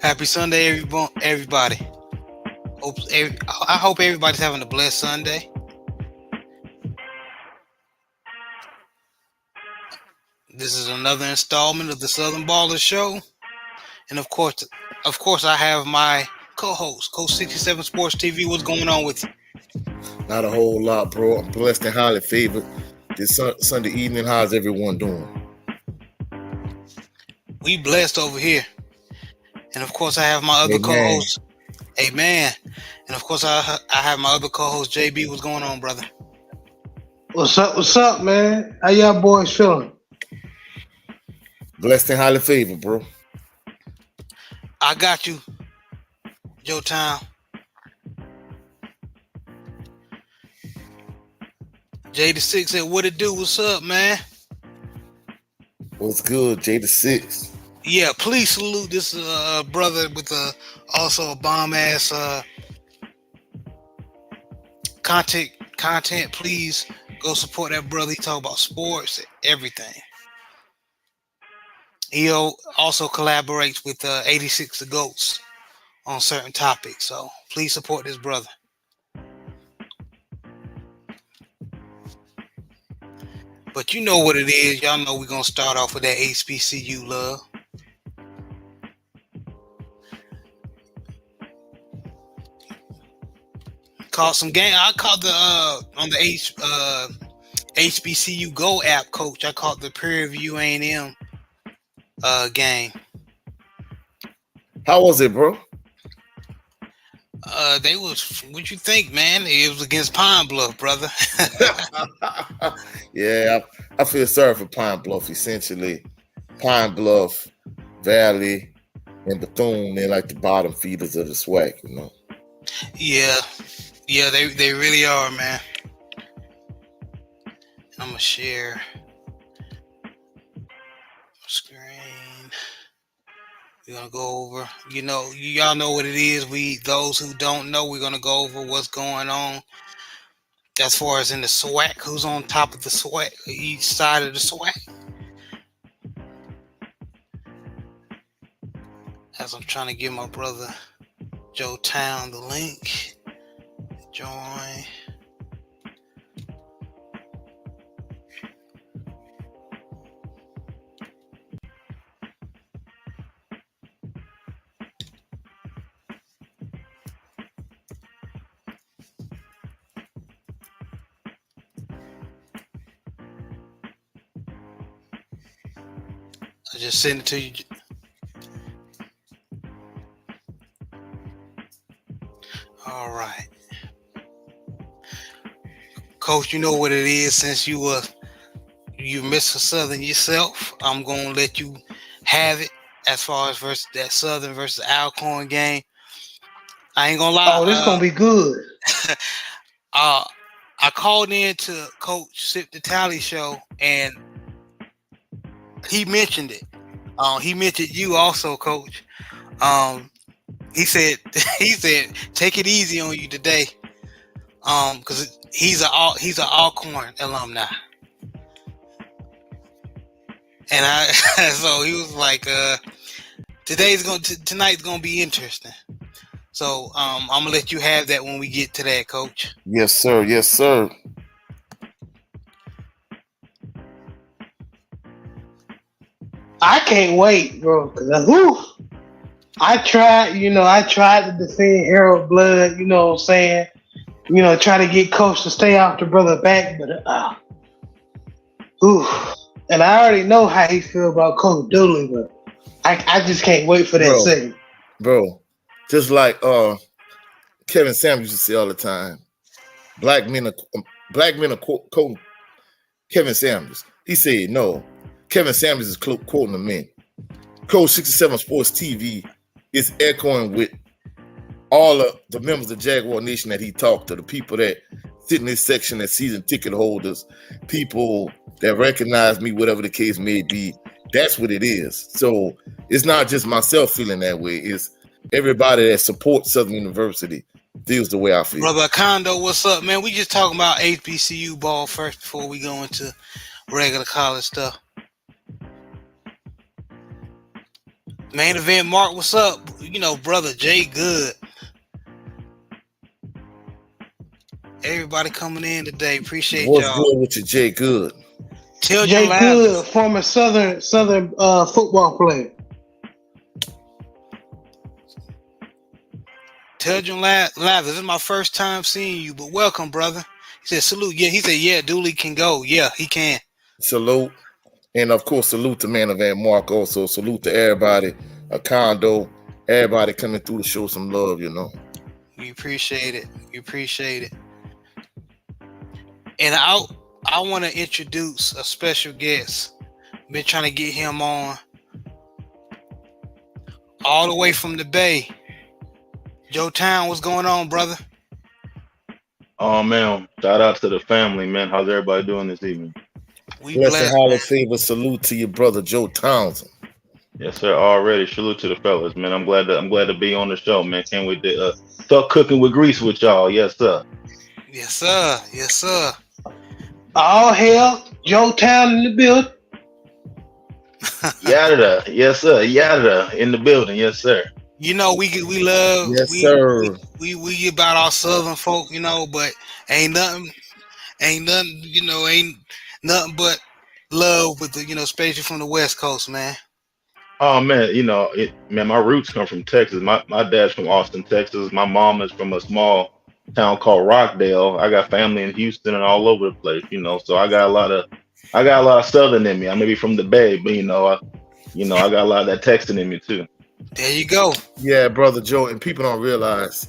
Happy Sunday, everybody. I hope everybody's having a blessed Sunday. This is another installment of the Southern Baller Show, and of course, I have my co-host, Coach 67 Sports TV. What's going on with you? Not a whole lot, bro. I'm blessed and highly favored. This Sunday evening, how's everyone doing? We blessed over here, and of course, I have my other Amen. co-host, Amen, and of course, I have my other co-host, JB. What's going on, brother? What's up, man? How y'all boys feeling? Blessed and highly favored, bro. I got you, Joe Town. J6 said, "What it do? What's up, man?" What's good, J6? Yeah, please salute this brother with also a bomb ass content. Please go support that brother. He talk about sports, everything. He also collaborates with 86 The Goats on certain topics. So please support this brother. But you know what it is. Y'all know we're gonna start off with that HBCU love. Caught some game. I caught the on the HBCU Go app, coach. I caught the Prairie View A&M game. How was it, bro? They was, what you think, man? It was against Pine Bluff, brother. Yeah, I feel sorry for Pine Bluff, essentially. Pine Bluff, Valley, and Bethune, they're like the bottom feeders of the SWAC, you know. Yeah, they really are, man. I'm gonna share screen. We're gonna go over. Y'all know what it is. Those who don't know, we're gonna go over what's going on as far as in the SWAC. Who's on top of the SWAC? Each side of the SWAC. As I'm trying to give my brother Joe Town the link. Join. I just sent it to you. All right. Coach, you know what it is. Since you Mr. Southern yourself, I'm gonna let you have it as far as versus that Southern versus Alcorn game. I ain't gonna lie. Oh, this gonna be good. I called in to Coach Sip the Tally show, and he mentioned it. He mentioned you also, Coach. He said take it easy on you today. Because he's an Alcorn alumni, and so he was like, tonight's gonna be interesting. So I'm gonna let you have that when we get to that, Coach. Yes, sir. Yes, sir. I can't wait, bro. I tried to defend Harold Blood. You know what I'm saying? Try to get Coach to stay off the brother back, but and I already know how he feel about Coach Dooley, but I just can't wait for that segment. Bro, just like Kevin Samuels used to say all the time, black men are quoting Kevin Samuels. He said, no, Kevin Samuels is quoting the men. Coach 67 Sports TV is echoing with all of the members of Jaguar Nation that he talked to, the people that sit in this section as season ticket holders, people that recognize me, whatever the case may be. That's what it is. So it's not just myself feeling that way. It's everybody that supports Southern University feels the way I feel. Brother Kondo, what's up, man? We just talking about HBCU ball first before we go into regular college stuff. Main event Mark, what's up? You know, brother Jay Good. Everybody coming in today. Appreciate What's y'all. good with you, Jay Good? Tell Jay your Good, lives. former Southern football player. Tell Jim Lavis, this is my first time seeing you, but welcome, brother. He said, salute. Yeah, he said, yeah, Dooley can go. Yeah, he can. Salute. And of course, salute to Man of Van Mark also. Salute to everybody, a condo, everybody coming through to show some love, you know. We appreciate it. We appreciate it. And I want to introduce a special guest. Been trying to get him on all the way from the Bay. Joe Town, what's going on, brother? Oh man, shout out to the family, man. How's everybody doing this evening? We Blessed blessed, highly man. favor salute to your brother Joe Townsend. Yes, sir. Already salute to the fellas, man. I'm glad to be on the show, man. Can't wait to start cooking with grease with y'all. Yes, sir. Yes, sir. Yes, sir. All hell, Joe Town in the building. Yada, yes, sir. Yada in the building. Yes, sir. You know, we love Yes, sir. we about our Southern folk, you know, but ain't nothing, ain't nothing but love with the, you know, especially from the West Coast, man. Oh man, man, my roots come from Texas. My dad's from Austin, Texas. My mom is from a small town called Rockdale. I got family in Houston and all over the place, so I got a lot of Southern in me. I may be from the Bay, but I got a lot of that Texan in me too. There you go. Yeah, brother Joe, and people don't realize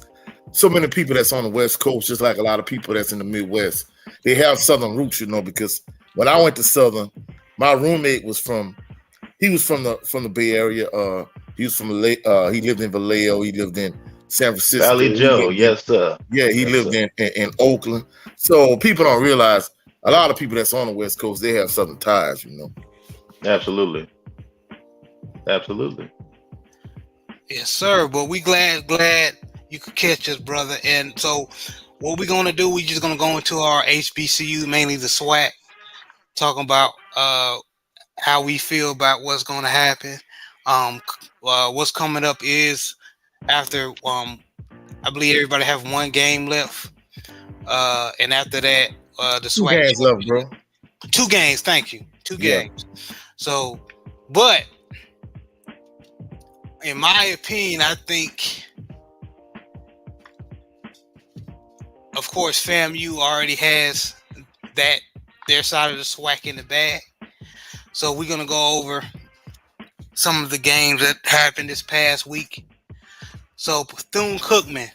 so many people that's on the West Coast, just like a lot of people that's in the Midwest, they have Southern roots, because when I went to Southern, my roommate was from the Bay Area. He was from he lived in Vallejo, he lived in San Francisco. Valley Joe, yes sir. Yeah, he lived in Oakland. So people don't realize a lot of people that's on the West Coast, they have Southern ties, Absolutely. Yes, sir. But we glad you could catch us, brother. And so what we're gonna do, we just gonna go into our HBCU, mainly the SWAC, talking about how we feel about what's gonna happen. What's coming up is after I believe everybody have one game left. And after that, the SWAC 2 games left, bro. 2 games, thank you. 2 Yeah. games. So, but in my opinion, I think, of course, FAMU already has their side of the SWAC in the bag. So we're gonna go over some of the games that happened this past week. So Bethune-Cookman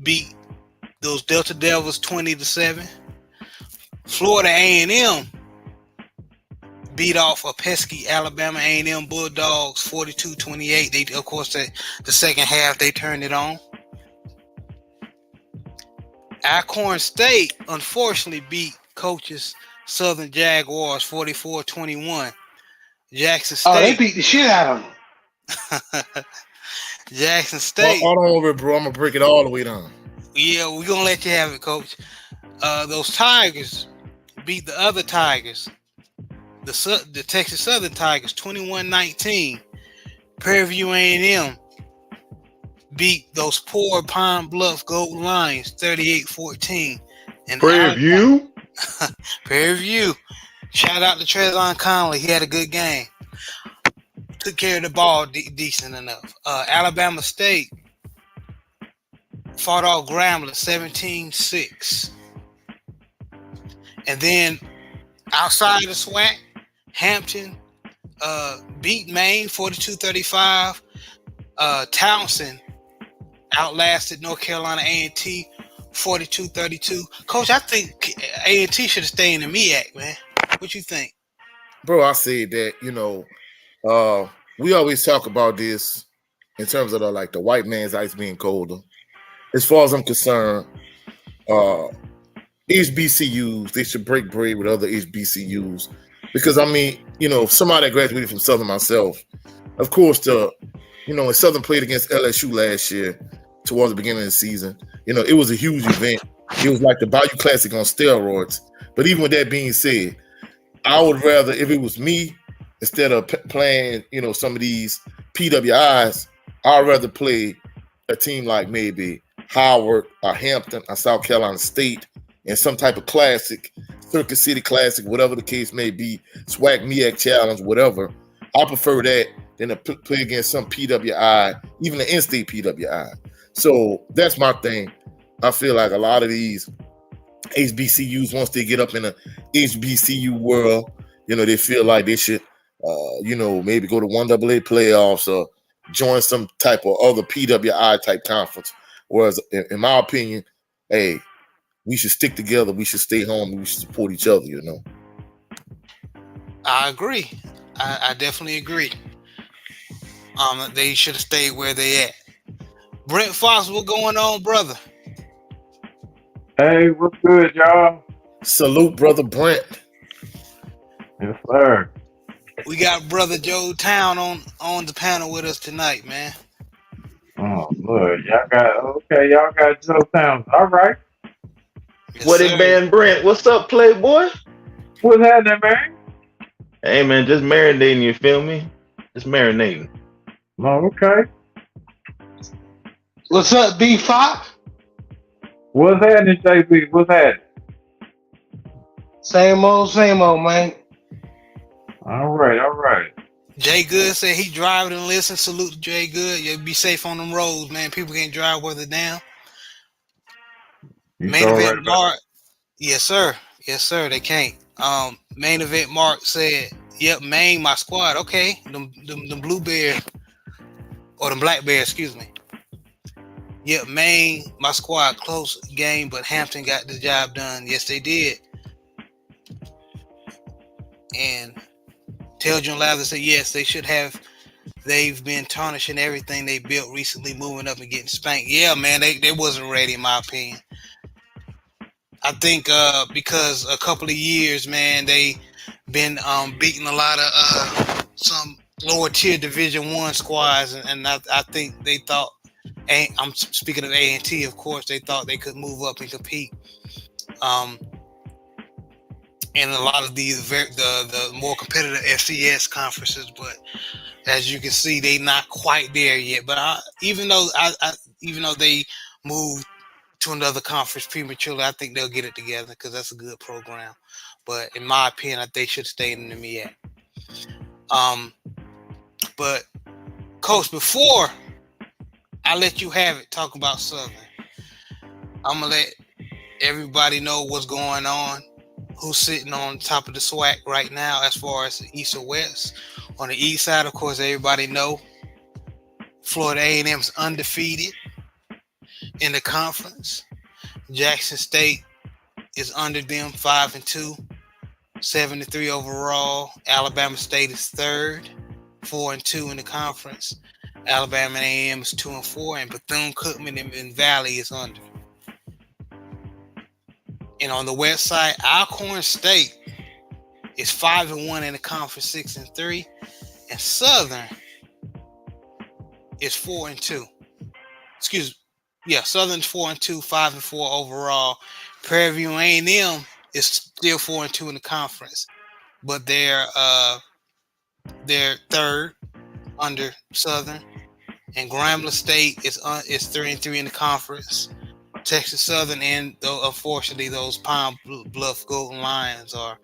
beat those Delta Devils 20-7. Florida A&M beat off a pesky Alabama A&M Bulldogs 42-28. They, of course, the second half they turned it on. Alcorn State unfortunately beat coaches Southern Jaguars 44-21. Jackson State. Oh, they beat the shit out of them. Jackson State. Hold on over, bro. I'm gonna break it all the way down. Yeah, we're gonna let you have it, coach. Those Tigers beat the other Tigers, the Texas Southern Tigers 21-19. Prairie View A&M beat those poor Pine Bluff Gold Lions 38-14. And Prairie View. Prairie View. Shout out to Trezon Conley. He had a good game. Took care of the ball decent enough. Alabama State fought off Grambling 17-6. And then outside of the SWAC, Hampton beat Maine 42-35. Townsend outlasted North Carolina A&T 42-32. Coach, I think A&T should have stayed in the MEAC, man. What you think? Bro, I said that, we always talk about this in terms of the white man's ice being colder. As far as I'm concerned, HBCUs, they should break bread with other HBCUs. Because, if somebody graduated from Southern myself, of course, when Southern played against LSU last year, towards the beginning of the season, it was a huge event. It was like the Bayou Classic on steroids. But even with that being said, I would rather, if it was me, instead of playing, some of these PWIs, I'd rather play a team like maybe Howard or Hampton or South Carolina State in some type of classic, Circuit City Classic, whatever the case may be, SWAC MEAC Challenge, whatever. I prefer that than to play against some PWI, even the in-state PWI. So that's my thing. I feel like a lot of these HBCUs, once they get up in the HBCU world, they feel like they should, maybe go to 1AA playoffs or join some type of other PWI type conference. Whereas, in my opinion, hey, we should stick together. We should stay home. We should support each other, I agree. I definitely agree. They should have stayed where they at. Brent Fox, what's going on, brother? Hey, what's good, y'all? Salute, brother Brent. Yes, sir. We got brother Joe Town on the panel with us tonight, man. Oh, look, y'all got Joe Towns. All right. Yes, What sir. it been, Brent? What's up, Playboy? What's happening, man? Hey, man, just marinating, you feel me? Just marinating. Oh, okay. What's up, B5? What's happening, JB? What's happening? Same old, man. All right. Jay Good said he driving and listen. Salute to Jay Good. You be safe on them roads, man. People can't drive where they're down. You Main so event right Mark. Yes, sir. Yes, sir. They can't. Main event Mark said, "Yep, Maine, my squad. Okay, them blue bear or the black bear, excuse me. Yep, Maine, my squad. Close game, but Hampton got the job done. Yes, they did." And Teljin Lather said, "Yes, they should have. They've been tarnishing everything they built recently, moving up and getting spanked. Yeah, man, they wasn't ready, in my opinion. I think because a couple of years, man, they been beating a lot of some lower tier Division I squads, and I think they thought, and I'm speaking of A&T, of course, they thought they could move up and compete. In a lot of these the more competitive FCS conferences, but as you can see, they not quite there yet. But even though they moved to another conference prematurely, I think they'll get it together because that's a good program. But in my opinion, they should stay in the MEAC. But Coach, before I let you have it, talk about Southern, I'm gonna let everybody know what's going on. Who's sitting on top of the SWAC right now as far as the East or West. On the East side, of course, everybody know Florida A&M's undefeated in the conference. Jackson State is under them, 5-2, 73 overall. Alabama State is third, 4-2 in the conference. Alabama A&M is 2-4, and Bethune-Cookman and Valley is under. And on the west side, Alcorn State is 5-1 in the conference, 6-3, and Southern is 4-2. Southern's 4-2, 5-4 overall. Prairie View A&M is still 4-2 in the conference, but they're third under Southern, and Grambling State is 3-3 in the conference. Texas Southern, and unfortunately, those Pine Bluff Golden Lions are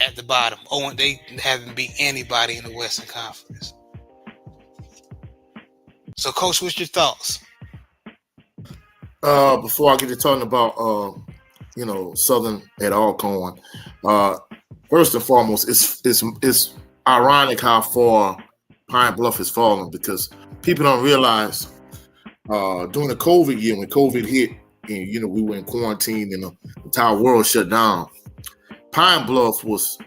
at the bottom. Oh, they haven't beat anybody in the Western Conference. So, Coach, what's your thoughts? Before I get to talking about Southern at Alcorn, first and foremost, it's ironic how far Pine Bluff has fallen, because people don't realize during the COVID year, when COVID hit and we were in quarantine and the entire world shut down, Pine Bluff was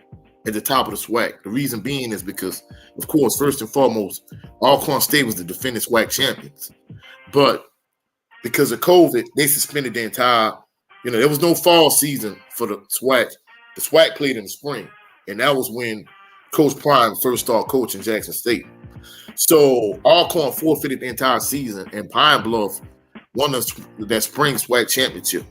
at the top of the SWAC. The reason being is because, of course, first and foremost, Alcorn State was the defending SWAC champions. But because of COVID, they suspended the entire, there was no fall season for the SWAC. The SWAC played in the spring, and that was when Coach Prime first started coaching Jackson State. So Alcorn forfeited the entire season, and Pine Bluff won that spring SWAC championship.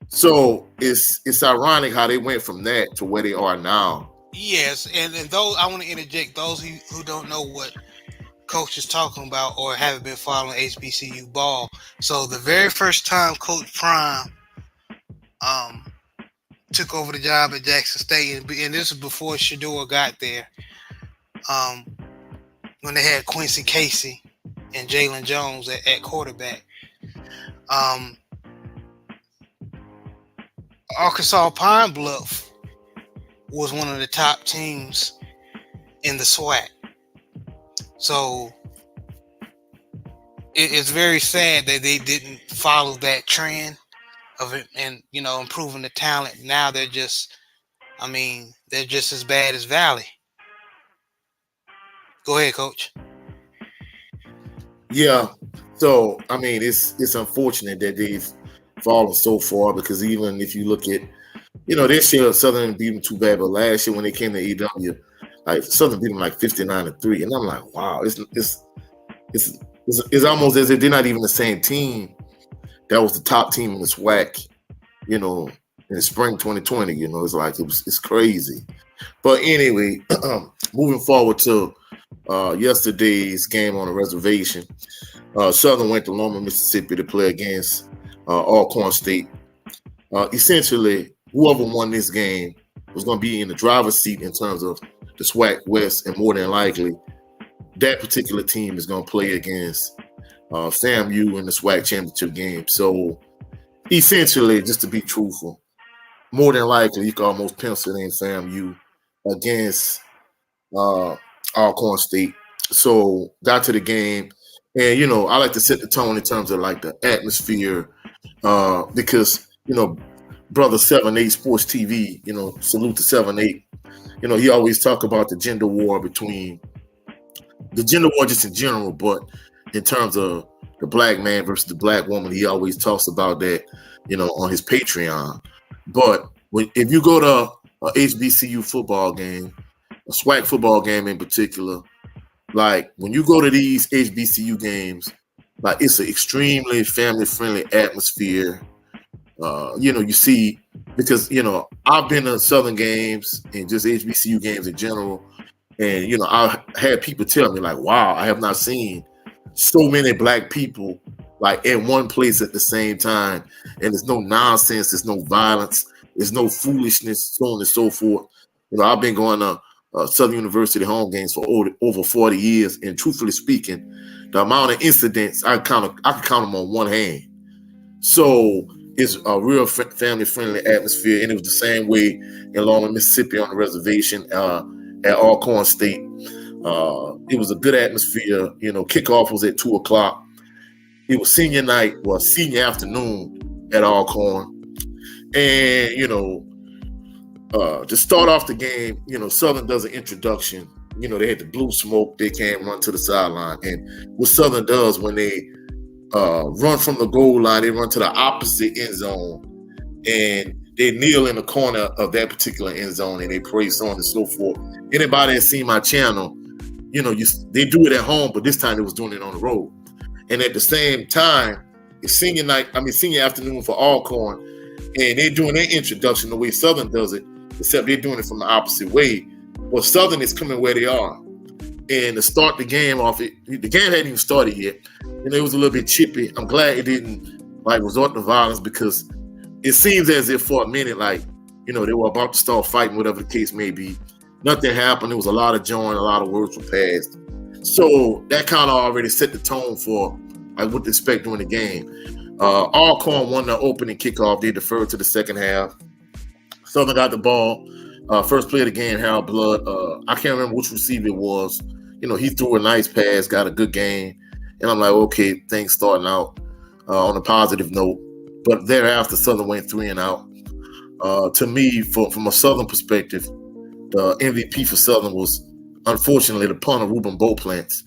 So it's ironic how they went from that to where they are now. Yes, and those I want to interject those who don't know what Coach is talking about or haven't been following HBCU ball. So the very first time Coach Prime um, took over the job at Jackson State, and this is before Shador got there, um, when they had Quincy Casey and Jalen Jones at quarterback. Um, Arkansas Pine Bluff was one of the top teams in the SWAC. So it's very sad that they didn't follow that trend of it and, improving the talent. Now they're just as bad as Valley. Go ahead, Coach. Yeah. So I mean, it's unfortunate that they've fallen so far, because even if you look at, this year Southern beat them too bad, but last year when they came to EW, like Southern beat them like 59-3, and I'm like, wow, it's almost as if they're not even the same team that was the top team in the SWAC, in the spring 2020. It's like it's crazy. But anyway, moving forward to yesterday's game on the reservation, Southern went to Loma, Mississippi to play against Alcorn State. Essentially, whoever won this game was going to be in the driver's seat in terms of the SWAC West, and more than likely, that particular team is going to play against FAMU in the SWAC championship game. So, essentially, just to be truthful, more than likely, you can almost pencil in FAMU against Alcorn State. So, got to the game, and I like to set the tone in terms of like the atmosphere, because brother 7-8 Sports TV, salute to 7-8. He always talk about the gender war just in general, but in terms of the black man versus the black woman, he always talks about that, on his Patreon. But if you go to a HBCU football game, a SWAC football game in particular, like when you go to these HBCU games, like it's an extremely family-friendly atmosphere. You see, because I've been to Southern games and just HBCU games in general, and I had people tell me like, "Wow, I have not seen so many black people like in one place at the same time, and there's no nonsense, there's no violence, there's no foolishness, so on and so forth." I've been going to Southern University home games for over 40 years, and truthfully speaking, the amount of incidents I can count them on one hand. So it's a real family-friendly atmosphere, and it was the same way in Loma, Mississippi on the reservation at Alcorn State. It was a good atmosphere. Kickoff was at 2:00. It was senior night, senior afternoon at Alcorn. And, to start off the game, Southern does an introduction. They had the blue smoke. They can't run to the sideline. And what Southern does when they run from the goal line, they run to the opposite end zone, and they kneel in the corner of that particular end zone, and they pray, so on and so forth. Anybody that's seen my channel, they do it at home, but this time they was doing it on the road. And at the same time, it's senior afternoon for Alcorn, and they're doing their introduction the way Southern does it, except they're doing it from the opposite way. Well, Southern is coming where they are. And to start the game off, the game hadn't even started yet. It was a little bit chippy. I'm glad it didn't resort to violence, because it seems as if for a minute, they were about to start fighting, whatever the case may be. Nothing happened. There was a lot of joy, a lot of words were passed. So that kind of already set the tone for what to expect during the game. Alcorn won the opening kickoff. They deferred to the second half. Southern got the ball. First play of the game, Harold Blood. I can't remember which receiver it was. He threw a nice pass, got a good game. And I'm like, okay, things starting out on a positive note. But thereafter, Southern went 3 and out. To me, from a Southern perspective, the MVP for Southern was, unfortunately, the punter, Ruben Beauplants.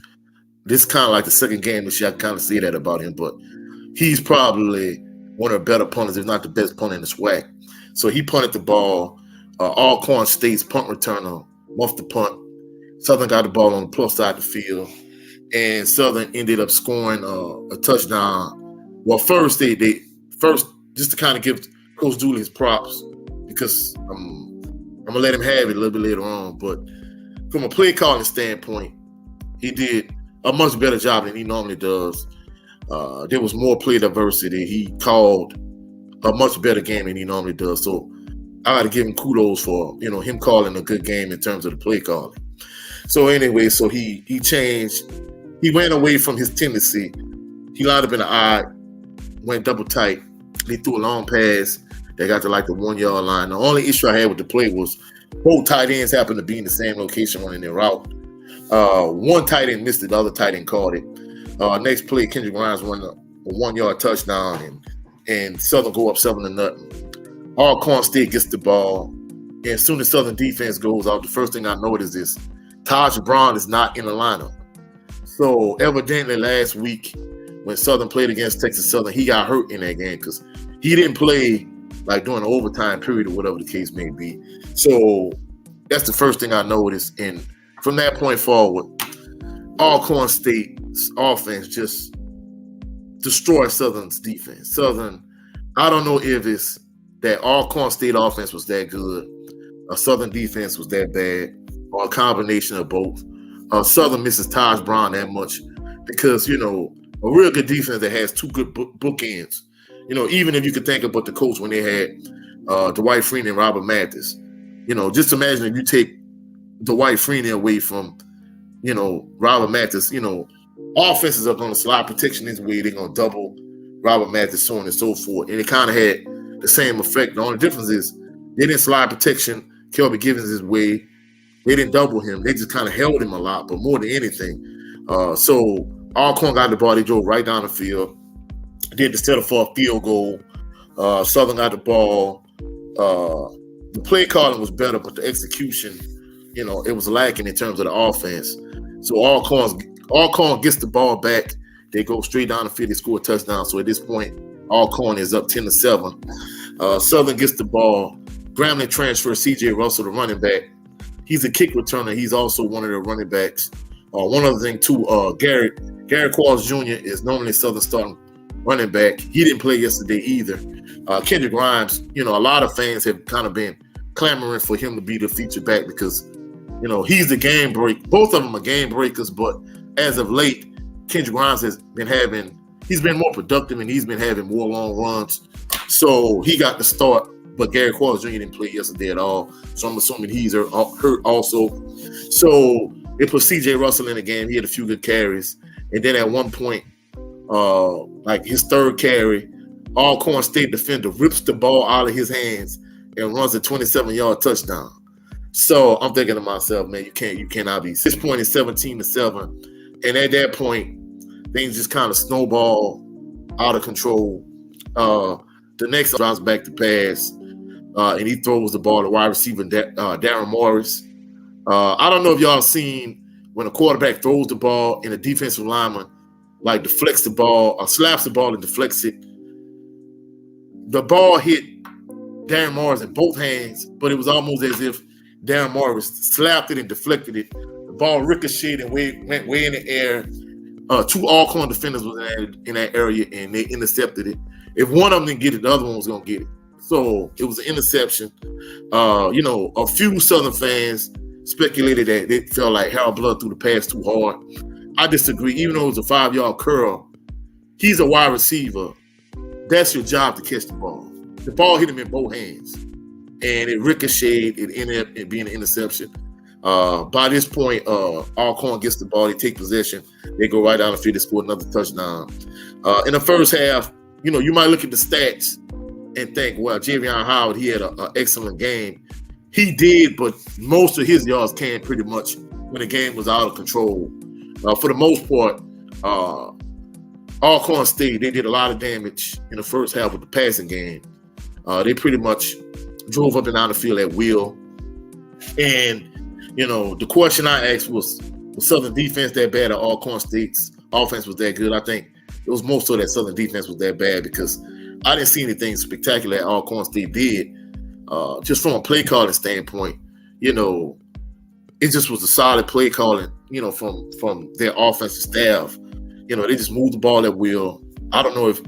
This is kind of like the second game this year. I kind of say that about him, but he's probably one of the better punters, if not the best punter in the SWAC. So he punted the ball. Alcorn State's punt returner muffed the punt. Southern got the ball on the plus side of the field, and Southern ended up scoring a touchdown. Well, first, they just to kind of give Coach Dooley his props because I'm gonna let him have it a little bit later on. But from a play calling standpoint, he did a much better job than he normally does. There was more play diversity. He called a much better game than he normally does. So I got to give him kudos for him calling a good game in terms of the play calling. So anyway, so he changed. He went away from his tendency. He lined up in the eye, went double tight. He threw a long pass. They got to like the 1 yard line. The only issue I had with the play was both tight ends happened to be in the same location running their route. One tight end missed it, the other tight end caught it. Next play, Kendrick Grimes won a 1 yard touchdown, and Southern go up 7-0. Alcorn State gets the ball, and as soon as Southern defense goes out, the first thing I notice is Taj Brown is not in the lineup. So evidently last week when Southern played against Texas Southern, he got hurt in that game because he didn't play like during the overtime period or whatever the case may be. So that's the first thing I noticed. And from that point forward, Alcorn State's offense just destroyed Southern's defense. Southern, I don't know if it's that Alcorn State offense was that good, or Southern defense was that bad, or a combination of both. Southern misses Taj Brown that much because, a real good defense that has two good bookends. Even if you could think about the coach when they had Dwight Freeney and Robert Mathis. Just imagine if you take Dwight Freeney away from, Robert Mathis, offenses are going to slide protection his way. They're going to double Robert Mathis, so on and so forth. And it kind of had the same effect. The only difference is they didn't slide protection Kelby Givens his way. They didn't double him. They just kind of held him a lot, but more than anything. So Alcorn got the ball. They drove right down the field. Did the setup for a field goal. Southern got the ball. The play calling was better, but the execution, it was lacking in terms of the offense. So Alcorn gets the ball back. They go straight down the field. They score a touchdown. So at this point, Alcorn is up 10-7. Southern gets the ball. Grambling transfers C.J. Russell, the running back. He's a kick returner. He's also one of the running backs. One other thing, too, Gary Qualls Jr. is normally Southern starting running back. He didn't play yesterday either. Kendrick Grimes, a lot of fans have kind of been clamoring for him to be the feature back because, he's the game break. Both of them are game breakers, but as of late, Kendrick Grimes he's been more productive and he's been having more long runs. So he got the start, but Gary Qualls Jr. didn't play yesterday at all. So I'm assuming he's hurt also. So they put C.J. Russell in the game. He had a few good carries. And then at one point, like his third carry, Alcorn State defender rips the ball out of his hands and runs a 27-yard touchdown. So I'm thinking to myself, man, you cannot be. 6 point is 17-7. And at that point, things just kind of snowball out of control. The next drops back to pass, and he throws the ball to wide receiver Darren Morris. I don't know if y'all seen when a quarterback throws the ball and a defensive lineman like deflects the ball or slaps the ball and deflects it. The ball hit Darren Morris in both hands, but it was almost as if Darren Morris slapped it and deflected it. The ball ricocheted and went way in the air. Two Alcorn defenders was in that area, and they intercepted it. If one of them didn't get it, the other one was going to get it. So it was an interception. A few Southern fans speculated that they felt like Harold Blood threw the pass too hard. I disagree. Even though it was a 5-yard curl, he's a wide receiver. That's your job to catch the ball. The ball hit him in both hands, and it ricocheted. It ended up being an interception. By this point, Alcorn gets the ball. They take possession. They go right down the field. They score another touchdown. In the first half, you might look at the stats and think, well, Javion Howard, he had an excellent game. He did, but most of his yards came pretty much when the game was out of control. For the most part, Alcorn State, they did a lot of damage in the first half with the passing game. They pretty much drove up and down the field at will. And, the question I asked was Southern defense that bad or Alcorn State's offense was that good? I think it was more so that Southern defense was that bad because I didn't see anything spectacular that Alcorn State did. Just from a play calling standpoint, it just was a solid play calling, from their offensive staff. They just moved the ball at will. I don't know if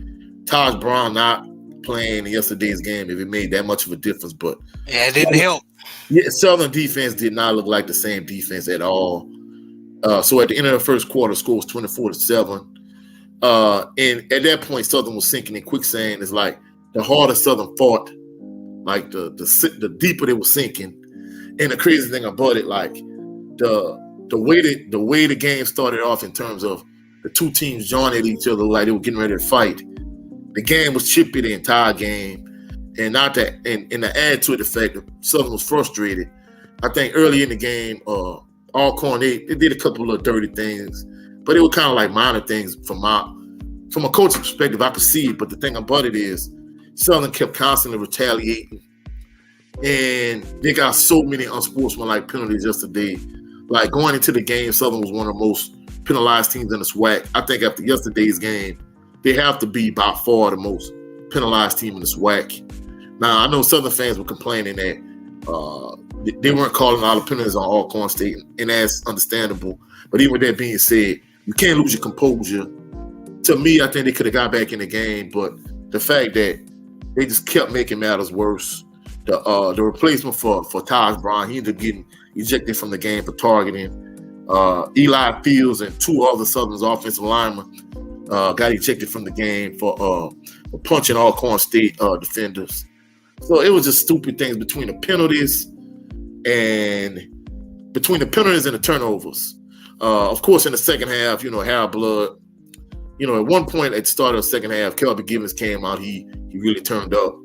Taj Brown not playing in yesterday's game if it made that much of a difference. But Yeah, it didn't help. yeah, Southern defense did not look like the same defense at all. So at the end of the first quarter, score was 24-7. And at that point, Southern was sinking in quicksand. It's like the harder Southern fought, like the deeper they were sinking. And the crazy thing about it, like the way the game started off in terms of the two teams joining at each other like they were getting ready to fight. The game was chippy the entire game, and not that, and to add to it, the fact that Southern was frustrated. I think early in the game, Alcorn they did a couple of dirty things, but it was kind of like minor things from a coach's perspective. I could see it, but the thing about it is, Southern kept constantly retaliating, and they got so many unsportsmanlike penalties yesterday. Like going into the game, Southern was one of the most penalized teams in the SWAC. I think after yesterday's game, they have to be by far the most penalized team in the SWAC. Now, I know Southern fans were complaining that they weren't calling all the penalties on Alcorn State, and that's understandable. But even with that being said, you can't lose your composure. To me, I think they could have got back in the game, but the fact that they just kept making matters worse. The replacement for Taj Brown, he ended up getting ejected from the game for targeting. Eli Fields and two other Southern's offensive linemen got ejected from the game for punching Alcorn State defenders. So it was just stupid things between the penalties and the turnovers. Of course, in the second half, Harold Blood, at one point at the start of the second half, Kelby Givens came out. He really turned up.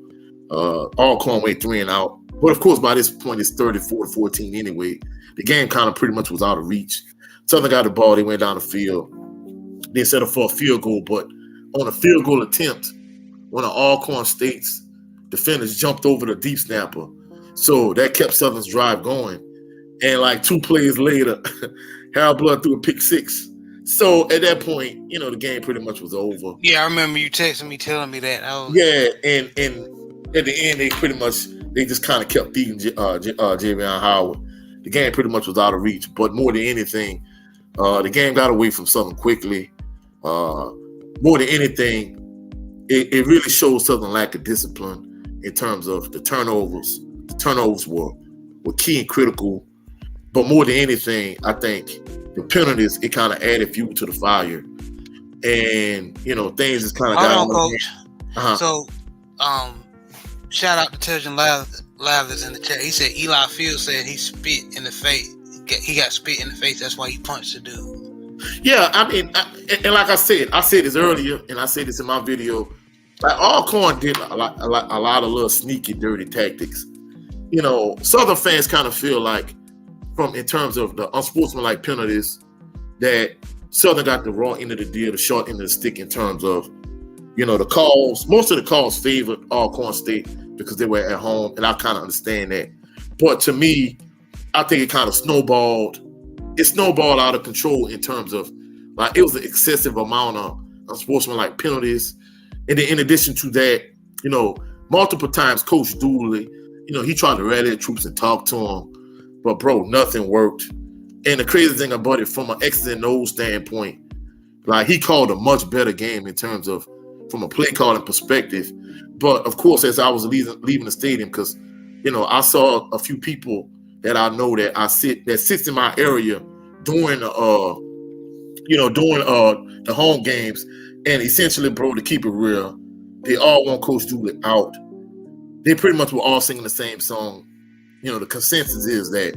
Alcorn went 3 and out. But of course, by this point, it's 34-14 anyway. The game kind of pretty much was out of reach. Southern got the ball. They went down the field. They set up for a field goal, but on a field goal attempt, one of Alcorn State's defenders jumped over the deep snapper. So that kept Southern's drive going. And like 2 plays later, Harold Blood threw a pick 6. So at that point, the game pretty much was over. Yeah, I remember you texting me, telling me that. Yeah, and at the end, they just kind of kept feeding Javion Howard. The game pretty much was out of reach. But more than anything, the game got away from Southern quickly. More than anything, it really shows Southern lack of discipline in terms of the turnovers. The turnovers were key and critical. But more than anything, I think the penalties, it kind of added fuel to the fire. And, things just kind of got on. Coach. So, shout out to Turgeon Lathers in the chat. He said Eli Fields said he spit in the face. He got spit in the face. That's why he punched the dude. Yeah, I mean, and like I said this earlier, and I said this in my video. Like Alcorn did a lot of little sneaky, dirty tactics. Southern fans kind of feel like, in terms of the unsportsmanlike penalties, that Southern got the raw end of the deal, the short end of the stick in terms of, the calls. Most of the calls favored Alcorn State because they were at home, and I kind of understand that. But to me, I think it kind of snowballed. It snowballed out of control in terms of, like, it was an excessive amount of unsportsmanlike penalties. And then in addition to that, multiple times Coach Dooley, he tried to rally the troops and talk to them. But, bro, nothing worked. And the crazy thing about it, from an X's and O's standpoint, like, he called a much better game in terms of, from a play calling perspective. But, of course, as I was leaving the stadium, because, I saw a few people that I know that sits in my area during the home games. And essentially, bro, to keep it real, they all want Coach Dooley out. They pretty much were all singing the same song. The consensus is that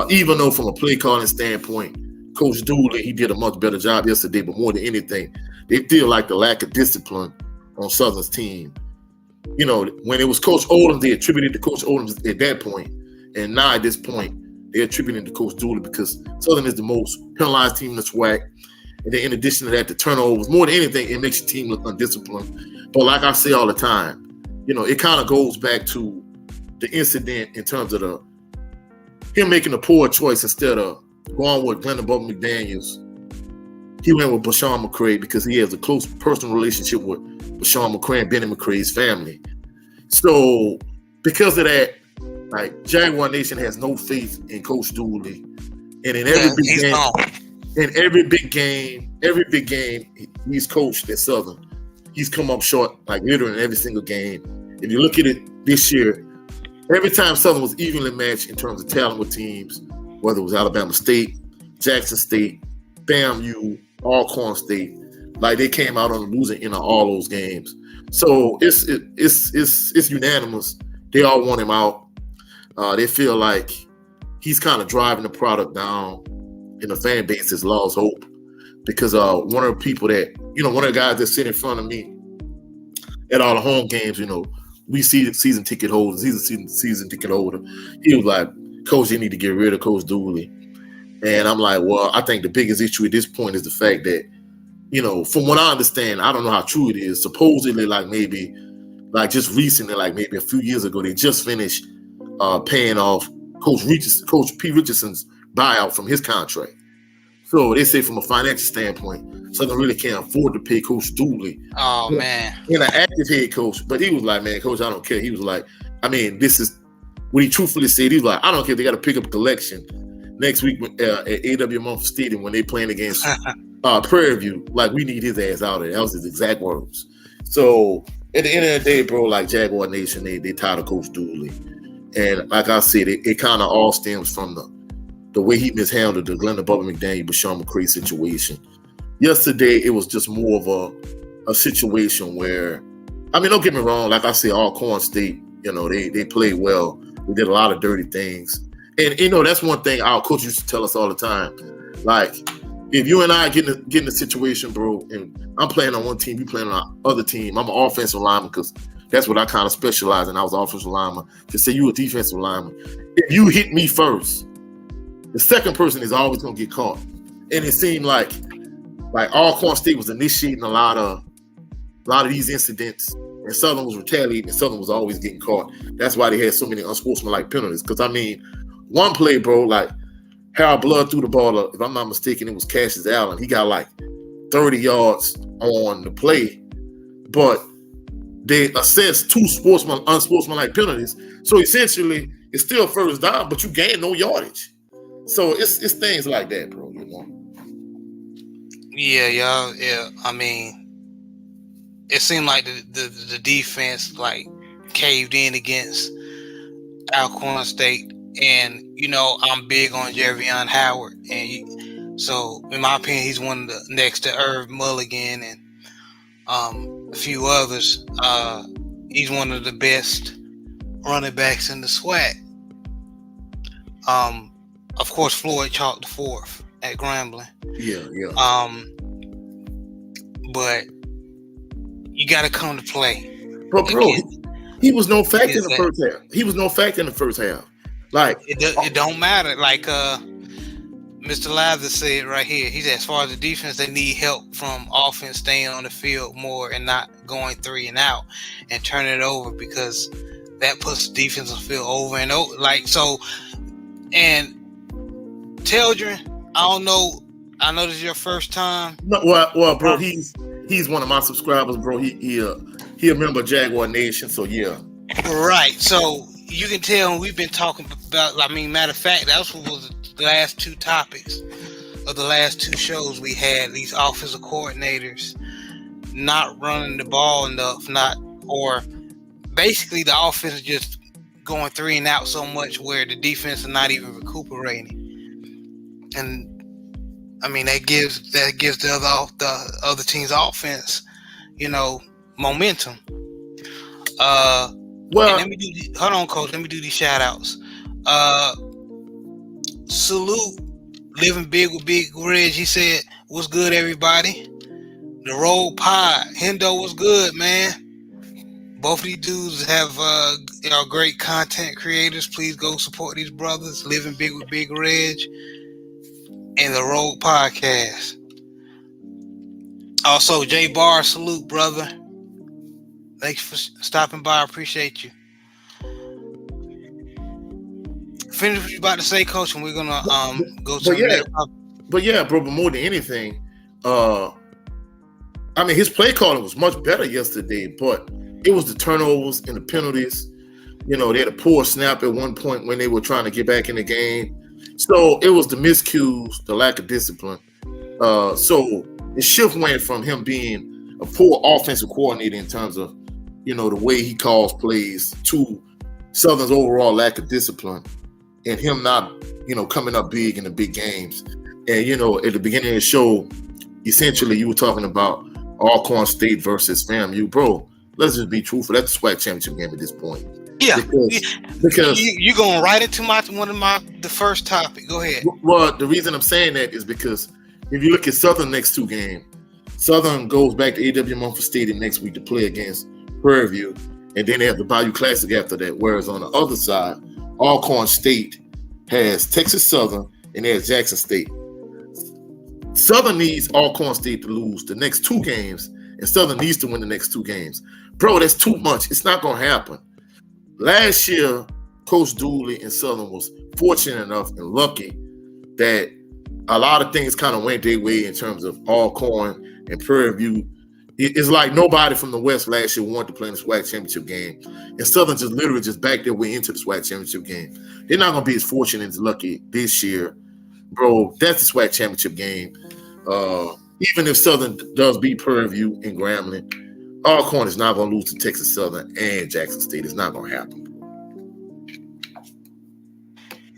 even though from a play calling standpoint, Coach Dooley, he did a much better job yesterday, but more than anything, they feel like the lack of discipline on Southern's team. When it was Coach Oldham, they attributed to Coach Oldham at that point. And now at this point, they're attributing to Coach Dooley because Southern is the most penalized team in the SWAC. And then in addition to that, the turnovers, more than anything, it makes your team look undisciplined. But like I say all the time, it kind of goes back to the incident in terms of him making a poor choice instead of going with Glenn Bubba McDaniels. He went with Bashawn McCray because he has a close personal relationship with Bashawn McCray and Benny McCray's family. So because of that, like, Jaguar Nation has no faith in Coach Dooley. And in every big game, he's coached at Southern. he's come up short, like literally in every single game. If you look at it this year, every time Southern was evenly matched in terms of talent with teams, whether it was Alabama State, Jackson State, FAMU, Alcorn State, like they came out on the losing end of all those games. So it's unanimous. They all want him out. They feel like he's kind of driving the product down, and the fan base has lost hope because one of the people that, one of the guys that sit in front of me at all the home games, we see the season ticket holders. He's a season ticket holder. He was like, Coach, you need to get rid of Coach Dooley. And I'm like, well, I think the biggest issue at this point is the fact that, from what I understand, I don't know how true it is. Supposedly, just recently, like maybe a few years ago, they just finished paying off Coach P. Richardson's buyout from his contract. So they say from a financial standpoint, Southern really can't afford to pay Coach Dooley. Oh, man. An active head coach. But he was like, man, Coach, I don't care. He was like, this is what he truthfully said. He was like, I don't care if they got to pick up a collection next week at A.W. Mumford Stadium when they playing against Prairie View. Like, we need his ass out of there. That was his exact words. So at the end of the day, bro, like Jaguar Nation, they tired of Coach Dooley. And like I said, it kind of all stems from the way he mishandled the Glenda Bubba McDaniel, Bashawn McCray situation. Yesterday, it was just more of a situation where, don't get me wrong, like I said, Alcorn State, they played well. They did a lot of dirty things. And, that's one thing our coach used to tell us all the time. Like, if you and I get in a situation, bro, and I'm playing on one team, you playing on the other team, I'm an offensive lineman because that's what I kind of specialize in. I was an offensive lineman. To say you a defensive lineman, if you hit me first, the second person is always going to get caught. And it seemed like Alcorn State was initiating a lot of these incidents, and Southern was retaliating, and Southern was always getting caught. That's why they had so many unsportsmanlike penalties. Because, one play, bro, like Harold Blood threw the ball up. If I'm not mistaken, it was Cassius Allen. He got like 30 yards on the play, but they assessed two unsportsmanlike penalties. So essentially, it's still first down, but you gain no yardage. So it's things like that, bro. Yeah, y'all. Yeah, it seemed like the defense like caved in against Alcorn State, and I'm big on Jervion Howard, and so in my opinion, he's one of the next to Irv Mulligan and a few others. He's one of the best running backs in the SWAC. Of course, Floyd Chalk the fourth at Grambling. Yeah. But you got to come to play. Bro, he was no fact in the first half. He was no fact in the first half. Like it don't matter. Like Mr. Lather said right here. He said, as far as the defense, they need help from offense staying on the field more and not going 3 and out and turning it over, because that puts the defensive field over and over. Like so, and Teldrin, I don't know. I know this is your first time. No, well, bro, he's one of my subscribers, bro. He a member of Jaguar Nation, so yeah. Right. So you can tell we've been talking about. Matter of fact, that was the last two topics of the last two shows we had. These offensive coordinators not running the ball enough, or basically the offense is just going 3 and out so much where the defense is not even recuperating. And that gives the other team's offense, momentum. Hold on, Coach. Let me do these shout outs. Salute, living big with Big Reg. He said, "What's good, everybody?" The Roll Pod, Hendo, what's good, man? Both of these dudes have are great content creators. Please go support these brothers. Living big with Big Reg and the Road Podcast. Also, Jay Barr, salute, brother. Thanks for stopping by. I appreciate you. Finish what you're about to say, Coach, and we're gonna go to the next topic. But yeah, bro, but more than anything, his play calling was much better yesterday, but it was the turnovers and the penalties. They had a poor snap at one point when they were trying to get back in the game. So it was the miscues, the lack of discipline. So the shift went from him being a poor offensive coordinator in terms of, the way he calls plays, to Southern's overall lack of discipline and him not, coming up big in the big games. And, at the beginning of the show, essentially you were talking about Alcorn State versus FAMU. Bro, let's just be truthful. That's the SWAC championship game at this point. Yeah, because you're going right into the first topic. Go ahead. Well, the reason I'm saying that is because if you look at Southern next two games, Southern goes back to A.W. Mumford Stadium next week to play against Prairie View, and then they have the Bayou Classic after that. Whereas on the other side, Alcorn State has Texas Southern and they have Jackson State. Southern needs Alcorn State to lose the next two games, and Southern needs to win the next two games. Bro, that's too much. It's not going to happen. Last year, Coach Dooley and Southern was fortunate enough and lucky that a lot of things kind of went their way in terms of Alcorn and Prairie View. It's like nobody from the West last year wanted to play in the SWAC championship game. And Southern just literally just backed their way into the SWAC championship game. They're not going to be as fortunate and as lucky this year. Bro, that's the SWAC championship game. Even if Southern does beat Prairie View and Grambling, Alcorn is not going to lose to Texas Southern and Jackson State. It's not going to happen.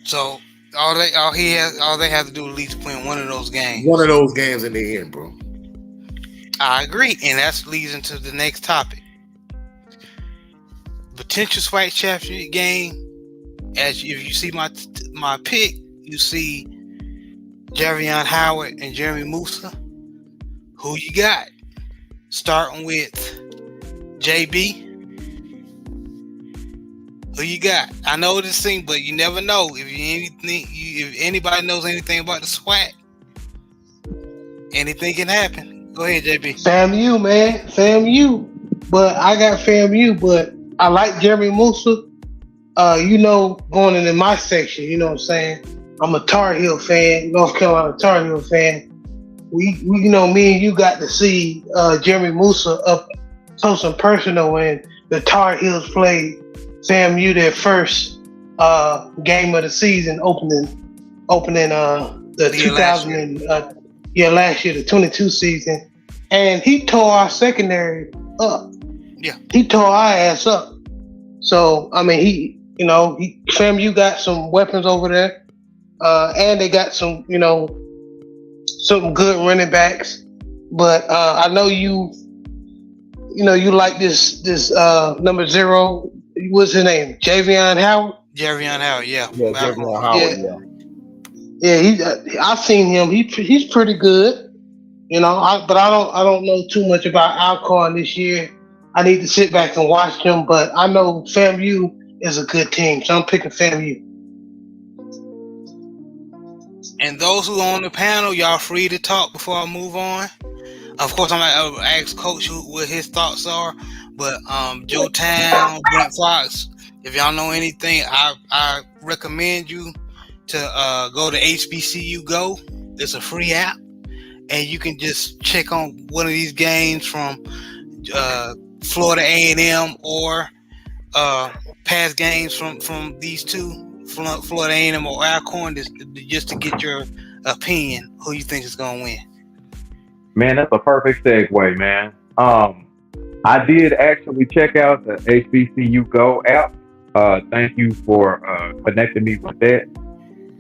So all they have to do is at least win one of those games. One of those games in the end, bro. I agree, and that leads into the next topic. Potential SWAC championship game. If you see my pick, you see Javion Howard and Jeremy Musa. Who you got? Starting with JB. Who you got? I know this thing, but you never know. If anybody knows anything about the SWAC, anything can happen. Go ahead, JB. FAMU, man. FAMU. But I got FAMU, but I like Jeremy Musa. Going into my section, you know what I'm saying? I'm a Tar Heel fan, North Carolina Tar Heel fan. We me and you got to see Jeremy Musa up close and personal when the Tar Heels played FAMU their first game of the season, opening the 2000 last year, the 22 season, and he tore our secondary up. Yeah, he tore our ass up. So I mean, FAMU got some weapons over there, and they got some some good running backs. But I know you like this number 0. What's his name? Javion Howard. Javion Howard, yeah. Yeah, Javion Howard, yeah. Yeah, I've seen him. He's pretty good, but I don't know too much about Alcorn this year. I need to sit back and watch them, but I know FAMU is a good team, so I'm picking FAMU. And those who are on the panel, y'all free to talk before I move on. Of course, I'm going to ask Coach what his thoughts are, but Joe Town, Brent Fox, if y'all know anything, I recommend you to go to HBCU Go. It's a free app, and you can just check on one of these games from Florida A&M or past games from these two, Florida A&M or Alcorn, just to get your opinion who you think is going to win. Man, that's a perfect segue, man. I did actually check out the HBCU Go app. Thank you for connecting me with that.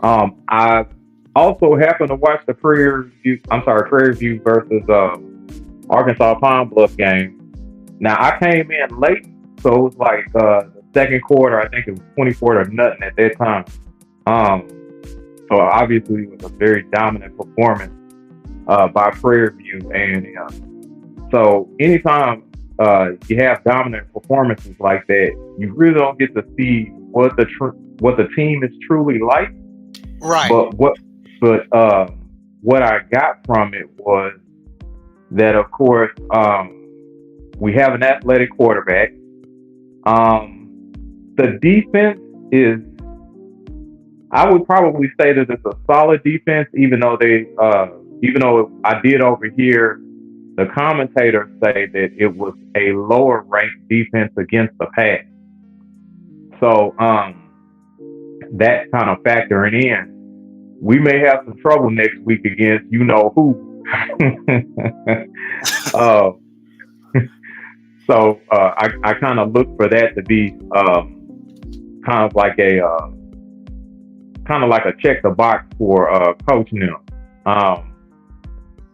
I also happened to watch the Prairie View versus Arkansas Pine Bluff game. Now I came in late, so it was like the second quarter. I think it was 24-0 at that time. So obviously it was a very dominant performance by Prairie View, and so anytime you have dominant performances like that, you really don't get to see what the team is truly like. Right. But what I got from it was that, of course, we have an athletic quarterback. The defense is, I would probably say that it's a solid defense, even though I did overhear the commentators say that it was a lower ranked defense against the pass. So that's kind of factoring in. We may have some trouble next week against you know who. So I kind of look for that to be kind of like a check the box for Coach now.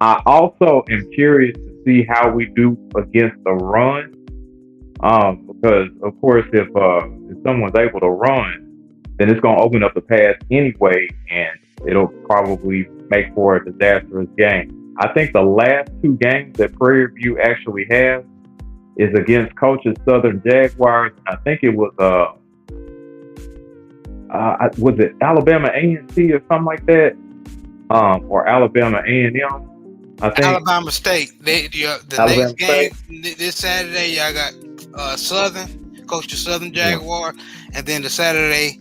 I also am curious to see how we do against the run, because of course if someone's able to run, then it's going to open up the pass anyway, and it'll probably make for a disastrous game. I think the last two games that Prairie View actually has is against Coach's Southern Jaguars. I think it was it Alabama A&T or something like that, or Alabama A&M. I think Alabama State. The Alabama next game this Saturday, y'all got Southern, Coach the Southern Jaguar, and then the Saturday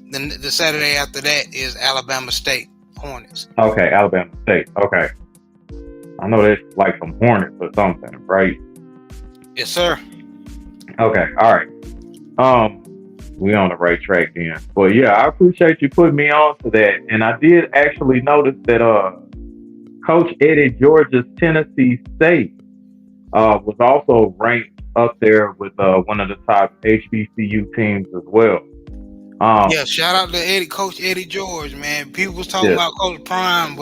after that is Alabama State Hornets. Okay, Alabama State. Okay, I know there's like some Hornets or something, right? Yes, sir. Okay, all right. We on the right track then. But yeah, I appreciate you putting me on to that. And I did actually notice that Coach Eddie George's Tennessee State was also ranked up there with one of the top HBCU teams as well. Yeah, shout out to Coach Eddie George, man. People was talking about Coach Prime,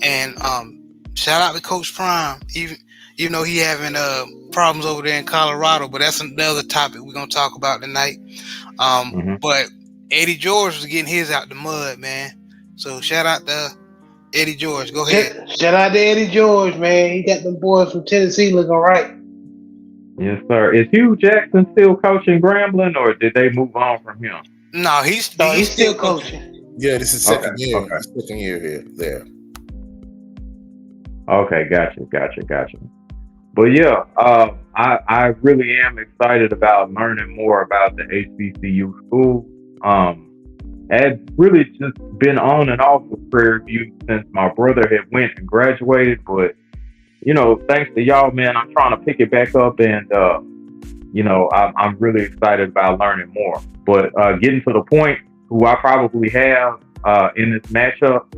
and shout out to Coach Prime, even though he having problems over there in Colorado, but that's another topic we're gonna talk about tonight. But Eddie George was getting his out the mud, man. So shout out to Eddie George. Go ahead. Shout out to Eddie George, man. He got them boys from Tennessee looking right. Yes, sir. Is Hugh Jackson still coaching Grambling, or did they move on from him? No, he's still coaching. Yeah, this is second year. Okay. Second year here there. Okay, gotcha. But yeah, I really am excited about learning more about the HBCU school. I've really just been on and off with Prairie View since my brother had went and graduated. But, thanks to y'all, man, I'm trying to pick it back up, and, I'm really excited about learning more. But getting to the point, who I probably have in this matchup,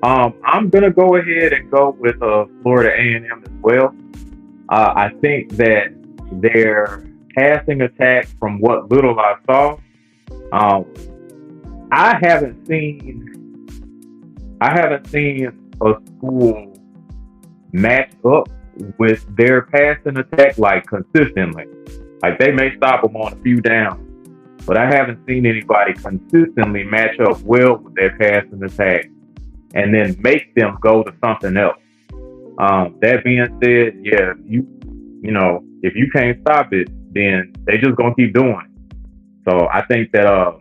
I'm going to go ahead and go with Florida A&M as well. I think that their passing attack, from what little I saw, I haven't seen a school match up with their passing attack like consistently. Like, they may stop them on a few downs, but I haven't seen anybody consistently match up well with their passing attack and then make them go to something else. That being said, yeah, if you can't stop it, then they just gonna keep doing it. So I think that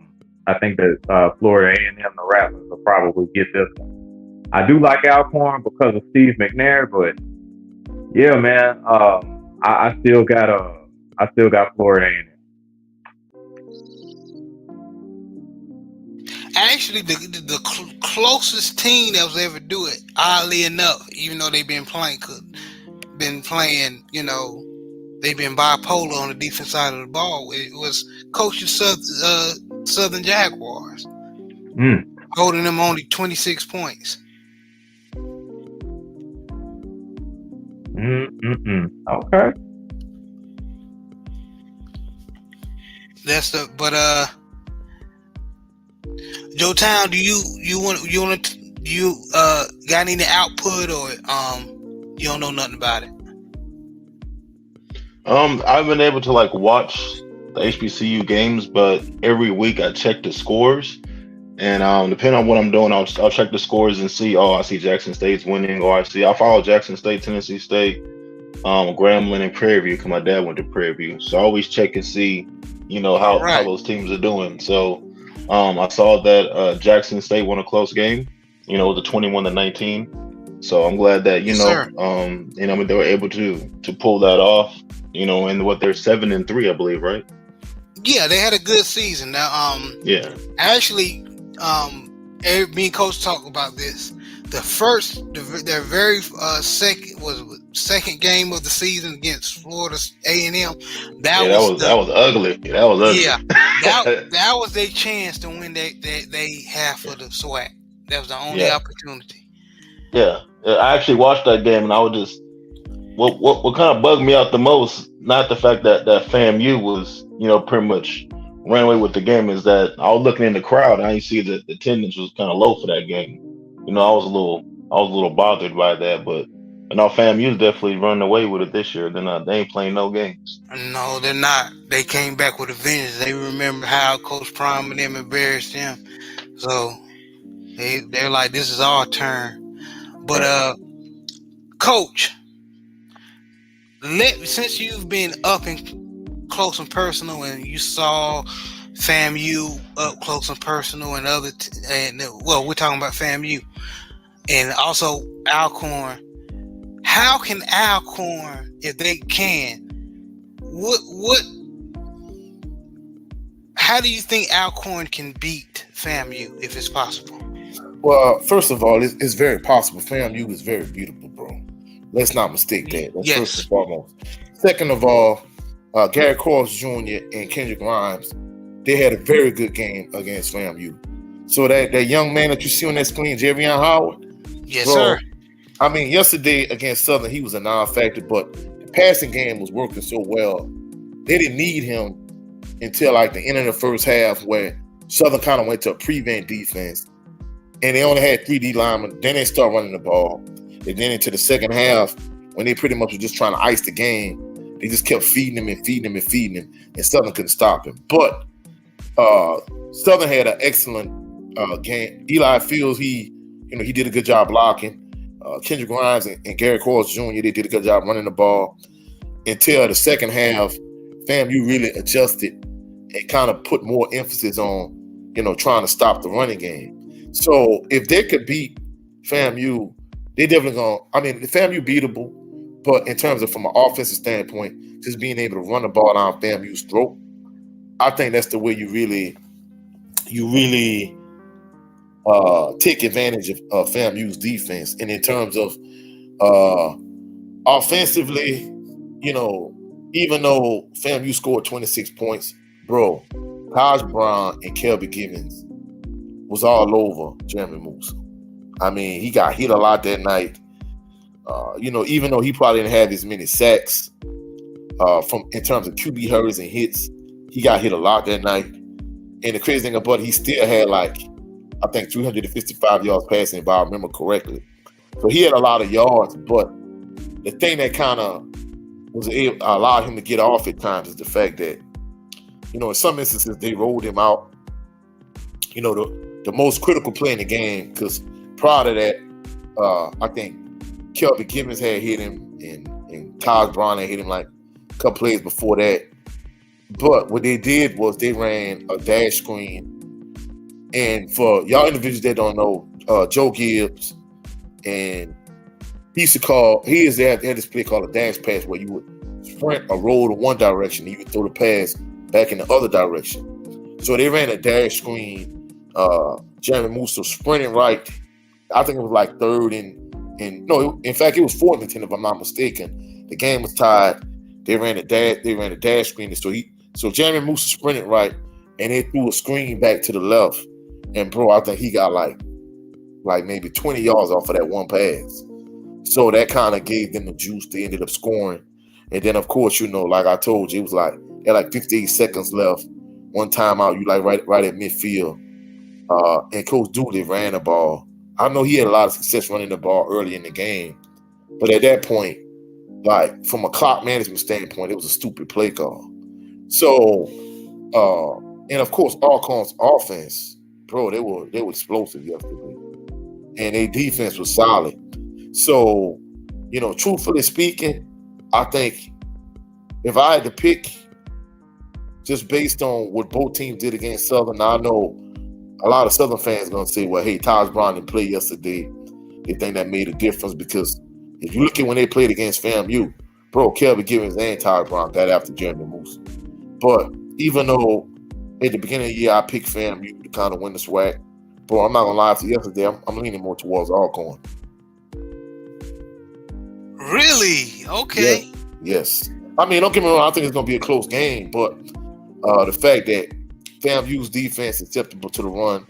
Florida A&M, the Rattlers, will probably get this one. I do like Alcorn because of Steve McNair, but yeah, man, I still got Florida A&M. Actually, the closest team that was ever do it, oddly enough, even though they've been playing, they've been bipolar on the defense side of the ball. It was Coach's Southern Jaguars, holding them only 26 points. Okay. Joe Town, do you got any output, or you don't know nothing about it? I've been able to watch the HBCU games, but every week I check the scores, and depending on what I'm doing, I'll check the scores and see. Oh, I see Jackson State's winning, or I follow Jackson State, Tennessee State, Grambling, and Prairie View because my dad went to Prairie View, so I always check and see, how those teams are doing. So I saw that Jackson State won a close game, it was a 21-19. So I'm glad that they were able to pull that off. And what, they're 7-3, I believe, right? Yeah, they had a good season. Now, actually, me and Coach talked about this. Their very second game of the season against Florida A&M. That was ugly. That was ugly. Yeah, that was their chance to win they have for the SWAC. That was the only opportunity. Yeah, I actually watched that game, and I was just what kind of bugged me out the most. not the fact that FAMU was, pretty much ran away with the game. Is that I was looking in the crowd and I see that the attendance was kind of low for that game. I was a little bothered by that, but FAMU's definitely running away with it this year. They ain't playing no games. No, they're not. They came back with a vengeance. They remember how Coach Prime and them embarrassed them. So they're like, this is our turn. But Coach, since you've been up and close and personal, and you saw FAMU up close and personal, and we're talking about FAMU, and also Alcorn. How can Alcorn, if they can, how do you think Alcorn can beat FAMU if it's possible? Well, first of all, it's very possible. FAMU is very beautiful, bro. Let's not mistake that. That's first and foremost. Second of all, Gary Cross Jr. and Kendrick Grimes, they had a very good game against FAMU. So that young man that you see on that screen, Javion Howard, yes, bro, sir. I mean, yesterday against Southern, he was a non-factor, but the passing game was working so well. They didn't need him until like the end of the first half, where Southern kind of went to a prevent defense, and they only had 3 D linemen. Then they start running the ball, and then into the second half, when they pretty much were just trying to ice the game, they just kept feeding him, and Southern couldn't stop him. But Southern had an excellent game. Eli Fields, he did a good job blocking. Kendrick Grimes and Gary Cross Jr., they did a good job running the ball until the second half. FAMU really adjusted and kind of put more emphasis on, trying to stop the running game. So if they could beat FAMU, they definitely the FAMU beatable, but in terms of from an offensive standpoint, just being able to run the ball down FAMU's throat, I think that's the way you really take advantage of FAMU's defense. And in terms of offensively, even though FAMU scored 26 points, bro, Taj Brown and Kelby Givens was all over Jeremy Moose. I mean, he got hit a lot that night. Even though he probably didn't have as many sacks in terms of QB hurries and hits, he got hit a lot that night. And the crazy thing about it, he still had I think 355 yards passing, if I remember correctly. So he had a lot of yards, but the thing that kind of allowed him to get off at times is the fact that, in some instances they rolled him out. The most critical play in the game, because prior to that, I think Kelby Givens had hit him and Taj Brown had hit him like a couple plays before that. But what they did was they ran a dash screen. And for y'all individuals that don't know, Joe Gibbs, and he had this play called a dash pass, where you would sprint or roll to one direction and you would throw the pass back in the other direction. So they ran a dash screen. Jeremy Moose was sprinting right. I think it was like third in fact, it was 4th and 10 if I'm not mistaken. The game was tied. They ran a dash screen. So Jeremy Moose was sprinting right, and they threw a screen back to the left. And bro, I think he got like maybe 20 yards off of that one pass. So that kind of gave them the juice. They ended up scoring. And then of course, like I told you, it was they had 58 seconds left. One timeout, you right at midfield. And Coach Dooley ran the ball. I know he had a lot of success running the ball early in the game. But at that point, from a clock management standpoint, it was a stupid play call. So and of course, Alcorn's offense, bro, they were explosive yesterday, and their defense was solid. So, truthfully speaking, I think if I had to pick, just based on what both teams did against Southern, I know a lot of Southern fans are gonna say, "Well, hey, Taj Brown didn't play yesterday." They think that made a difference because if you look at when they played against FAMU, bro, Kelby Givens and Taj Brown got after Jeremy Moose. But even though at the beginning of the year I picked FAMU to kind of win the SWAC, bro, I'm not gonna lie to you. Yesterday, I'm leaning more towards Alcorn. Really? Okay. Yes. I mean, don't get me wrong. I think it's gonna be a close game, but the fact that FAMU's defense is acceptable to the run,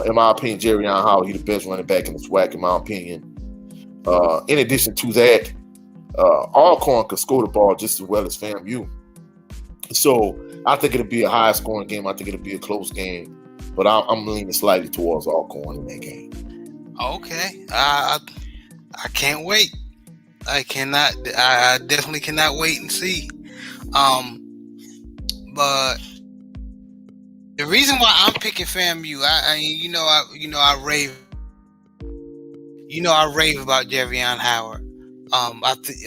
in my opinion, Javion Howard, he's the best running back in the SWAC, in my opinion. In addition to that, Alcorn could score the ball just as well as FAMU. So I think it'll be a high scoring game. I think it'll be a close game, but I'm leaning slightly towards Alcorn in that game. Okay, I can't wait. I definitely cannot wait and see. But the reason why I'm picking FAMU, I rave about Javion Howard.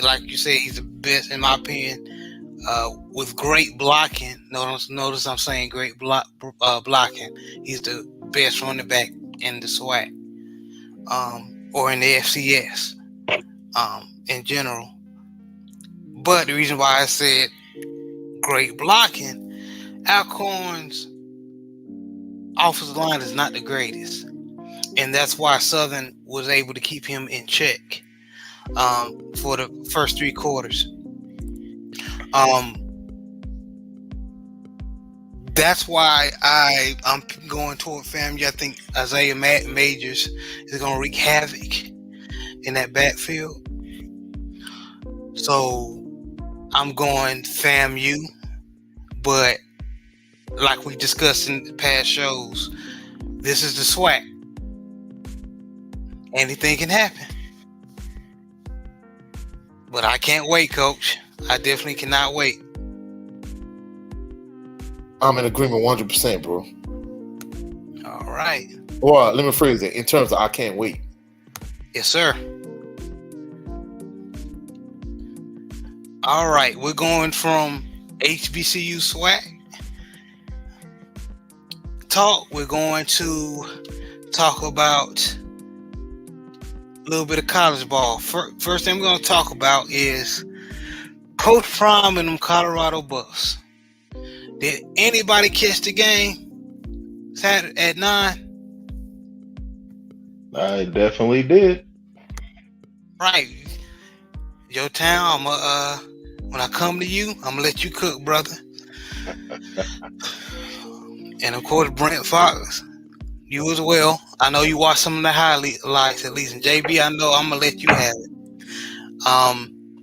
Like you said, he's the best in my opinion. With great blocking. Notice I'm saying great blocking. He's the best running back in the SWAC, or in the FCS, in general. But the reason why I said great blocking, Alcorn's offensive line is not the greatest, and that's why Southern was able to keep him in check for the first 3 quarters. That's why I'm going toward FAMU. I think Isaiah Majors is going to wreak havoc in that backfield. So I'm going FAMU, but like we discussed in past shows, this is the SWAC. Anything can happen. But I can't wait, Coach. I definitely cannot wait. I'm in agreement 100%, bro. All right. Or let me phrase it in terms of I can't wait. Yes, sir. All right. We're going from HBCU SWAC talk. We're going to talk about a little bit of college ball. First thing we're going to talk about is Coach Prime and them Colorado Buffs. Did anybody catch the game Saturday at 9? I definitely did. Right. Your town, when I come to you, I'm gonna let you cook, brother. And of course, Brent Fox, you as well. I know you watch some of the highlights at least. And JB, I know I'm gonna let you have it.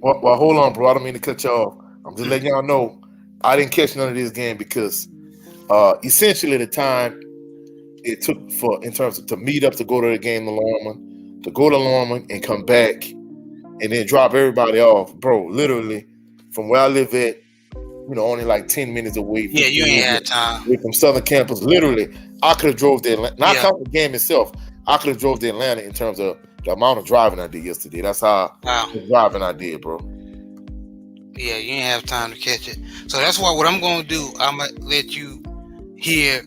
Well, hold on, bro. I don't mean to cut you off. I'm just letting y'all know I didn't catch none of this game because essentially the time it took in terms of to meet up to go to the game to Lorman and come back and then drop everybody off, bro. Literally from where I live at, only like 10 minutes away. Yeah, you ain't had time. From Southern Campus. Literally, I could have drove to Atlanta. Not counting the game itself, I could have drove to Atlanta in terms of the amount of driving I did yesterday. That's how the driving I did, bro. Yeah, you ain't have time to catch it. So that's why what I'm going to do, I'm going to let you hear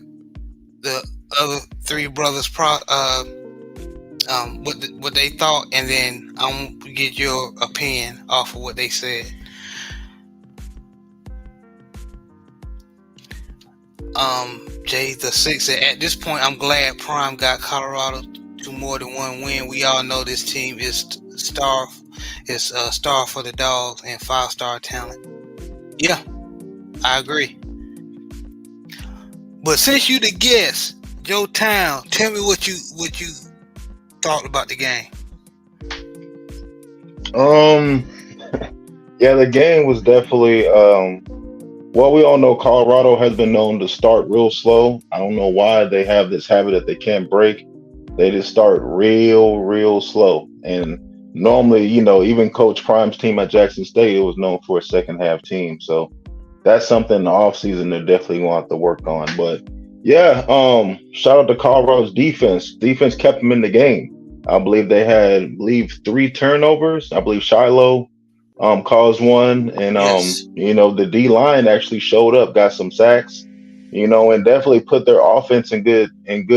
the other 3 brothers what they thought, and then I'm going to get your opinion off of what they said. Jay the Six said, at this point, I'm glad Prime got Colorado to more than one win. We all know this team is star for the dogs and 5-star talent. Yeah, I agree. But since you the guest, Joe Town, tell me what you thought about the game. Yeah, the game was definitely well, we all know Colorado has been known to start real slow. I don't know why they have this habit that they can't break. They just start real slow. And normally, even Coach Prime's team at Jackson State, it was known for a second half team. So that's something in the offseason they're definitely going to have to work on. But yeah, shout out to Colorado's defense. Defense kept them in the game. I believe they had 3 turnovers. I believe Shiloh caused one, and Yes. The D line actually showed up, got some sacks, and definitely put their offense in good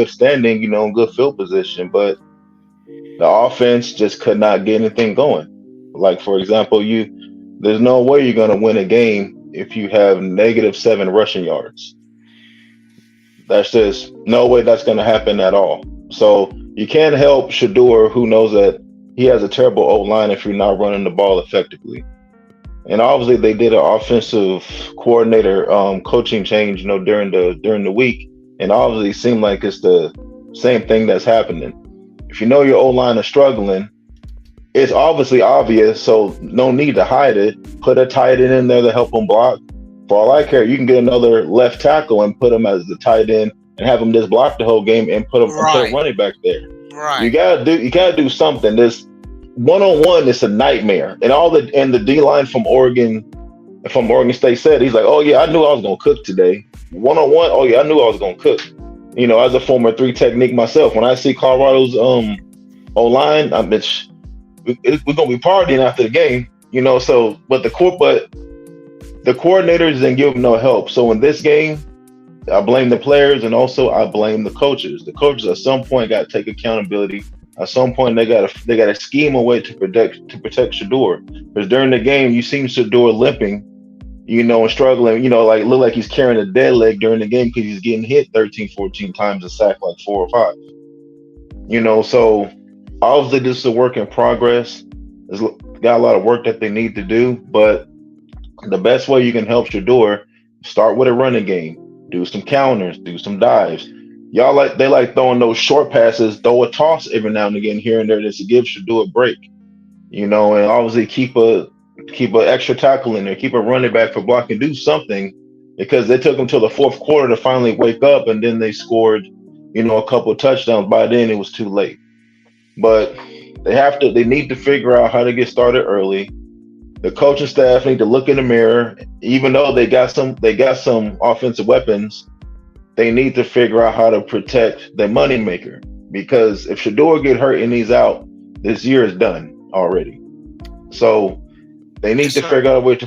standing, in good field position. But the offense just could not get anything going. Like, for example, there's no way you're gonna win a game if you have -7 rushing yards. That's just no way that's gonna happen at all. So you can't help Shador, who knows that he has a terrible O-line if you're not running the ball effectively. And obviously they did an offensive coordinator coaching change, during the week. And obviously it seemed like it's the same thing that's happening. If your O-line is struggling, it's obviously obvious, so no need to hide it. Put a tight end in there to help him block. For all I care, you can get another left tackle and put him as the tight end and have him just block the whole game and put a Right, running back there. right. You gotta do something. This one on one is a nightmare. And the D line from Oregon State said, he's like, oh yeah, I knew I was gonna cook today. One on one, oh yeah, I knew I was gonna cook. You know, as a former 3 technique myself, when I see Colorado's O line, we're gonna be partying after the game. You know, so but the coordinators didn't give them no help. So in this game, I blame the players and also I blame the coaches. The coaches at some point got to take accountability. At some point they got to scheme a way to protect Shador. Because during the game you seen Shador limping, you know, and struggling, you know, like look like he's carrying a dead leg during the game because he's getting hit 13, 14 times and sacked like 4 or 5. You know, so obviously this is a work in progress. There's got a lot of work that they need to do, but the best way you can help Shador, start with a running game, do some counters, do some dives. They like throwing those short passes, throw a toss every now and again here and there just to give Shador a break. You know, and obviously keep an extra tackle in there, keep a running back for blocking, do something, because they took them till the fourth quarter to finally wake up, and then they scored, you know, a couple of touchdowns. By then it was too late. But they need to figure out how to get started early. The coaching staff need to look in the mirror. Even though they got some offensive weapons, they need to figure out how to protect their moneymaker. Because if Shador get hurt and he's out, this year is done already. So they need to figure out a way to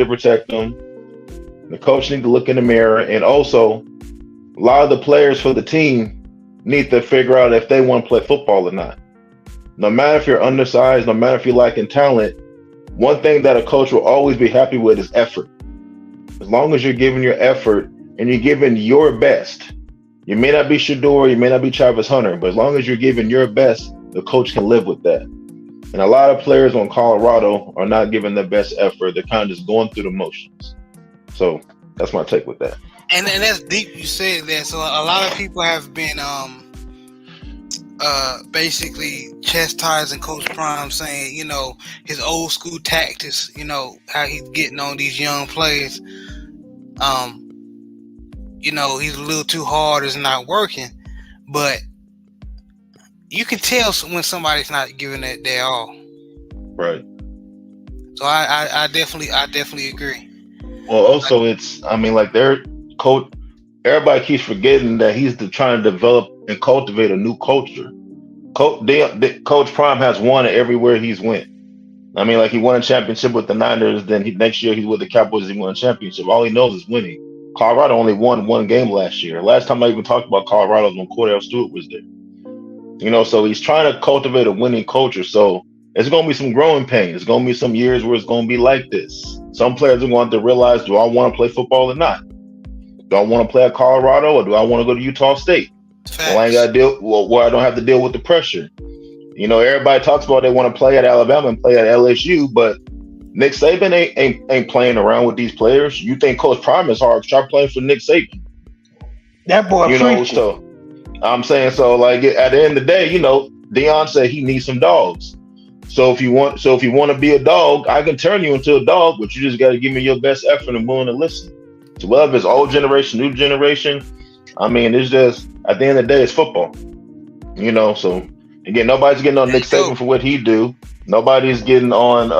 protect them. The coach need to look in the mirror, and also a lot of the players for the team need to figure out if they want to play football or not. No matter if you're undersized, no matter if you're lacking talent, one thing that a coach will always be happy with is effort. As long as you're giving your effort and you're giving your best, you may not be Shador, you may not be Travis Hunter, but as long as you're giving your best, the coach can live with that. And a lot of players on Colorado are not giving their best effort. They're kind of just going through the motions. So that's my take with that. And that's deep. You said that. So a lot of people have been basically chastising Coach Prime, saying, you know, his old school tactics, you know, how he's getting on these young players. You know, he's a little too hard, it's not working. But you can tell when somebody's not giving it their all. Right. So I definitely agree. Well, also their coach. Everybody keeps forgetting that he's trying to develop and cultivate a new culture. Coach Prime has won everywhere he's went. I mean, like he won a championship with the Niners. Then next year he's with the Cowboys. He won a championship. All he knows is winning. Colorado only won one game last year. Last time I even talked about Colorado was when Cordell Stewart was there. You know, so he's trying to cultivate a winning culture. So it's going to be some growing pains. It's going to be some years where it's going to be like this. Some players are going to realize, do I want to play football or not? Do I want to play at Colorado or do I want to go to Utah State? Well, I ain't got to deal. Well, where I don't have to deal with the pressure. You know, everybody talks about they want to play at Alabama and play at LSU, but Nick Saban ain't playing around with these players. You think Coach Prime is hard? Try playing for Nick Saban. That boy, you know. So I'm saying, so like at the end of the day, you know, Deion said he needs some dogs. So if you want to be a dog, I can turn you into a dog, but you just got to give me your best effort and willing to listen. So whether it's old generation, new generation, I mean, it's just at the end of the day, it's football. You know, so again, nobody's getting on Nick Saban for what he do. Nobody's getting on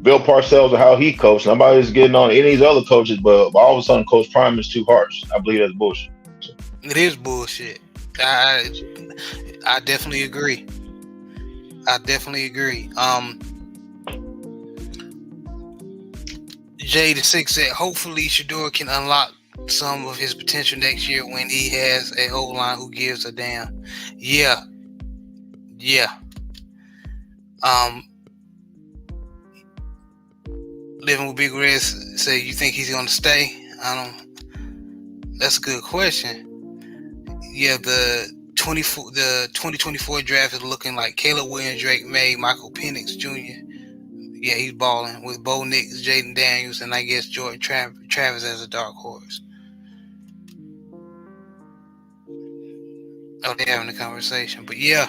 Bill Parcells or how he coached. Nobody's getting on any of these other coaches, but all of a sudden, Coach Prime is too harsh. I believe that's bullshit. So. It is bullshit. I definitely agree. Jay the Six said, hopefully Shador can unlock some of his potential next year when he has a O-line who gives a damn. Yeah. Living with Big Red say, you think he's gonna stay? That's a good question. Yeah, the 2024 draft is looking like Caleb Williams, Drake May, Michael Penix Jr. Yeah, he's balling with Bo Nix, Jaden Daniels, and I guess Jordan Travis as a dark horse. Oh, they're having a conversation, but yeah.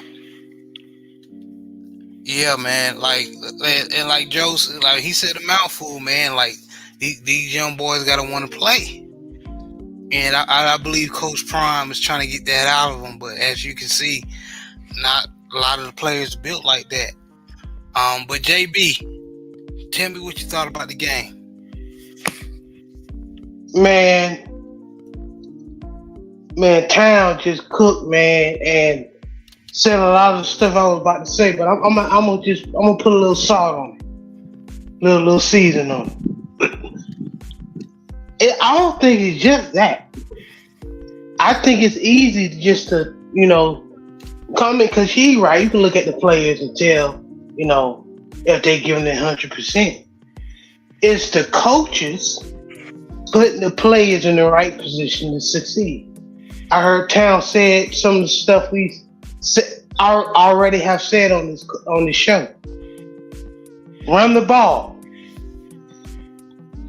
Yeah, man. Like and like Joe, like he said a mouthful, man. Like these young boys gotta want to play, and I believe Coach Prime is trying to get that out of them. But as you can see, not a lot of the players built like that. But JB, tell me what you thought about the game. Man, Town just cooked, man, and said a lot of the stuff I was about to say. But I'm gonna put a little salt on it, little season on it. I don't think it's just that. I think it's easy just to come in, because he right. You can look at the players and tell if they giving it 100%. It's the coaches putting the players in the right position to succeed. I heard Town said some of the stuff we already have said on this show. Run the ball.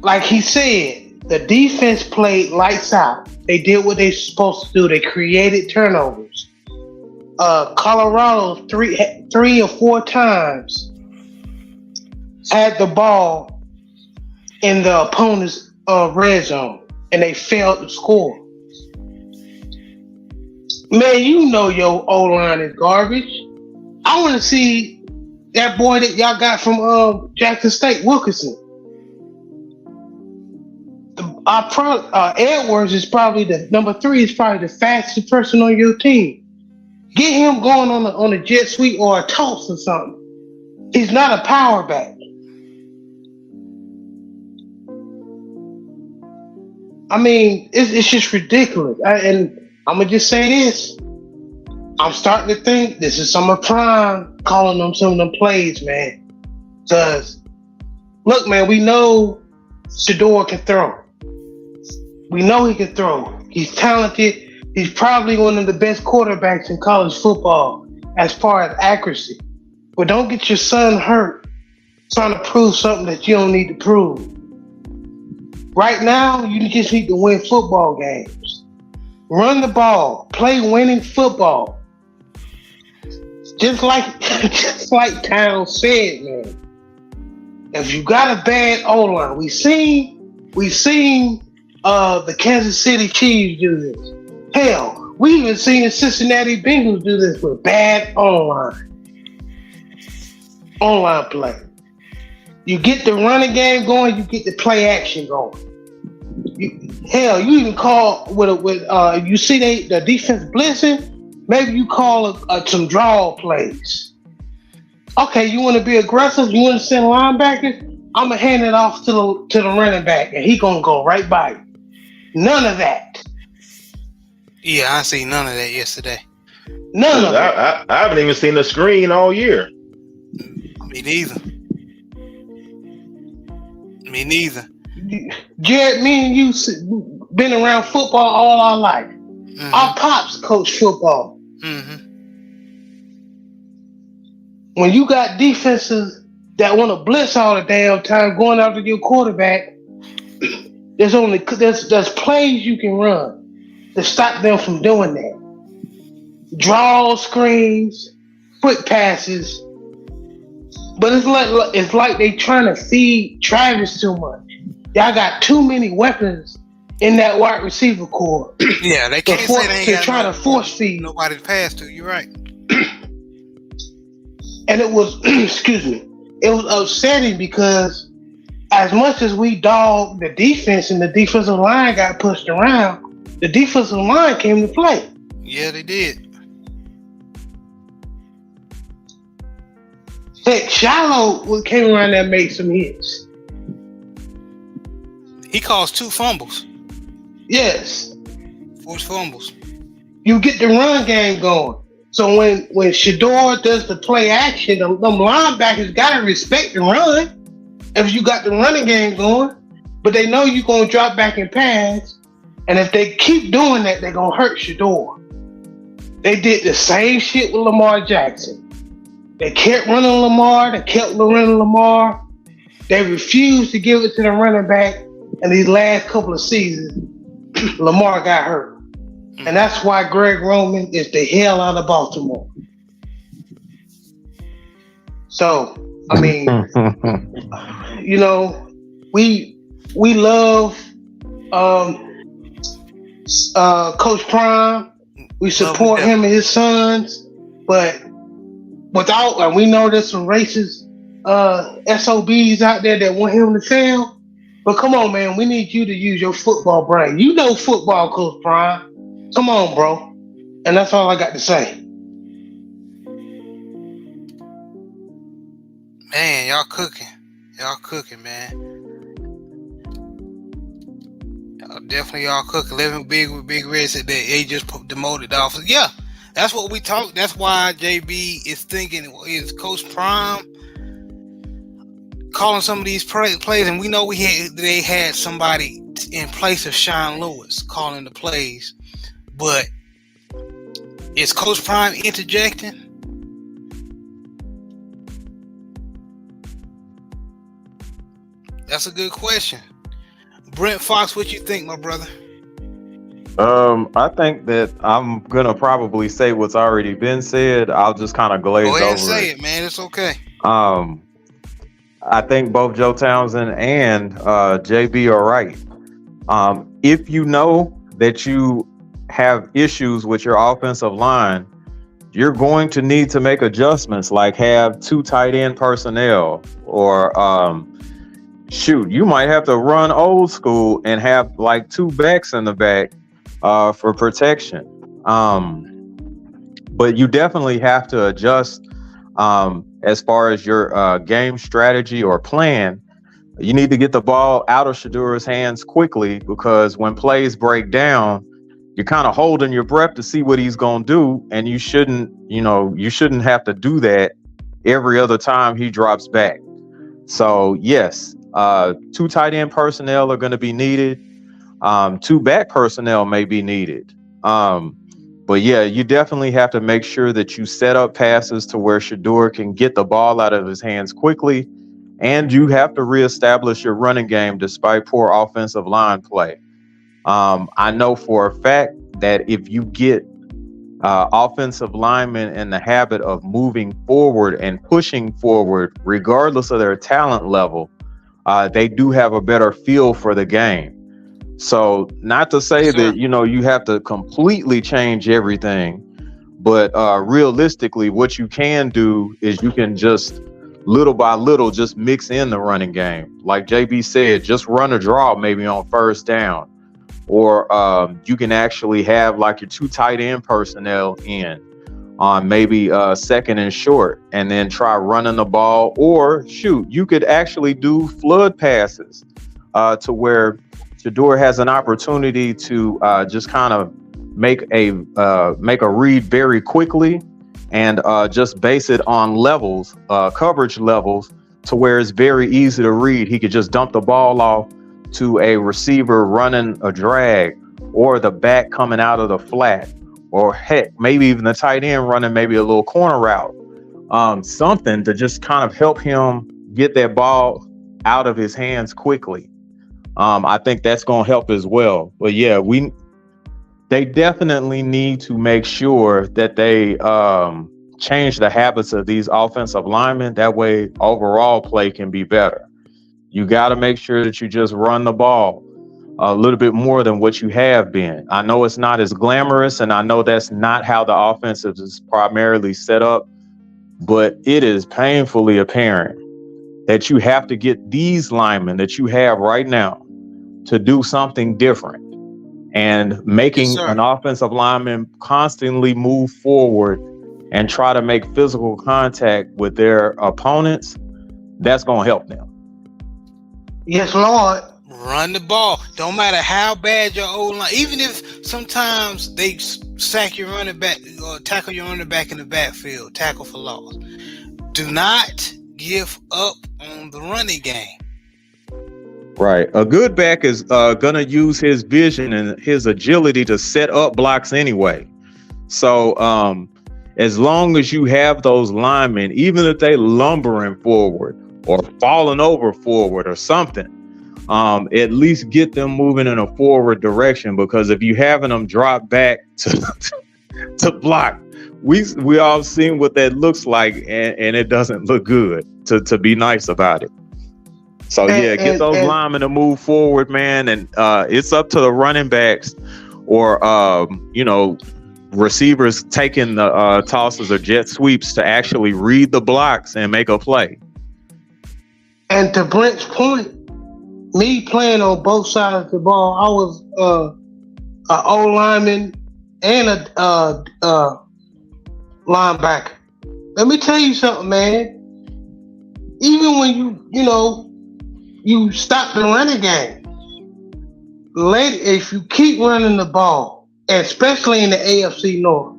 Like he said, the defense played lights out. They did what they supposed to do. They created turnovers. Colorado 3 or 4 times had the ball in the opponent's red zone, and they failed to score. Man, your O-line is garbage. I want to see that boy that y'all got from Jackson State, Wilkinson. Edwards is probably number 3 is probably the fastest person on your team. Get him going on a jet sweep or a toss or something. He's not a power back. I mean, it's just ridiculous. And I'm gonna just say this: I'm starting to think this is some of Prime calling them some of them plays, man. Because look, man, we know Shador can throw. We know he can throw. He's talented. He's probably one of the best quarterbacks in college football as far as accuracy. But don't get your son hurt trying to prove something that you don't need to prove. Right now, you just need to win football games. Run the ball. Play winning football. Just like Town said, man. If you got a bad O-line, we seen the Kansas City Chiefs do this. Hell, we even seen the Cincinnati Bengals do this with bad online play. You get the running game going, you get the play action going. You even call you see the defense blitzing, maybe you call some draw plays. Okay, you want to be aggressive, you want to send linebackers, I'm gonna hand it off to the running back, and he gonna go right by you. None of that. Yeah, I seen none of that yesterday. None of it. I haven't even seen the screen all year. Me neither. Jared, me and you been around football all our life. Mm-hmm. Our pops coach football. Mm-hmm. When you got defenses that want to blitz all the damn time going after your quarterback, there's plays you can run to stop them from doing that. Draw screens, quick passes. But it's like they trying to feed Travis too much. Y'all got too many weapons in that wide receiver core. Yeah, they can't say they ain't try to force feed nobody to pass to. You're right. And it was, excuse me, it was upsetting because as much as we dogged the defense and the defensive line got pushed around, the defensive line came to play. Yeah, they did. Heck, Shiloh came around there and made some hits. He caused 2 fumbles. Yes. Forced fumbles. You get the run game going. So when Shador does the play action, them linebackers gotta respect the run if you got the running game going. But they know you're gonna drop back and pass. And if they keep doing that, they're gonna hurt Shador. They did the same shit with Lamar Jackson. They kept running Lamar, they kept running Lamar. They refused to give it to the running back. And these last couple of seasons, Lamar got hurt. And that's why Greg Roman is the hell out of Baltimore. So I mean, you know, we love Coach Prime. We support him and his sons, but and we know there's some racist SOBs out there that want him to fail. But come on, man, we need you to use your football brain. You know football, Coach Prime. Come on, bro. And that's all I got to say. Man, y'all cooking. Y'all cooking, man. Definitely y'all cooking. Living big with Big Red said that they just demoted the officer. Yeah, that's what we talk. That's why JB is thinking is Coach Prime calling some of these plays, and we know they had somebody in place of Sean Lewis calling the plays, but is Coach Prime interjecting? That's a good question. Brent Fox, what you think, my brother? I think that I'm gonna probably say what's already been said. I'll just kind of glaze over it. Go ahead and say it, man. It's okay. I think both Joe Townsend and JB are right. If you know that you have issues with your offensive line, you're going to need to make adjustments, like have 2 tight end personnel, or you might have to run old school and have like 2 backs in the back for protection. But you definitely have to adjust as far as your game strategy or plan. You need to get the ball out of Shadur's hands quickly, because when plays break down, you're kind of holding your breath to see what he's going to do. And you shouldn't have to do that every other time he drops back. So yes, 2 tight end personnel are going to be needed. 2 back personnel may be needed. But yeah, you definitely have to make sure that you set up passes to where Shadur can get the ball out of his hands quickly. And you have to reestablish your running game despite poor offensive line play. I know for a fact that if you get offensive linemen in the habit of moving forward and pushing forward, regardless of their talent level, they do have a better feel for the game. So not to say that, you have to completely change everything, but realistically, what you can do is you can just little by little just mix in the running game. Like JB said, just run a draw maybe on first down, or you can actually have like your 2 tight end personnel in on maybe second and short, and then try running the ball. Or you could actually do flood passes to where Shadur has an opportunity to just kind of make a read very quickly, and just base it on levels, coverage levels, to where it's very easy to read. He could just dump the ball off to a receiver running a drag, or the back coming out of the flat, or heck, maybe even the tight end running maybe a little corner route, something to just kind of help him get that ball out of his hands quickly. I think that's going to help as well. But yeah, they definitely need to make sure that they change the habits of these offensive linemen. That way overall play can be better. You got to make sure that you just run the ball a little bit more than what you have been. I know it's not as glamorous, and I know that's not how the offense is primarily set up, but it is painfully apparent that you have to get these linemen that you have right now to do something different. And making an offensive lineman constantly move forward and try to make physical contact with their opponents, that's going to help them. Yes, Lord. Run the ball. Don't matter how bad your O-line, even if sometimes they sack your running back or tackle your running back in the backfield, tackle for loss. Do not give up on the running game. Right. A good back is going to use his vision and his agility to set up blocks anyway. So as long as you have those linemen, even if they lumbering forward or falling over forward or something, at least get them moving in a forward direction. Because if you having them drop back to block, we all seen what that looks like, and it doesn't look good. To be nice about it. So yeah, get those linemen to move forward, man, and it's up to the running backs or receivers taking the tosses or jet sweeps to actually read the blocks and make a play. And to Brent's point, me playing on both sides of the ball, I was an O lineman and a linebacker. Let me tell you something, man. Even when you stop the running game, if you keep running the ball, especially in the AFC North,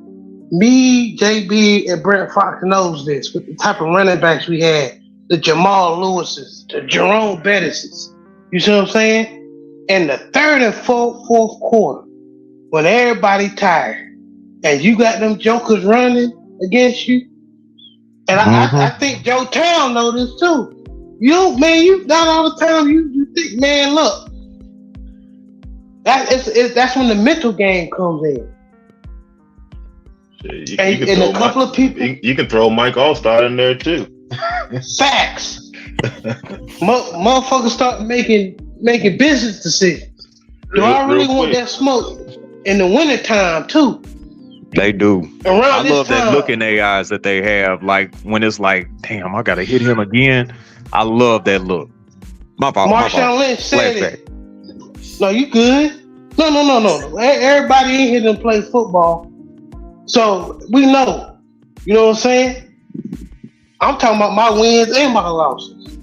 me, JB, and Brent Fox knows this with the type of running backs we had, the Jamal Lewises, the Jerome Bettises. You see what I'm saying? In the third and fourth quarter, when everybody tired, and you got them jokers running against you, and I think Joe Town know this too. You not all the time. You think, man, look, that's when the mental game comes in. You and a couple of people, you can throw Mike Allstott in there too. Facts. Motherfuckers start making business decisions. Do I really want that smoke in the wintertime too? They do. I love that look in their eyes that they have. Like when it's like, damn, I gotta hit him again. I love that look. My fault. Marshawn Lynch said it. No, you good? No. Everybody in here done play football, so we know. You know what I'm saying? I'm talking about my wins and my losses.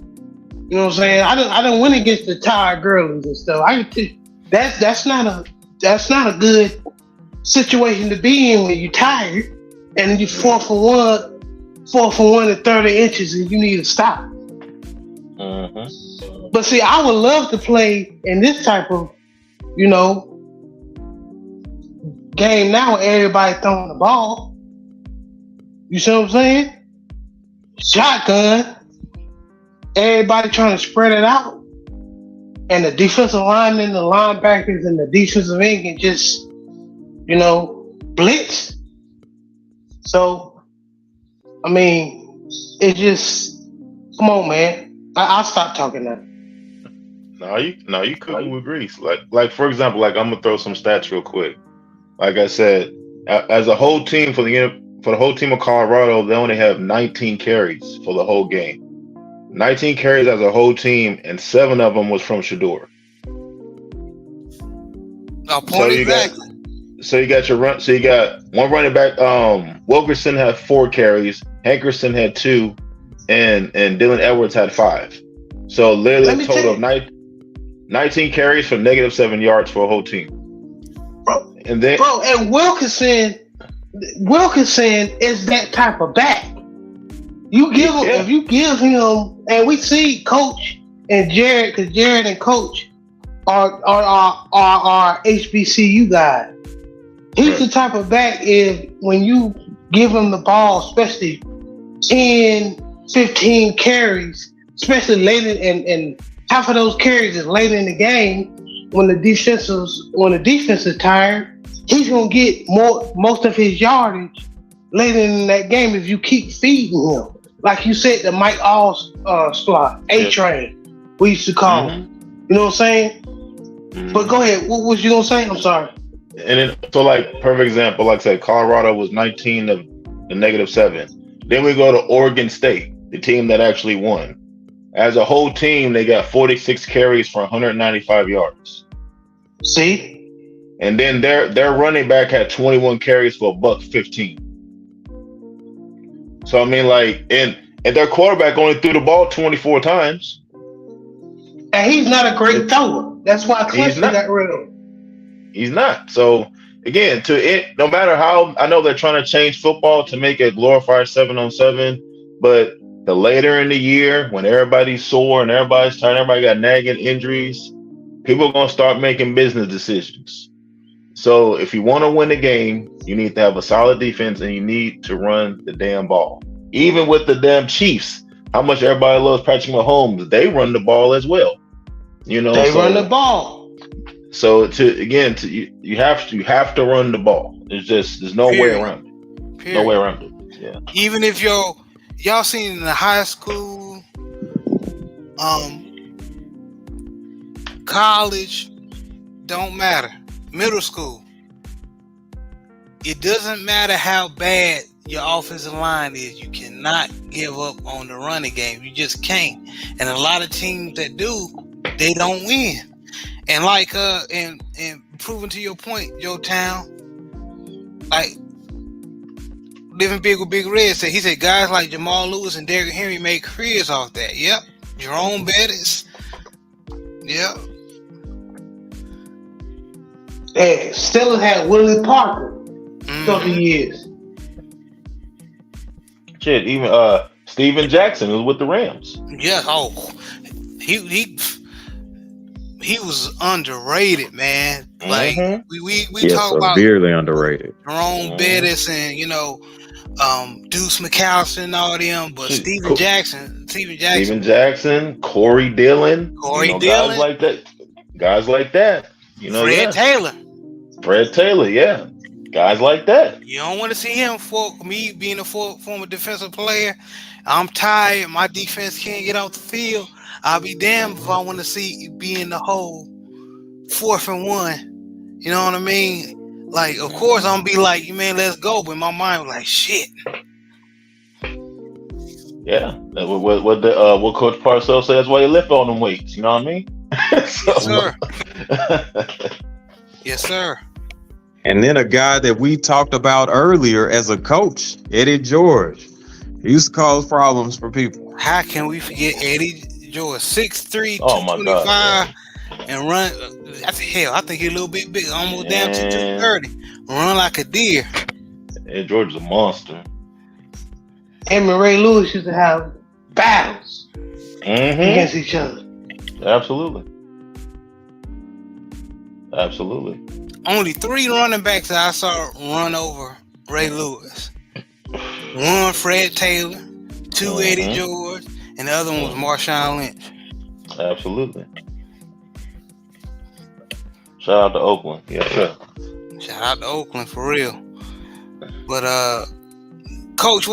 You know what I'm saying? I didn't win against the tired girlies and stuff. I can tell you, that's not a good situation to be in when you're tired and you're 4 for 1 at 30 inches and you need to stop. But see, I would love to play in this type of, game now with everybody throwing the ball. You see what I'm saying? Shotgun, everybody trying to spread it out, and the defensive linemen, the linebackers, and the defensive end can just, blitz. So, I mean, it just, come on, man. I'll stop talking now. No, you couldn't agree. Like for example, like I'm gonna throw some stats real quick. Like I said, as a whole team for the whole team of Colorado, they only have 19 carries for the whole game. 19 carries as a whole team, and 7 of them was from Shador. So you got your run. So you got one running back. Wilkerson had 4 carries. Hankerson had 2, and Dylan Edwards had 5. So literally a total of 19 carries for -7 yards for a whole team. And Wilkinson is that type of back. You give him, if you give him, and we see Coach and Jared, because Jared and Coach are HBCU guys. He's the type of back is when you give him the ball, especially 10, 15 carries, especially later, and half of those carries is late in the game when the defense is tired. He's gonna get most of his yardage later in that game if you keep feeding him. Like you said, the Mike Allstott, A-Train, we used to call him. You know what I'm saying? But go ahead. What was you gonna say? I'm sorry. And then, so like perfect example, like I said, Colorado was 19 of the -7. Then we go to Oregon State, the team that actually won. As a whole team, they got 46 carries for 195 yards. See? And then their running back had 21 carries for $115. So I mean, like, and their quarterback only threw the ball 24 times. And he's not a great thrower. That's why Clemson got rid of him. He's not. So again, no matter how, I know they're trying to change football to make it glorified 7-on-7, but the later in the year, when everybody's sore and everybody's tired, everybody got nagging injuries, people are gonna start making business decisions. So if you want to win the game, you need to have a solid defense and you need to run the damn ball. Even with the damn Chiefs, how much everybody loves Patrick Mahomes, they run the ball as well. They run the ball. So you have to run the ball. There's no way around it. No way Period. around it. Yeah. Even if y'all seen in the high school, college, don't matter. Middle school, it doesn't matter how bad your offensive line is. You cannot give up on the running game. You just can't. And a lot of teams that do, they don't win. And like and proving to your point, Joe Town, like Living Big with Big Red said, he said guys like Jamal Lewis and Derrick Henry make careers off that. Yep. Jerome Bettis. Yep. Hey, Steelers had Willie Parker for years. Shit, even Steven Jackson was with the Rams. Yeah. Oh, he was underrated, man. Like we talk about severely underrated. Jerome Bettis and Deuce McAllister and all them, but Steven Jackson, Corey Dillon, guys like that. Fred Taylor, yeah, guys like that. You don't want to see him. For me being a former defensive player, I'm tired. My defense can't get off the field. I'll be damned if I want to see be in the hole 4th and 1. You know what I mean? Like, of course, I'm gonna be like, man, let's go. But my mind was like, shit. Yeah, what Coach Parcells says, that's why you lift on them weights. You know what I mean? Yes, sir. Yes, sir. And then a guy that we talked about earlier as a coach, Eddie George, he used to cause problems for people. How can we forget Eddie George? 6'3", Oh my 225, God, and run. Hell, I think he's a little bit big, almost down to 230. Run like a deer. Eddie George is a monster. Him and Ray Lewis used to have battles against each other. Absolutely. Only 3 running backs that I saw run over Ray Lewis. 1, Fred Taylor. 2, Eddie George. And the other one was Marshawn Lynch. Absolutely. Shout out to Oakland. Yeah, sure. Shout out to Oakland for real. But Coach,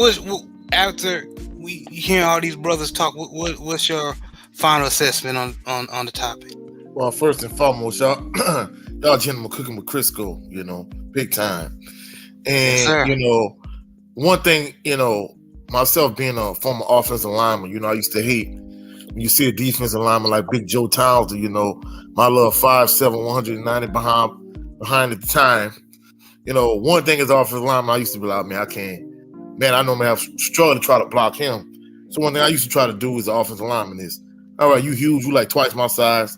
after we hear all these brothers talk, what's your final assessment on the topic? Well, first and foremost, y'all gentlemen cooking with Crisco, big time. And yes, one thing, myself being a former offensive lineman, I used to hate when you see a defensive lineman like Big Joe Townsend, my little 5'7", 190 behind at the time. One thing as offensive lineman, I used to be like, man, I know man, I've struggled to try to block him. So one thing I used to try to do as an offensive lineman is, all right, you huge, you like twice my size.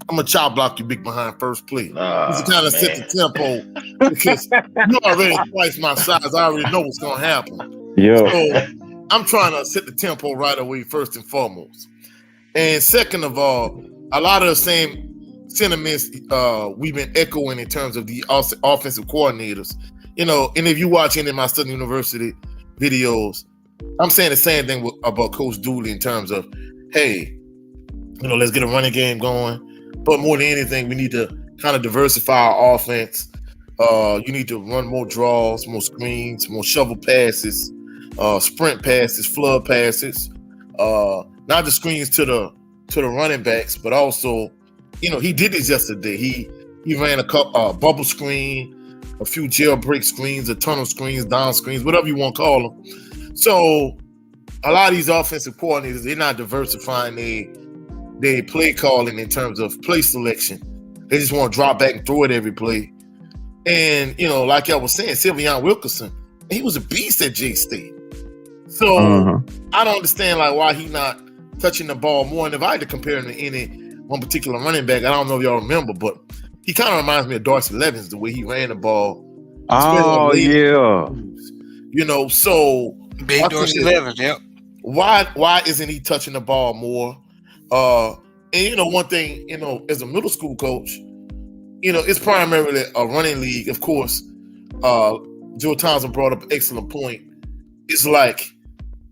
I'm gonna chop block you big behind first play. Just to kind of set the tempo because you already twice my size. I already know what's gonna happen. Yeah. So I'm trying to set the tempo right away, first and foremost. And second of all, a lot of the same sentiments we've been echoing in terms of the offensive coordinators. And if you watch any of my Southern University videos, I'm saying the same thing about Coach Dooley in terms of, hey, let's get a running game going. But more than anything, we need to kind of diversify our offense. You need to run more draws, more screens, more shovel passes, sprint passes, flood passes. Not the screens to the running backs, but also, he did this yesterday. He ran a bubble screen, a few jailbreak screens, a tunnel screens, down screens, whatever you want to call them. So a lot of these offensive coordinators, they're not diversifying their play calling in terms of play selection. They just want to drop back and throw it every play. And, like I was saying, Sylvian Wilkerson, he was a beast at J-State. So I don't understand why he not touching the ball more. And if I had to compare him to any one particular running back, I don't know if y'all remember, but he kind of reminds me of Darcy Levens, the way he ran the ball. Oh, yeah. So Big Dorsey Levens, yep. Why isn't he touching the ball more? And one thing, as a middle school coach, it's primarily a running league. Of course, Joe Townsend brought up an excellent point. It's like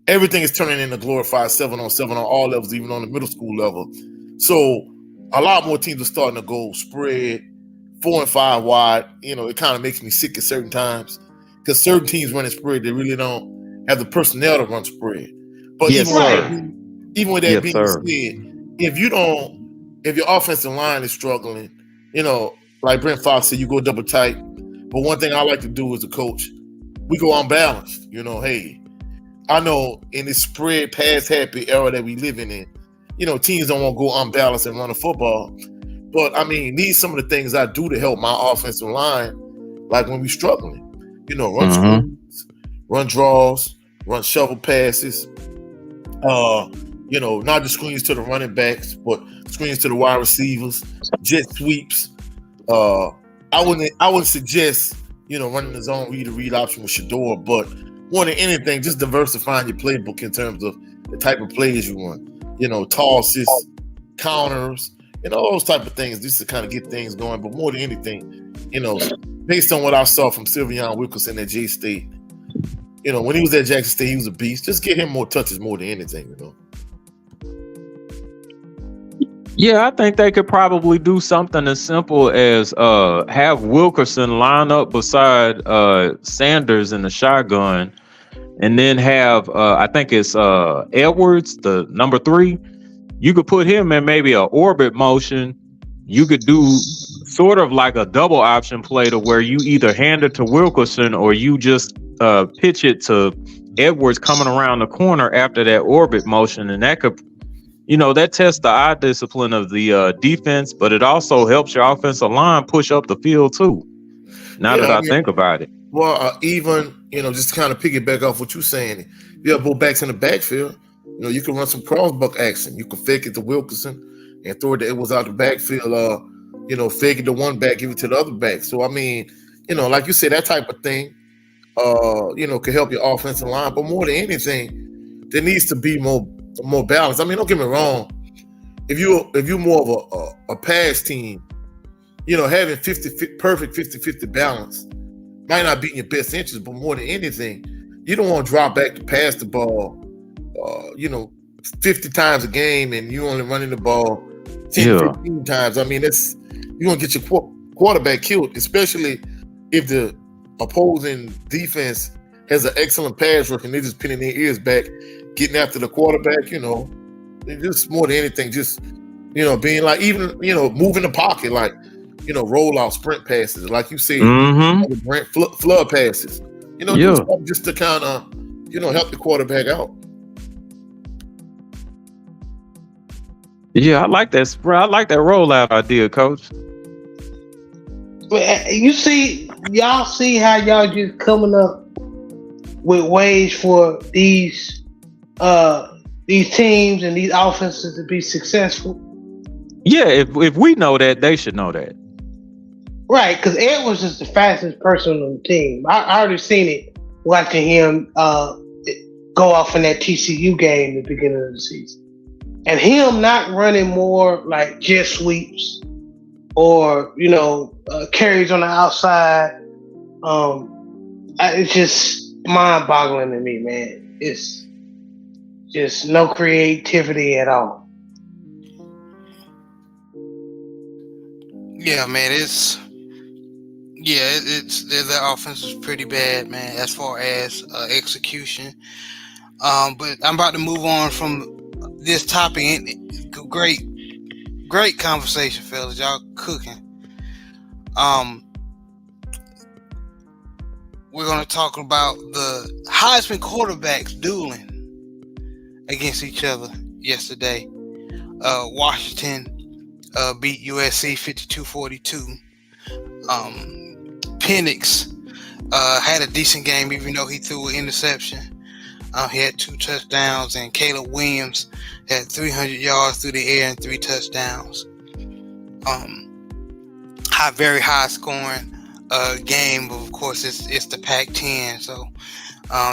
everything is turning into glorified 7-on-7 on all levels, even on the middle school level. So a lot more teams are starting to go spread 4 and 5 wide. It kind of makes me sick at certain times because certain teams running spread, they really don't have the personnel to run spread. But Yes, even with that Yes, being sir. said, if your offensive line is struggling, like Brent Fox said, you go double tight. But one thing I like to do as a coach, we go unbalanced. Hey, I know in this spread pass happy era that we living in, teams don't want to go unbalanced and run a football. But I mean, these some of the things I do to help my offensive line, like when we struggling. Run screens, run draws, run shovel passes. Not just screens to the running backs, but screens to the wide receivers, jet sweeps. I wouldn't suggest running the zone read option with Shador, but more than anything, just diversifying your playbook in terms of the type of plays you run. Tosses, counters, all those type of things, just to kind of get things going. But more than anything, based on what I saw from Sylvian Wilkerson at J State, when he was at Jackson State, he was a beast. Just get him more touches more than anything, Yeah, I think they could probably do something as simple as have Wilkerson line up beside Sanders in the shotgun, and then have I think it's Edwards, the number 3. You could put him in maybe an orbit motion. You could do sort of like a double option play to where you either hand it to Wilkerson or you just pitch it to Edwards coming around the corner after that orbit motion, and that could, that tests the eye discipline of the defense, but it also helps your offensive line push up the field too. Now that I think about it. Well, even just to kind of piggyback off what you're saying, you have both backs in the backfield. You can run some crossbuck action. You can fake it to Wilkerson and throw it to Edwards out the backfield. Fake it to one back, give it to the other back. So I mean, like you said, that type of thing, can help your offensive line. But more than anything, there needs to be more balance. I mean, don't get me wrong. If you're more of a pass team, having perfect 50-50 balance might not be in your best interest. But more than anything, you don't want to drop back to pass the ball, 50 times a game, and you only running the ball 10, 15 times. I mean, you're gonna get your quarterback killed, especially if the opposing defense has an excellent pass rush and they're just pinning their ears back, getting after the quarterback. Just more than anything, just being like, even moving the pocket, like roll out sprint passes, like you said, flood passes. Do stuff just to kind of help the quarterback out. Yeah, I like that spread. I like that rollout idea, Coach. But y'all see how y'all just coming up with ways for these teams and these offenses to be successful. Yeah, if we know that, they should know that. Right, because Edwards is the fastest person on the team. I already seen it watching him go off in that TCU game at the beginning of the season. And him not running more like jet sweeps or, carries on the outside. It's just mind-boggling to me, man. It's just no creativity at all. Yeah, man, their offense is pretty bad, man, as far as execution. But I'm about to move on from this topic. Great conversation, fellas. Y'all cooking. We're gonna talk about the Heisman quarterbacks dueling against each other yesterday. Washington beat USC 52-42. Penix had a decent game, even though he threw an interception. He had 2 touchdowns, and Caleb Williams had 300 yards through the air and 3 touchdowns. Very high scoring game, but of course it's the Pac-10, so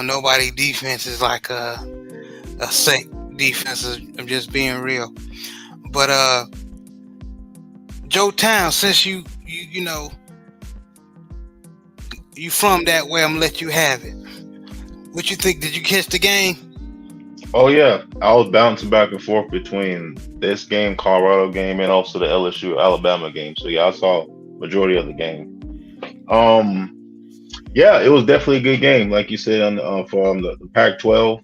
nobody defense is like a SEC defense. I'm just being real. But Joe Town, since you from that way, I'm gonna let you have it. What you think? Did you catch the game? Oh yeah, I was bouncing back and forth between this game, Colorado game, and also the LSU Alabama game. So yeah, I saw majority of the game. Yeah, it was definitely a good game, like you said on from the Pac-12.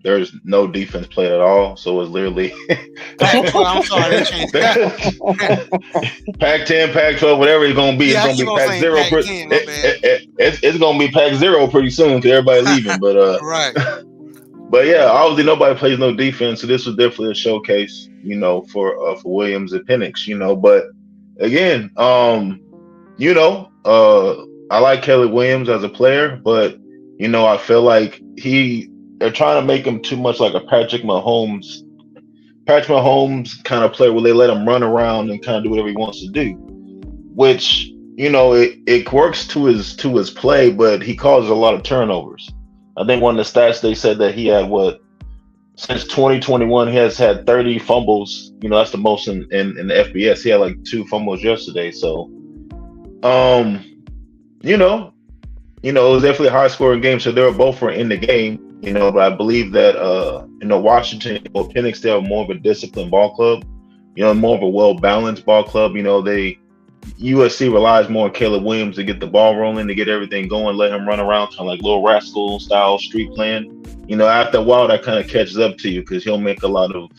There's no defense played at all, so it was literally Pac-12. I'm sorry, they changed that. Pac-10, Pac-12, whatever it's gonna be. It's Yeah, I gonna keep be on saying Pac-0. Pac-10. My bad. It's gonna be Pac-0 pretty soon to everybody leaving. But Right. but yeah, obviously nobody plays no defense, so this was definitely a showcase, for Williams and Penix, But again, I like Kelly Williams as a player, but I feel like they're trying to make him too much like a Patrick Mahomes kind of player where they let him run around and kind of do whatever he wants to do, which it works to his play, but he causes a lot of turnovers. I think one of the stats they said that he had since 2021 he has had 30 fumbles. That's the most in the FBS. He had like 2 fumbles yesterday. So, it was definitely a high scoring game. So they were both in the game. But I believe that Washington or Penix, they are more of a disciplined ball club. More of a well balanced ball club. USC relies more on Caleb Williams to get the ball rolling, to get everything going, let him run around, kind of like Little Rascal style street playing. After a while, that kind of catches up to you because he'll make a lot of,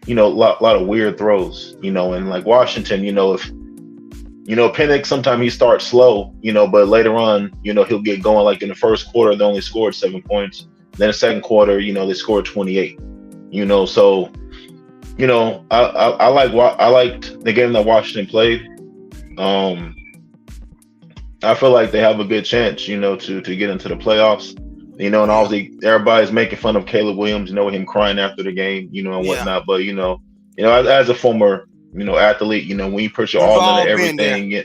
lot of weird throws. And like Washington, if Penix, sometimes he starts slow, but later on, he'll get going. Like in the first quarter, they only scored 7 points. Then the second quarter, they scored 28. So I liked the game that Washington played. I feel like they have a good chance, to get into the playoffs. And obviously everybody's making fun of Caleb Williams, with him crying after the game, and whatnot. But as a former, athlete, when you put your all into everything,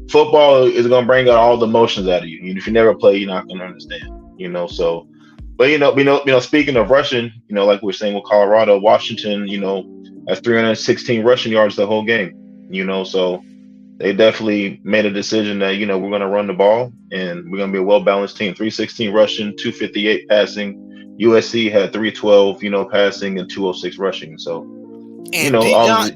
football is gonna bring out all the emotions out of you. If you never play, you're not gonna understand. So, but speaking of rushing, like we were saying with Colorado, Washington, has 316 rushing yards the whole game. So they definitely made a decision that, we're going to run the ball and we're going to be a well-balanced team. 316 rushing, 258 passing. USC had 312, passing and 206 rushing. So, and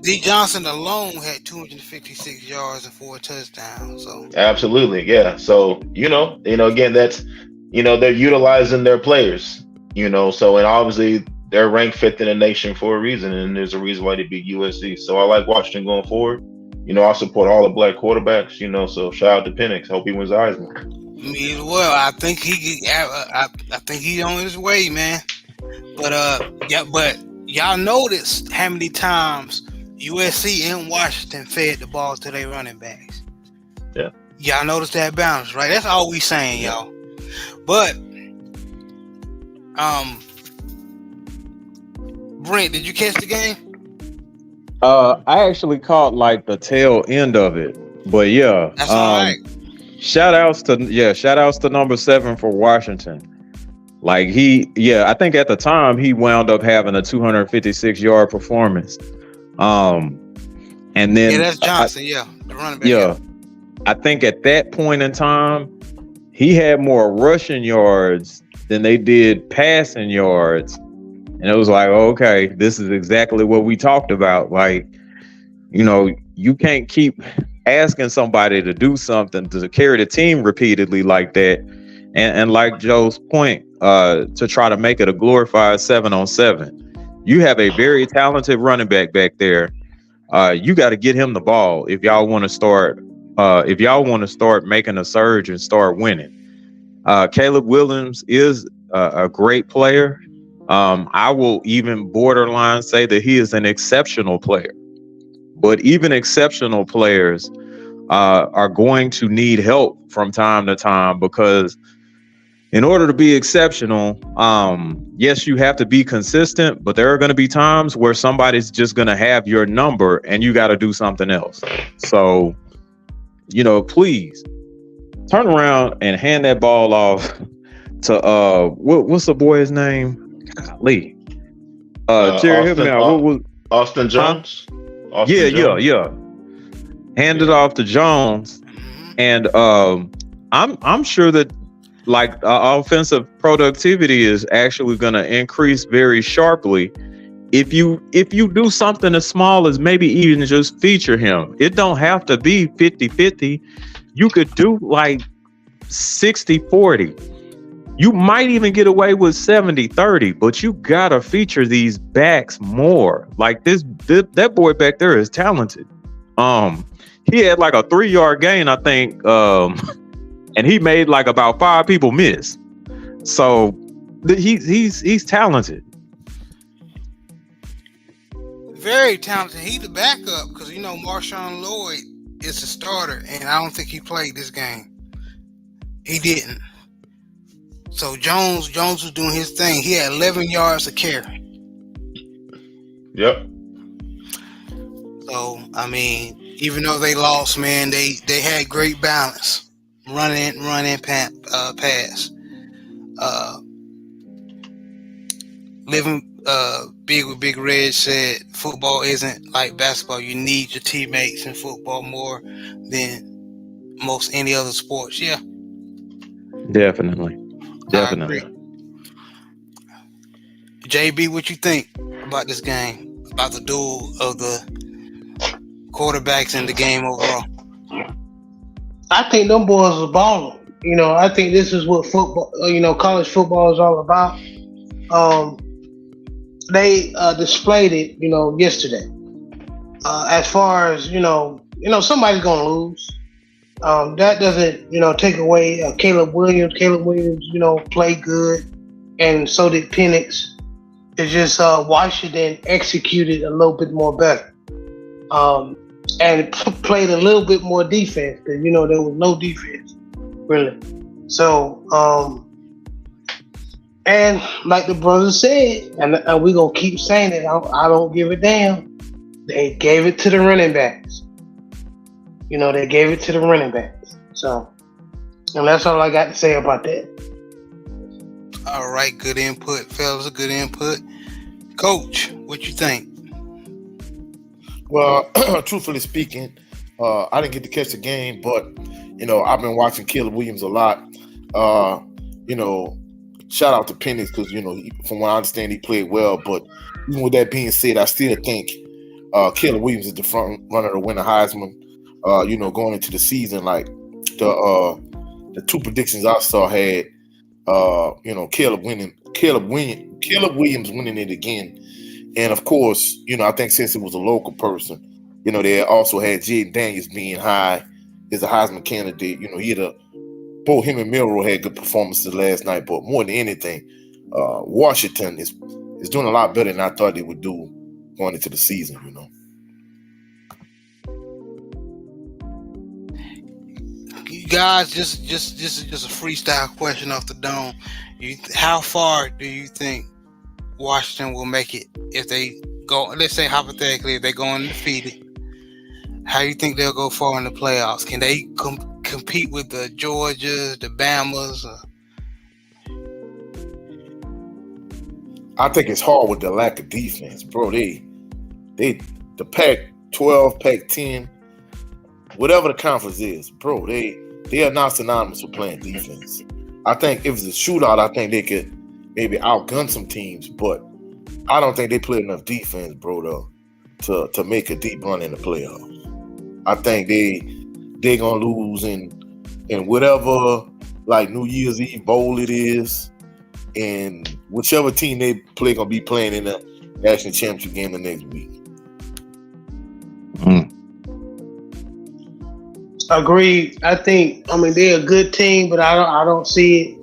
D. Johnson alone had 256 yards and 4 touchdowns. So absolutely, yeah. So, again, that's, they're utilizing their players, so, and obviously they're ranked 5th in the nation for a reason, and there's a reason why they beat USC. So I like Washington going forward. I support all the black quarterbacks. So shout out to Penix. Hope he wins the Heisman. Me as well. I think he's on his way, man. But y'all noticed how many times USC and Washington fed the ball to their running backs. Yeah. Y'all noticed that balance, right? That's all we saying, y'all. But Brent, did you catch the game? I actually caught like the tail end of it, but yeah. That's all right. Shout outs to number 7 for Washington. Like I think at the time he wound up having a 256-yard performance. And then that's Johnson, the running back. Yeah. I think at that point in time, he had more rushing yards than they did passing yards. And it was like, okay, this is exactly what we talked about. Like, you can't keep asking somebody to do something to carry the team repeatedly like that. And like Joe's point, to try to make it a glorified 7-on-7. You have a very talented running back there. You got to get him the ball if y'all want to start. If y'all want to start making a surge and start winning. Caleb Williams is a great player. I will even borderline say that he is an exceptional player. But even exceptional players are going to need help from time to time, because in order to be exceptional, yes, you have to be consistent, but there are going to be times where somebody's just going to have your number and you got to do something else. So, please turn around and hand that ball off to what's the boy's name? Golly. Jerry, help me out. Austin Jones? Huh? Yeah. Hand it off to Jones. And I'm sure that offensive productivity is actually going to increase very sharply if you do something as small as maybe even just feature him, it don't have to be 50-50. You could do like 60-40. You might even get away with 70-30, but you gotta feature these backs more. Like that boy back there is talented. He had like a 3-yard gain, I think, and he made like about 5 people miss. So he's talented. Very talented. He the backup because Marshawn Lloyd is the starter, and I don't think he played this game. He didn't. So Jones was doing his thing. He had 11 yards of carry. Yep. So I mean, even though they lost, man, they had great balance, running, pass. Living Big with Big Red said football isn't like basketball. You need your teammates in football more than most any other sports. Yeah, Definitely. I agree. JB, what you think about this game? About the duel of the quarterbacks in the game overall? I think them boys are balling. I think this is what football, college football is all about. They displayed it, yesterday. As far as somebody's gonna lose. That doesn't, take away Caleb Williams. Caleb Williams, played good, and so did Penix. It's just Washington executed a little bit more better, and played a little bit more defense because there was no defense really. So, and like the brother said, and we gonna keep saying it. I don't give a damn. They gave it to the running backs. They gave it to the running backs. So, and that's all I got to say about that. All right, good input, fellas. Good input. Coach, what you think? Well, truthfully speaking, I didn't get to catch the game, but I've been watching Caleb Williams a lot. Shout out to Penix because from what I understand, he played well. But even with that being said, I still think Caleb Williams is the front runner to win the Heisman. Going into the season, like the 2 predictions I saw had, Caleb Williams winning it again. And of course, I think since it was a local person, they also had Jaden Daniels being high as a Heisman candidate. He had both him and Milroe had good performances last night, but more than anything, Washington is doing a lot better than I thought they would do going into the season. You guys, just a freestyle question off the dome. How far do you think Washington will make it if they go? Let's say hypothetically, if they go undefeated, how do you think they'll go far in the playoffs? Can they compete with the Georgias, the Bamas? I think it's hard with the lack of defense, bro. The Pac-12, Pac-10, whatever the conference is, bro. They are not synonymous with playing defense. I think if it's a shootout, I think they could maybe outgun some teams, but I don't think they play enough defense, bro, to make a deep run in the playoffs. I think they're gonna lose in whatever like New Year's Eve bowl it is, and whichever team they play gonna be playing in the national championship game the next week. Agreed. I mean they're a good team, but I don't see it,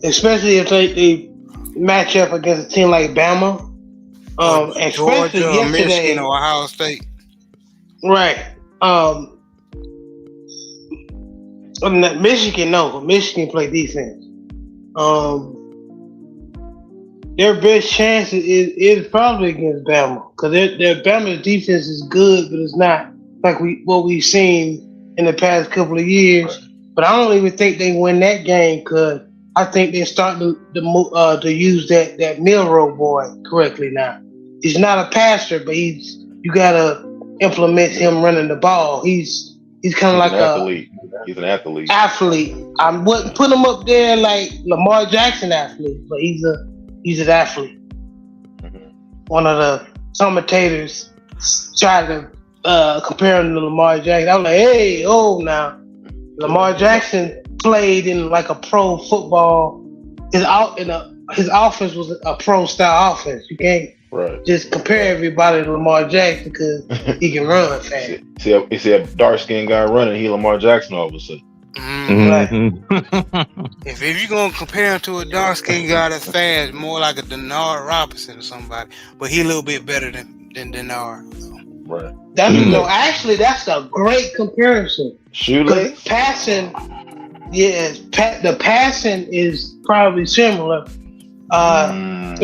especially if they match up against a team like Bama. Especially Georgia, yesterday, Michigan, or Ohio State. Right. Michigan play defense. Their best chance is probably against Bama because their Bama's defense is good, but it's not like what we've seen in the past couple of years. But I don't even think they win that game because I think they're starting to use that Milroe boy correctly now. He's not a passer, but you gotta implement him running the ball. He's kind of like an athlete. He's an athlete. I wouldn't put him up there like Lamar Jackson athlete, but he's an athlete. Mm-hmm. one of the commentators tried to compare him to Lamar Jackson. I was like, hey, now Lamar Jackson played in like a pro football. His offense was a pro style offense. You can't just compare everybody to Lamar Jackson because he can run fast. See a dark skinned guy running, he Lamar Jackson all of a sudden. If you're gonna compare him to a dark skinned guy that's fast, more like a Denard Robinson or somebody, but he a little bit better than Denard. Right. Actually, that's a great comparison. Shooting, passing, the passing is probably similar. And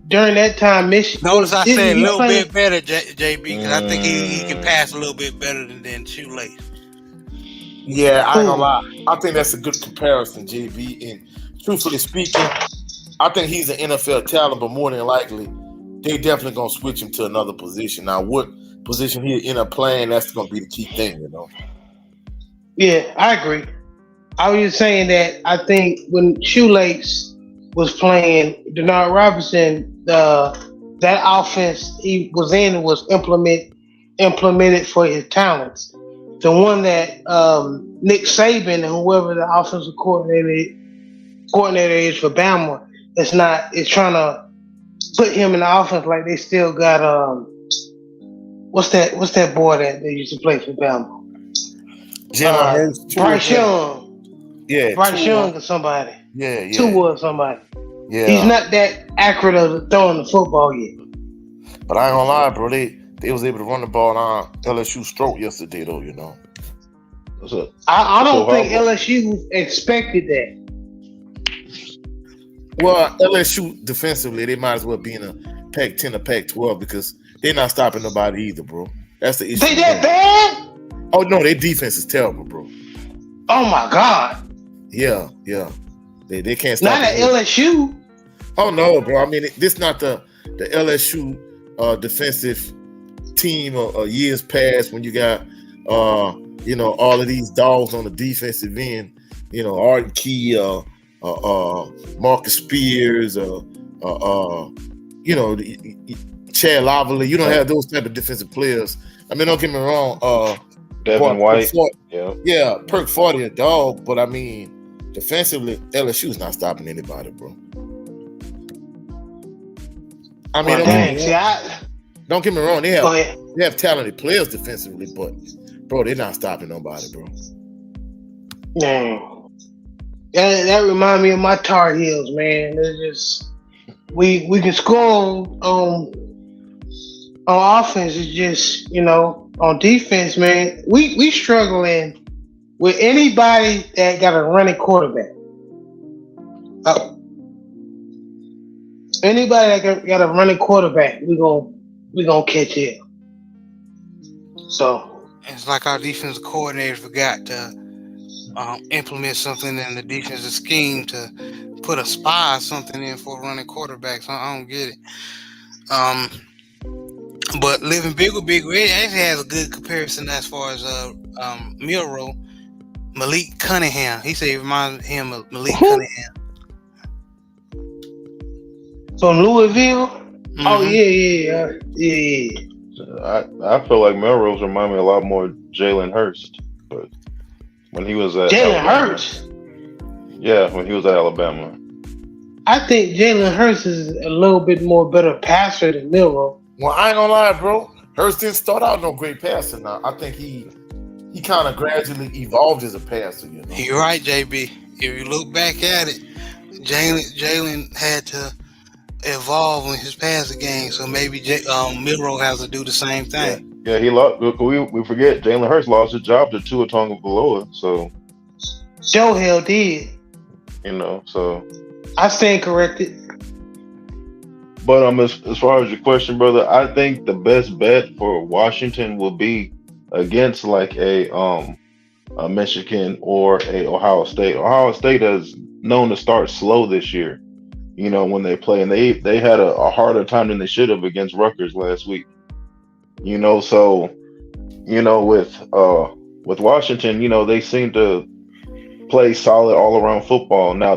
during that time, Michigan. Notice I said a little bit better, JB, because I think he can pass a little bit better than Shoelace. Yeah, I ain't gonna lie. I think that's a good comparison, JB. And truthfully speaking, I think he's an NFL talent, but more than likely, they definitely gonna switch him to another position. Now, what position he end up playing, that's gonna be the key thing, you know. Yeah, I agree. I was just saying that I think when Shoelace was playing, Denard Robinson, that offense he was in was implemented for his talents. The one that Nick Saban and whoever the offensive coordinator is for Bama, it's trying to put him in the offense like they still got what's that boy that they used to play for Bama? Bryce Young. Yeah. Bryce Young or somebody. Yeah. Tua or somebody. Yeah. He's not that accurate of throwing the football yet. But I ain't gonna lie, bro. They was able to run the ball on LSU stroke yesterday, though, you know. What's up? I don't think LSU expected that. Well, LSU defensively, they might as well be in a Pac-10 or Pac-12 because they're not stopping nobody either, bro. That's the issue. They that bad? Oh, no, their defense is terrible, bro. Oh, my God. Yeah. They can't stop. Not at LSU. Oh, no, bro. I mean, this not the LSU defensive team of years past when you got, all of these dogs on the defensive end, Arden Key, Marcus Spears, Chad Lavallee. You don't have those type of defensive players. I mean, don't get me wrong. Devin White. Perk 40 a dog, but I mean, defensively, LSU's not stopping anybody, bro. I mean, don't get me wrong. They have talented players defensively, but bro, they're not stopping nobody, bro. Man, that reminds me of my Tar Heels, man. They're just we can score on offense. It's just on defense, man. We struggling with anybody that got a running quarterback. Anybody that got a running quarterback, we gonna catch it. So it's like our defensive coordinator forgot to implement something in the defensive scheme to put a spy or something in for running quarterbacks. So I don't get it. But Living Big with Big Red actually has a good comparison as far as Milroe, Malik Cunningham. He said it reminds him of Malik Cunningham. From Louisville? Mm-hmm. Oh yeah. I feel like Melrose remind me a lot more of Jalen Hurst, but when he was at Jalen Hurst. Yeah, when he was at Alabama. I think Jalen Hurst is a little bit more better passer than Milroe. Well, I ain't gonna lie, bro. Hurst didn't start out no great passer. Now I think he kind of gradually evolved as a passer. You're right, JB. If you look back at it, Jalen had to evolve in his passing game, so maybe Milroe has to do the same thing. Yeah, he lost. We forget Jalen Hurst lost his job to Tua Tagovailoa. So Joe Hill did. So I stand corrected. But as far as your question, brother, I think the best bet for Washington will be against like a Michigan or a Ohio State. Ohio State is known to start slow this year. When they play, and they had a harder time than they should have against Rutgers last week. So with Washington, they seem to play solid all around football. Now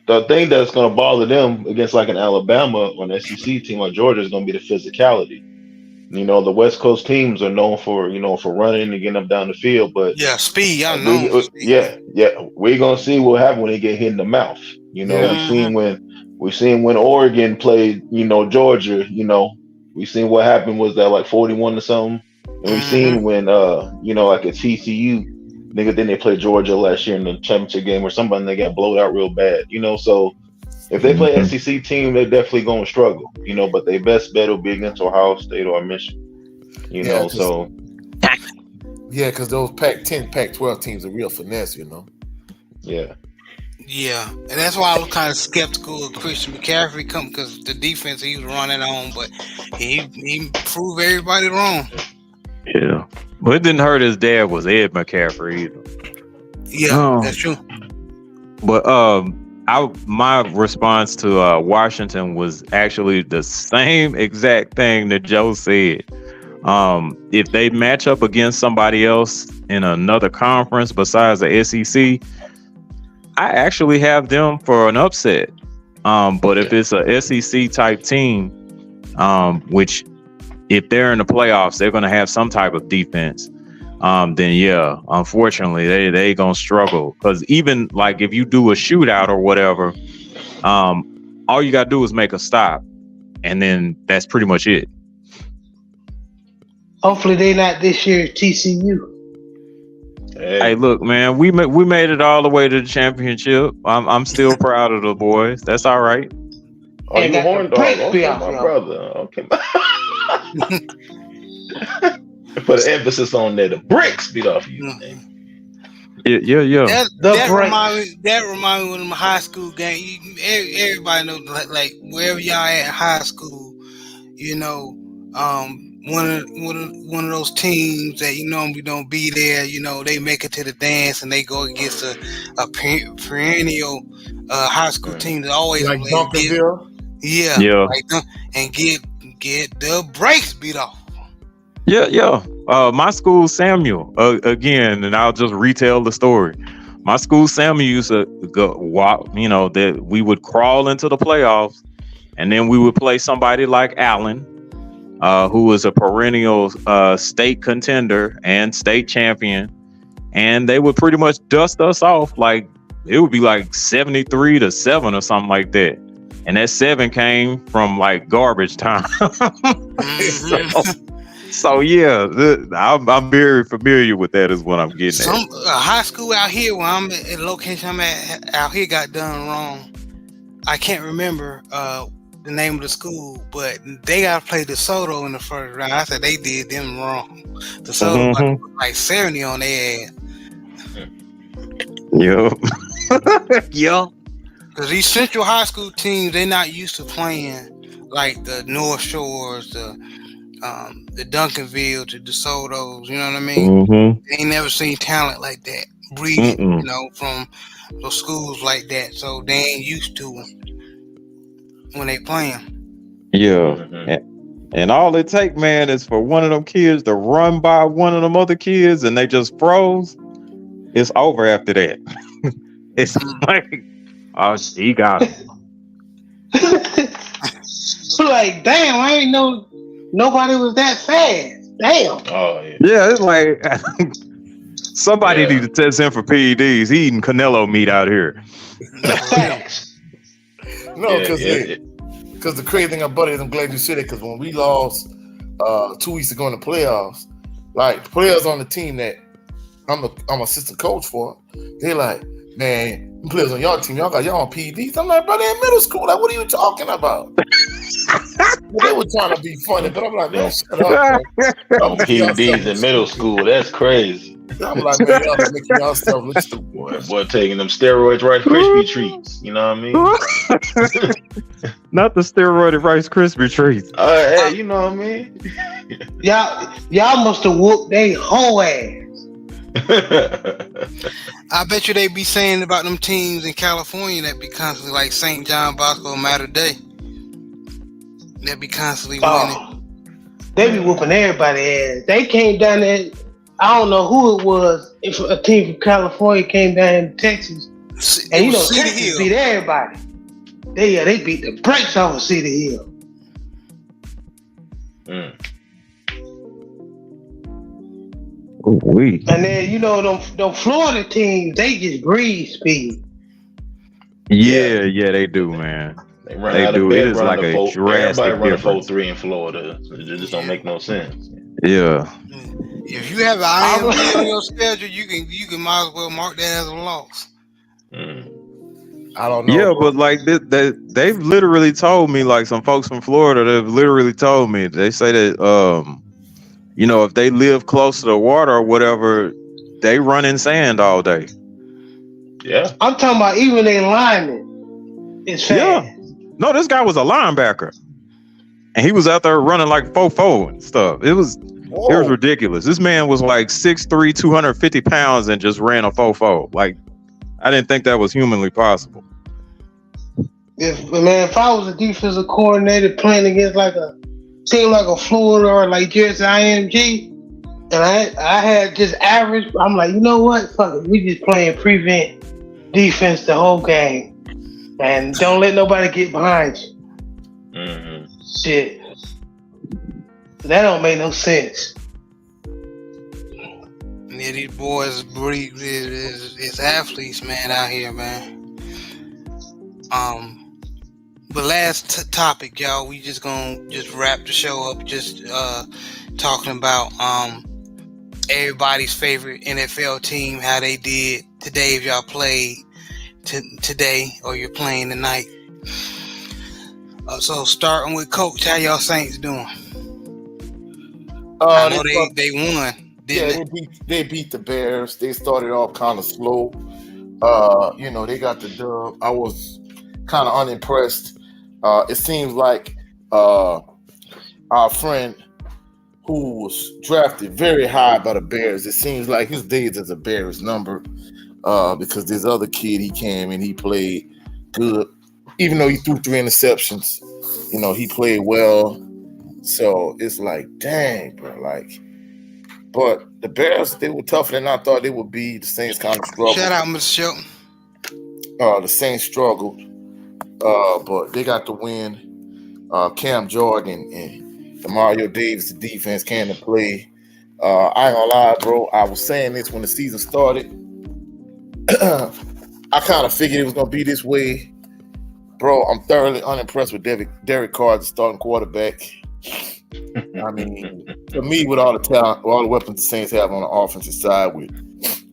the thing that's going to bother them against like an Alabama or an SEC team like Georgia is going to be the physicality. You know, the West Coast teams are known for for running and getting up down the field, but Yeah, speed. I know. we're gonna see what happens when they get hit in the mouth. You know, Yeah. we've seen when Oregon played, Georgia. We seen what happened was that like 41 or something, and we seen when like at TCU, nigga, then they played Georgia last year in the championship game or somebody they got blowed out real bad. So if they play SEC team, they're definitely gonna struggle. But their best bet will be against Ohio State or Michigan. Yeah, So. Yeah, because those Pac-10, Pac-12 teams are real finesse, Yeah. Yeah, and that's why I was kind of skeptical of Christian McCaffrey coming, because the defense he was running on, but he proved everybody wrong. Yeah, but it didn't hurt his dad was Ed McCaffrey either. Yeah, that's true. But my response to Washington was actually the same exact thing that Joe said. If they match up against somebody else in another conference besides the SEC, I actually have them for an upset. But if it's a SEC type team, which if they're in the playoffs, they're going to have some type of defense. Then yeah, unfortunately, they gonna struggle, because even like if you do a shootout or whatever, all you gotta do is make a stop, and then that's pretty much it. Hopefully they not this year's TCU. Hey, look, man, we made it all the way to the championship. I'm still proud of the boys. That's all right. Oh, you horn dog? Okay, off, my brother. Okay. Put an emphasis on that. The bricks beat off you. Yeah. That remind me of my high school game. Everybody knows, like wherever y'all at high school, one of those teams that normally don't be there. They make it to the dance and they go against a perennial high school team that always like Duncanville. Yeah. And get the brakes beat off. Yeah. My school, Samuel, again, and I'll just retell the story. My school, Samuel, used to go walk, that we would crawl into the playoffs, and then we would play somebody like Allen, who was a perennial state contender and state champion, and they would pretty much dust us off. Like it would be like 73-7 or something like that. And that 7 came from like garbage time. So yeah, I'm very familiar with that. Is what I'm getting at. Some high school out here where I'm at, the location I'm at out here, got done wrong. I can't remember the name of the school, but they got to play DeSoto in the first round. I said they did them wrong. DeSoto like 70 on their ass. Yeah. Because these Central high school teams, they're not used to playing like the North Shores, the Duncanville, the DeSotos. You know what I mean? They ain't never seen talent like that breeding, from those schools like that. So they ain't used to them when they playing. Yeah. And all it take, man, is for one of them kids to run by one of them other kids and they just froze. It's over after that. It's like, oh, he got him. Like, damn, I ain't know nobody was that fast. Damn. Oh yeah. Yeah, it's like somebody need to test him for PEDs. He eating Canelo meat out here. Thanks. No, because the crazy thing about it is, I'm glad you said it, because when we lost 2 weeks ago in the playoffs, like players on the team that I'm assistant coach for, they like, man, players on y'all team, y'all got y'all on PEDs. I'm like, bro, they in middle school. Like, what are you talking about? They were trying to be funny, but I'm like, man, shut up. PEDs in middle school, that's crazy. I'm like, man, y'all making y'all stuff look stupid. Boy, taking them steroids, Rice Krispie treats. You know what I mean? Not the steroided Rice Krispie treats. Hey, you know what I mean? Y'all must have whooped they whole ass. I bet you they be saying about them teams in California that be constantly like St. John Bosco, Mater Dei. They be constantly winning. They be whooping everybody ass. They came down there. I don't know who it was. If a team from California came down in Texas And you know, Cedar Texas Hill. beat everybody. They beat the brakes off of Cedar Hill. We. And then you know them Florida teams, they just breathe speed. Yeah, they do, man. They run They out do. of It bed is running like the a four. drastic Everybody running difference. 4-3 in Florida. It just don't make no sense. Yeah. If you have an IMG on your schedule, you can might as well mark that as a loss. I don't know. Yeah, bro. but like they've literally told me, like some folks from Florida, they've literally told me, they say that you know, if they live close to the water or whatever, they run in sand all day. Yeah. I'm talking about even their linemen. It's fast. Yeah. No, this guy was a linebacker. And he was out there running like 4-4 and stuff. It was ridiculous. This man was like 6'3", 250 pounds and just ran a 4-4. Like, I didn't think that was humanly possible. If I was a defensive coordinator playing against like a team like a Florida or like Jersey IMG, and I had just average, I'm like, you know what? Fuck it. We just playing prevent defense the whole game. And don't let nobody get behind you. Shit. That don't make no sense. Yeah, these boys breathe is athletes, man, out here, man. But last topic, y'all, we just gonna wrap the show up, talking about everybody's favorite NFL team, how they did today. If y'all played today or you're playing tonight. So starting with Coach, how y'all Saints doing? I know they won. They beat the Bears. They started off kind of slow. You know, they got the dub. I was kind of unimpressed. It seems like our friend who was drafted very high by the Bears, it seems like his days as a Bears number, because this other kid, he came and he played good. Even though he threw 3 interceptions, you know, he played well. So it's like, dang, bro, like, but the Bears, they were tougher than I thought they would be. The Saints kind of struggled. Shout out, Mr. Shelton. The Saints struggled, but they got the win. Cam Jordan and Mario Davis, the defense, came to play. I ain't gonna lie, bro. I was saying this when the season started. I kind of figured it was gonna be this way. Bro, I'm thoroughly unimpressed with Derek Carr, the starting quarterback. I mean, to me, with all the talent, all the weapons the Saints have on the offensive side, with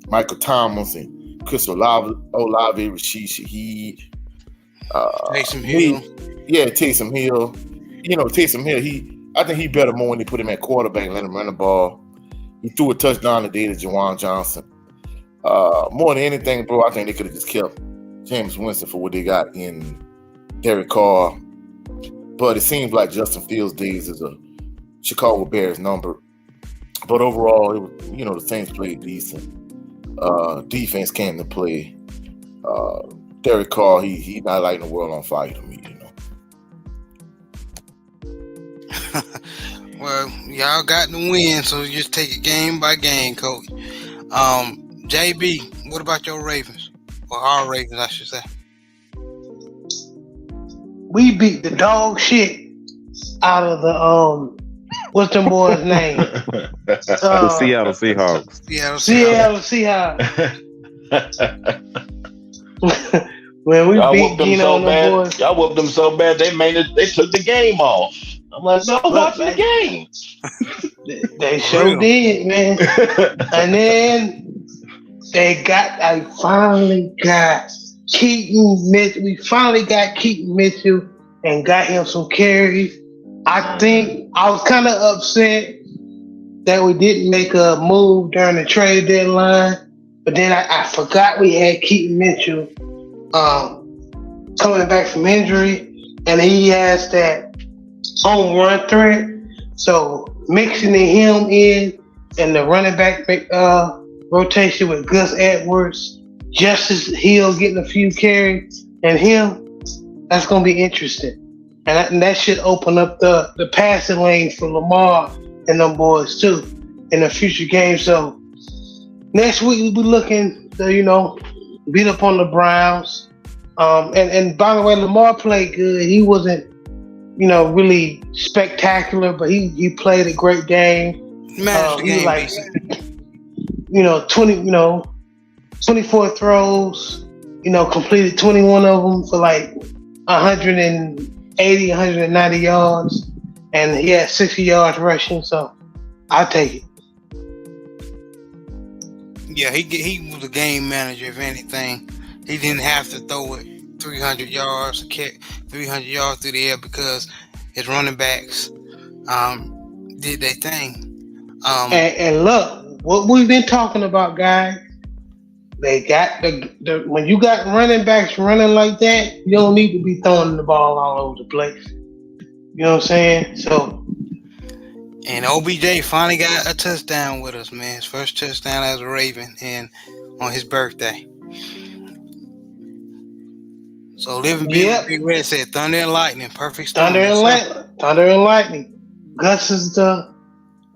Michael Thomas and Chris Olave, Rashid Shaheed, Taysom Hill. Taysom Hill. You know, Taysom Hill, I think he better more when they put him at quarterback and let him run the ball. He threw a touchdown today to Jawan Johnson. More than anything, bro, I think they could have just kept James Winston for what they got in Derek Carr. But it seems like Justin Fields' days is a Chicago Bears number. But overall, it was, you know, the Saints played decent. Defense came to play. Derek Carr, he not lighting the world on fire to me, you know. Well, y'all got the win, so just take it game by game, Coach. JB, what about your Ravens? Or our Ravens, I should say. We beat the dog shit out of the what's them boys' name? The Seattle Seahawks. Seattle Seahawks. When we Y'all beat whooped them Gino so and bad. them boys, Y'all whooped them so bad they took the game off. I'm like, no, watching the game. they sure did, man. And then I finally got Keaton Mitchell. We finally got Keaton Mitchell and got him some carries. I think I was kind of upset that we didn't make a move during the trade deadline, but then I forgot we had Keaton Mitchell coming back from injury, and he has that home run threat. So mixing him in and the running back rotation with Gus Edwards, Justice Hill getting a few carries, and him, that's going to be interesting. And that should open up the passing lane for Lamar and them boys too in the future games. So next week we'll be looking to, beat up on the Browns. And by the way, Lamar played good. He wasn't, really spectacular, but he played a great game. Managed the He was game like, decent. 24 throws, completed 21 of them for like 180, 190 yards, and he had 60 yards rushing. So I'll take it. Yeah, he was a game manager. If anything, he didn't have to throw it 300 yards, kick 300 yards through the air because his running backs did their thing. And look, what we've been talking about, guys. They got the when you got running backs running like that, you don't need to be throwing the ball all over the place. You know what I'm saying? So, and OBJ finally got a touchdown with us, man. His first touchdown as a Raven, and on his birthday. So Living Big Red said Thunder and Lightning, perfect storm. Thunder and Lightning. Gus is the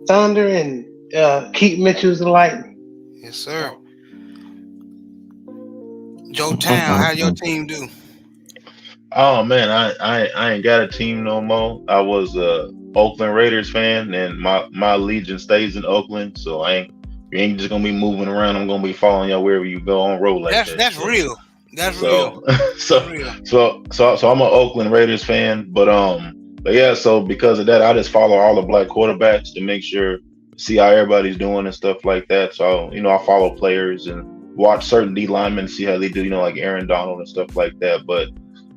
Thunder and Keith Mitchell's the Lightning. Yes, sir. Joe Town, how your team do? Oh man, I ain't got a team no more. I was a Oakland Raiders fan, and my legion stays in Oakland, so you ain't just gonna be moving around. I'm gonna be following y'all wherever you go on road like that. That's real. That's real. real. So I'm an Oakland Raiders fan, but yeah. So because of that, I just follow all the black quarterbacks to make sure see how everybody's doing and stuff like that. So I follow players and watch certain D linemen, see how they do, like Aaron Donald and stuff like that. But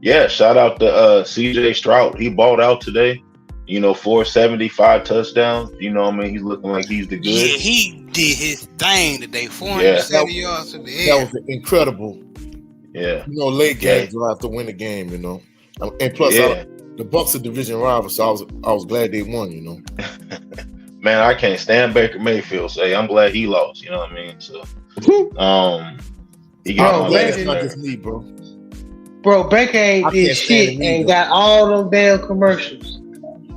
yeah, shout out to CJ Stroud. He balled out today. 475 touchdowns. He's looking like he's the good. Yeah, he did his thing today. 470 yards to the air. That was incredible. Yeah. Late game drive to win the game, And plus, the Bucs are division rivals, so I was glad they won, Man, I can't stand Baker Mayfield. So I'm glad he lost. You know what I mean? So, he got Baker's not just me, bro. Bro, Baker ain't did shit and got all them damn commercials.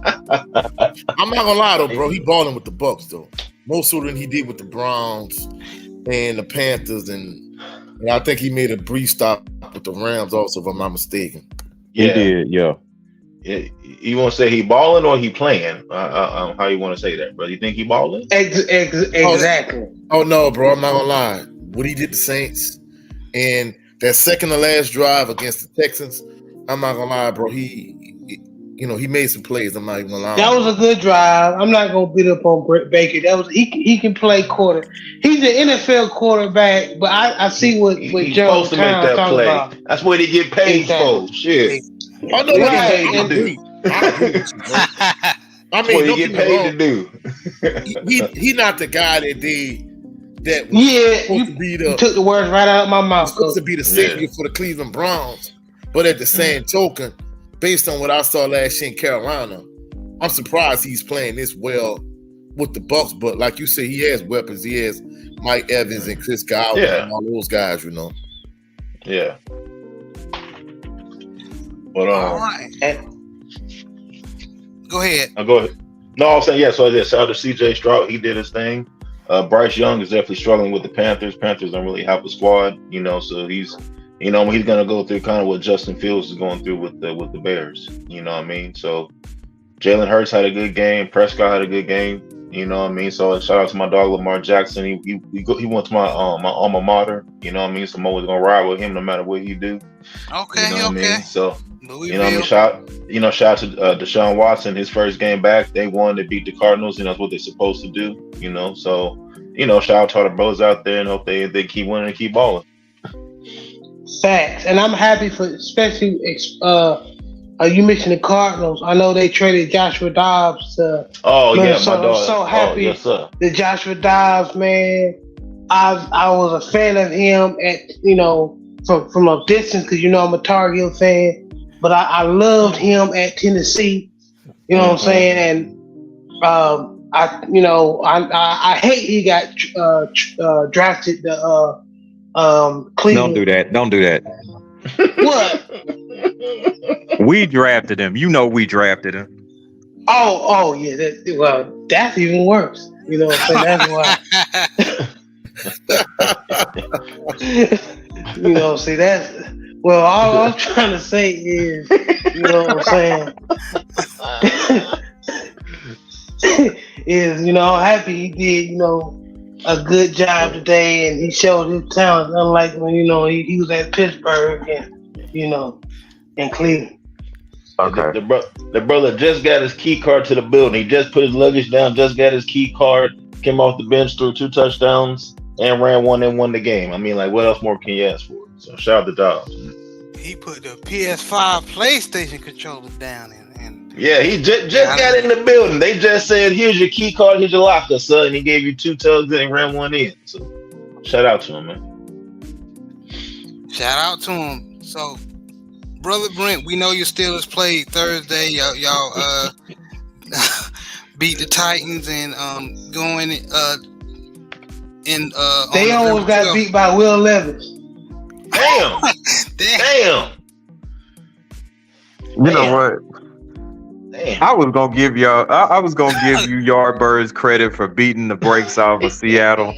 I'm not gonna lie though, bro. He balling with the Bucs though, more so than he did with the Browns and the Panthers, and I think he made a brief stop with the Rams also, if I'm not mistaken. Yeah. He did, yeah. You want to say he balling or he playing? How you want to say that, bro? You think he balling? Exactly. Oh no, bro. I'm not gonna lie. What he did to Saints and that second to last drive against the Texans, I'm not gonna lie, bro. He made some plays. I'm not even gonna lie. That was a good drive. I'm not gonna beat up on Brett Baker. He can play quarter. He's an NFL quarterback, but I see what he's Joe supposed to make that play. About. That's what he get paid for. Shit. I know what he do. I mean, what he get paid to do. He not the guy that you took the words right out of my mouth. Supposed to be the savior for the Cleveland Browns, but at the same token, based on what I saw last year in Carolina, I'm surprised he's playing this well with the Bucs. But like you said, he has weapons. He has Mike Evans and Chris Godwin and all those guys, Yeah. But all right. Go ahead. Go ahead. No, I was saying shout out to CJ Stroud. He did his thing. Bryce Young is definitely struggling with the Panthers. Panthers don't really have a squad, so he's he's gonna go through kind of what Justin Fields is going through with the Bears. You know what I mean? So Jalen Hurts had a good game. Prescott had a good game. You know what I mean? So shout out to my dog Lamar Jackson. He went to my alma mater. You know what I mean? So I'm always gonna ride with him no matter what he do. Okay, you know what I mean? So Louisville. you know what I mean? Shout out to Deshaun Watson. His first game back, they won. They beat the Cardinals. That's what they're supposed to do. So shout out to all the bros out there and hope they keep winning and keep balling. Facts, and I'm happy for, especially you mentioned the Cardinals. I know they traded Joshua Dobbs to Minnesota. My dog. I'm so happy yes, sir. that Joshua Dobbs, man. I was a fan of him at from a distance because I'm a Tar Heel fan, but I loved him at Tennessee. You know what I'm saying? And I hate he got drafted to Cleveland. Don't do that. What? We drafted him. We drafted him. Oh yeah. That's even worse. You know what I'm saying? That's why. You know, see that's well. All I'm trying to say is, you know what I'm saying, is I'm happy he did a good job today, and he showed his talent. Unlike when he was at Pittsburgh and in Cleveland. Okay. The brother just got his key card to the building. He just put his luggage down. Just got his key card. Came off the bench, threw 2 touchdowns, and ran one and won the game. I mean, like, what else more can you ask for? So shout out to Dobbs. He put the PS5 PlayStation controller down and yeah, he just got in the building. They just said, "Here's your key card, here's your locker, son." And he gave you 2 tugs and ran one in. So shout out to him, man. Shout out to him. So, Brother Brent, we know your Steelers played Thursday. Y'all beat the Titans and going in they almost got beat by Will Levis. Damn. Damn. You know what? Damn. I was gonna give y'all. I was gonna give you Yardbirds credit for beating the brakes off of Seattle,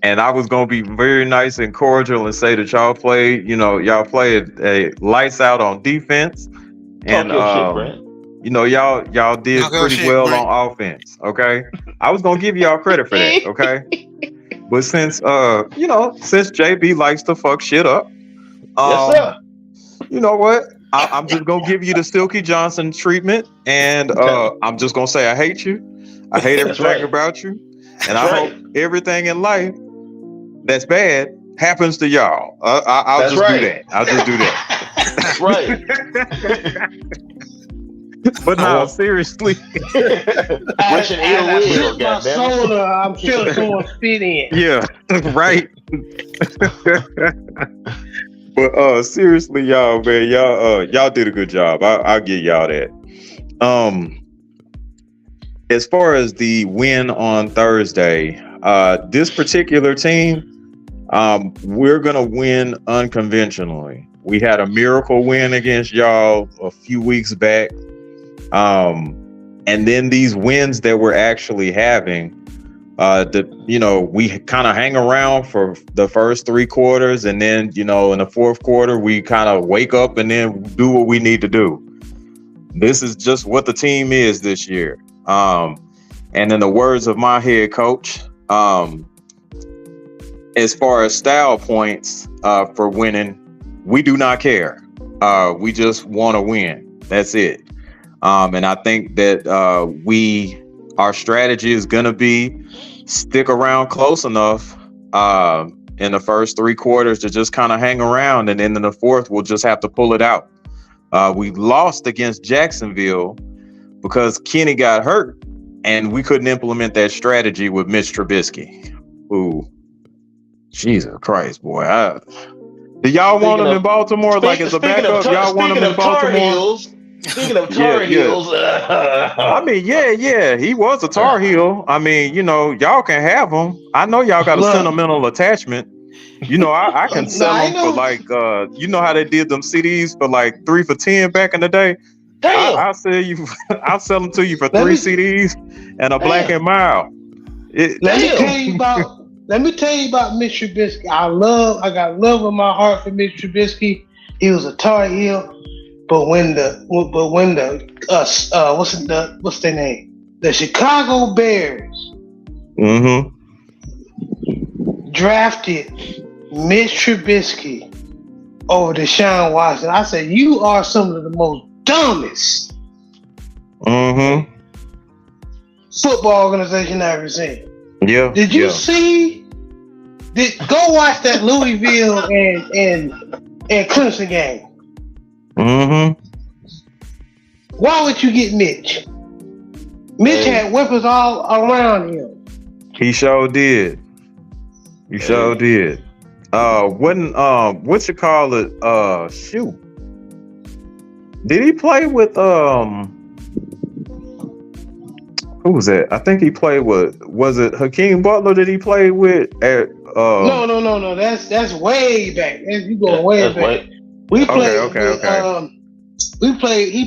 and I was gonna be very nice and cordial and say that y'all played a lights out on defense, and y'all did pretty well on offense. Okay, I was gonna give y'all credit for that. Okay, but since JB likes to fuck shit up, yes, sir. You know what? I'm just gonna give you the Silky Johnson treatment, and I'm just gonna say I hate you. I hate everything about you, and I hope everything in life that's bad happens to y'all. I'll just do that. I'll just do that. That's right. But no, seriously. Wishing ill will, goddammit. I'm sure someone spit in. Yeah, right. But seriously, y'all, man, y'all did a good job. I'll give y'all that. As far as the win on Thursday, this particular team, we're gonna win unconventionally. We had a miracle win against y'all a few weeks back. And then these wins that we're actually having, we kind of hang around for the first 3 quarters, and then in the fourth quarter we kind of wake up and then do what we need to do. This is just what the team is this year. And in the words of my head coach, as far as style points for winning, we do not care. We just want to win. That's it. And I think that our strategy is going to be stick around close enough in the first 3 quarters to just kind of hang around. And then in the fourth, we'll just have to pull it out. We lost against Jacksonville because Kenny got hurt and we couldn't implement that strategy with Mitch Trubisky. Ooh, Jesus Christ, boy. Do y'all want him in Baltimore like as a backup? Y'all want him in Baltimore? Speaking of Tar Heels, I mean, yeah, he was a Tar Heel. I mean, y'all can have him. I know y'all got a sentimental attachment. I can sell them for like, how they did them CDs for like 3 for $10 back in the day. Damn. I'll sell them to you for 3 CDs and a black and mild. Let me tell you about Mitch Trubisky. I got love in my heart for Mitch Trubisky. He was a Tar Heel. But when the what's their name? The Chicago Bears drafted Mitch Trubisky over Deshaun Watson. I said, you are some of the most dumbest football organization I've ever seen. Yeah. Did you see? Go watch that Louisville and Clemson game. Why would you get Mitch? Mitch had weapons all around him. He sure did. Did. What you call it? Shoot. Did he play with who was that? I think he played with, was it Hakeem Butler that he played with at No. That's way back. You going way back. We played. Okay. He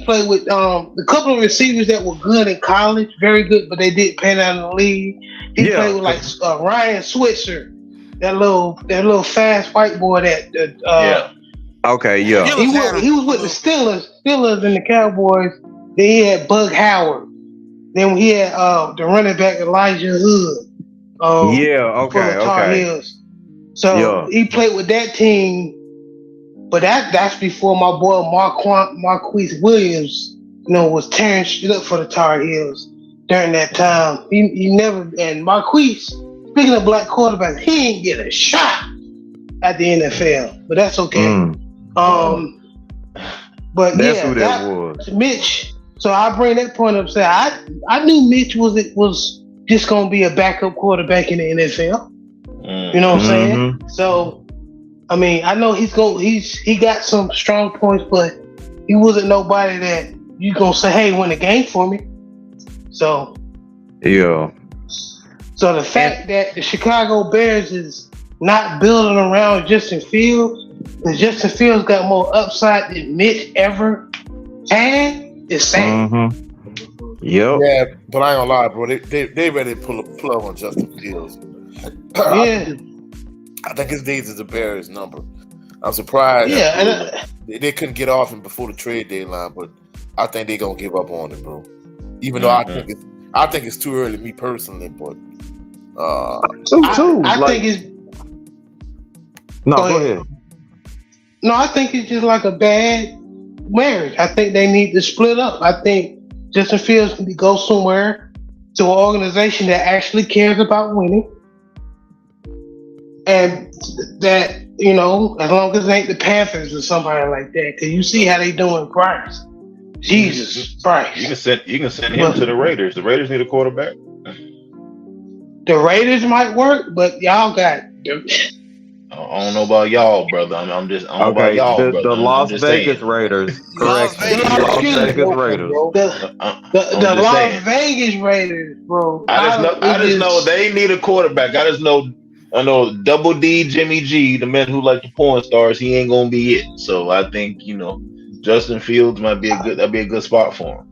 played with a couple of receivers that were good in college, very good, but they didn't pan out in the league. He played with like Ryan Switzer. that little fast white boy that Yeah. Okay, yeah. he was with the Steelers and the Cowboys. Then he had Bug Howard. Then he had the running back Elijah Hood. Yeah, For the Tar okay. Heels. So he played with that team, but that's before my boy Marquise Williams, was tearing shit up for the Tar Heels during that time. He never, and Marquise, speaking of black quarterbacks, he ain't get a shot at the NFL, but that's okay. But That's yeah, who that was. Mitch. So I bring that point up. Say I knew Mitch was just gonna be a backup quarterback in the NFL. You know what I'm saying? So I mean, I know he got some strong points, but he wasn't nobody that you gonna say, hey, win the game for me. So yeah. So the fact that the Chicago Bears is not building around Justin Fields, and Justin Fields got more upside than Mitch ever had, is sad. Yep. Yeah, but I ain't gonna lie, bro. They ready to pull a plug on Justin Fields. Yeah. I think his days is the Bears number. I'm surprised. Yeah, they couldn't get off him before the trade deadline, but I think they're gonna give up on him, bro. Even though I think it's too early, me personally, but I think it's go ahead. No, I think it's just like a bad marriage. I think they need to split up. I think Justin Fields need to go somewhere to an organization that actually cares about winning. And that, as long as it ain't the Panthers or somebody like that, because you see how they doing Bryce. Jesus Christ. You can send him to the Raiders. The Raiders need a quarterback. The Raiders might work, but y'all got... I don't know about y'all, brother. I'm just I don't know about y'all, brother. The Las Vegas Raiders. Correct. The Las Vegas Raiders. The Las Vegas Raiders, bro. I just know they need a quarterback. I know Double D, Jimmy G, the men who like the porn stars, he ain't gonna be it. So I think, Justin Fields might be that'd be a good spot for him.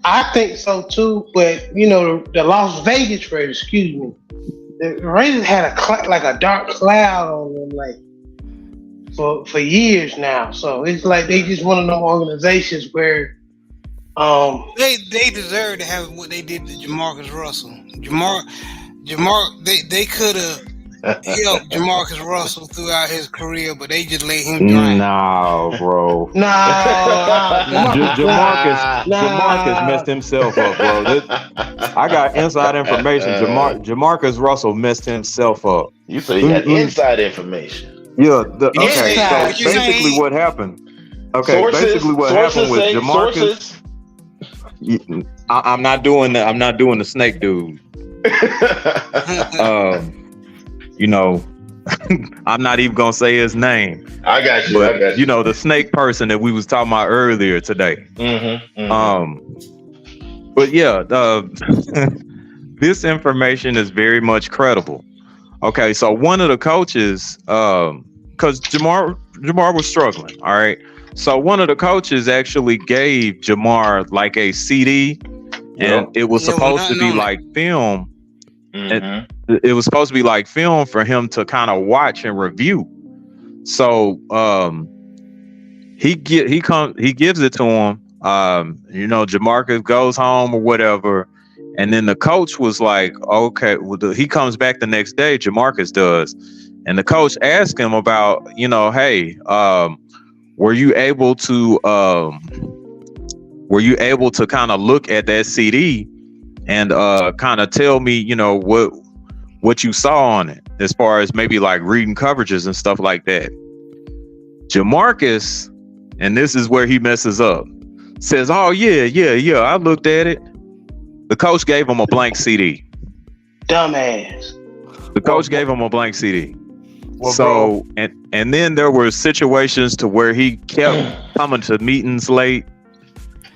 I think so too, but the Las Vegas Raiders, excuse me. The Raiders had a dark cloud on them, like for years now. So it's like they just one of them organizations where they deserve to have what they did to Jamarcus Russell. They could have helped Jamarcus Russell throughout his career, but they just let him drown. No, bro. Jamarcus messed himself up, bro. I got inside information. Jamarcus Russell messed himself up. You say you had inside information. Yeah. So basically what happened. Okay, basically what happened with Jamarcus. I'm not doing the snake dude. I'm not even gonna say his name. I got you. But the snake person that we was talking about earlier today. But yeah, this information is very much credible. Okay, so one of the coaches, because Jamar was struggling. All right, so one of the coaches actually gave Jamar like a CD, and it was supposed to be like film. It was supposed to be like film for him to kind of watch and review. So he gives it to him. Jamarcus goes home or whatever, and then the coach was like, okay, he comes back the next day, Jamarcus does, and the coach asked him about, hey, were you able to kind of look at that CD and kind of tell me, what you saw on it, as far as maybe like reading coverages and stuff like that. Jamarcus, and this is where he messes up, says, oh yeah, I looked at it. The coach gave him a blank CD. Dumbass. The coach gave him a blank CD. Well, so, and then there were situations to where he kept coming to meetings late.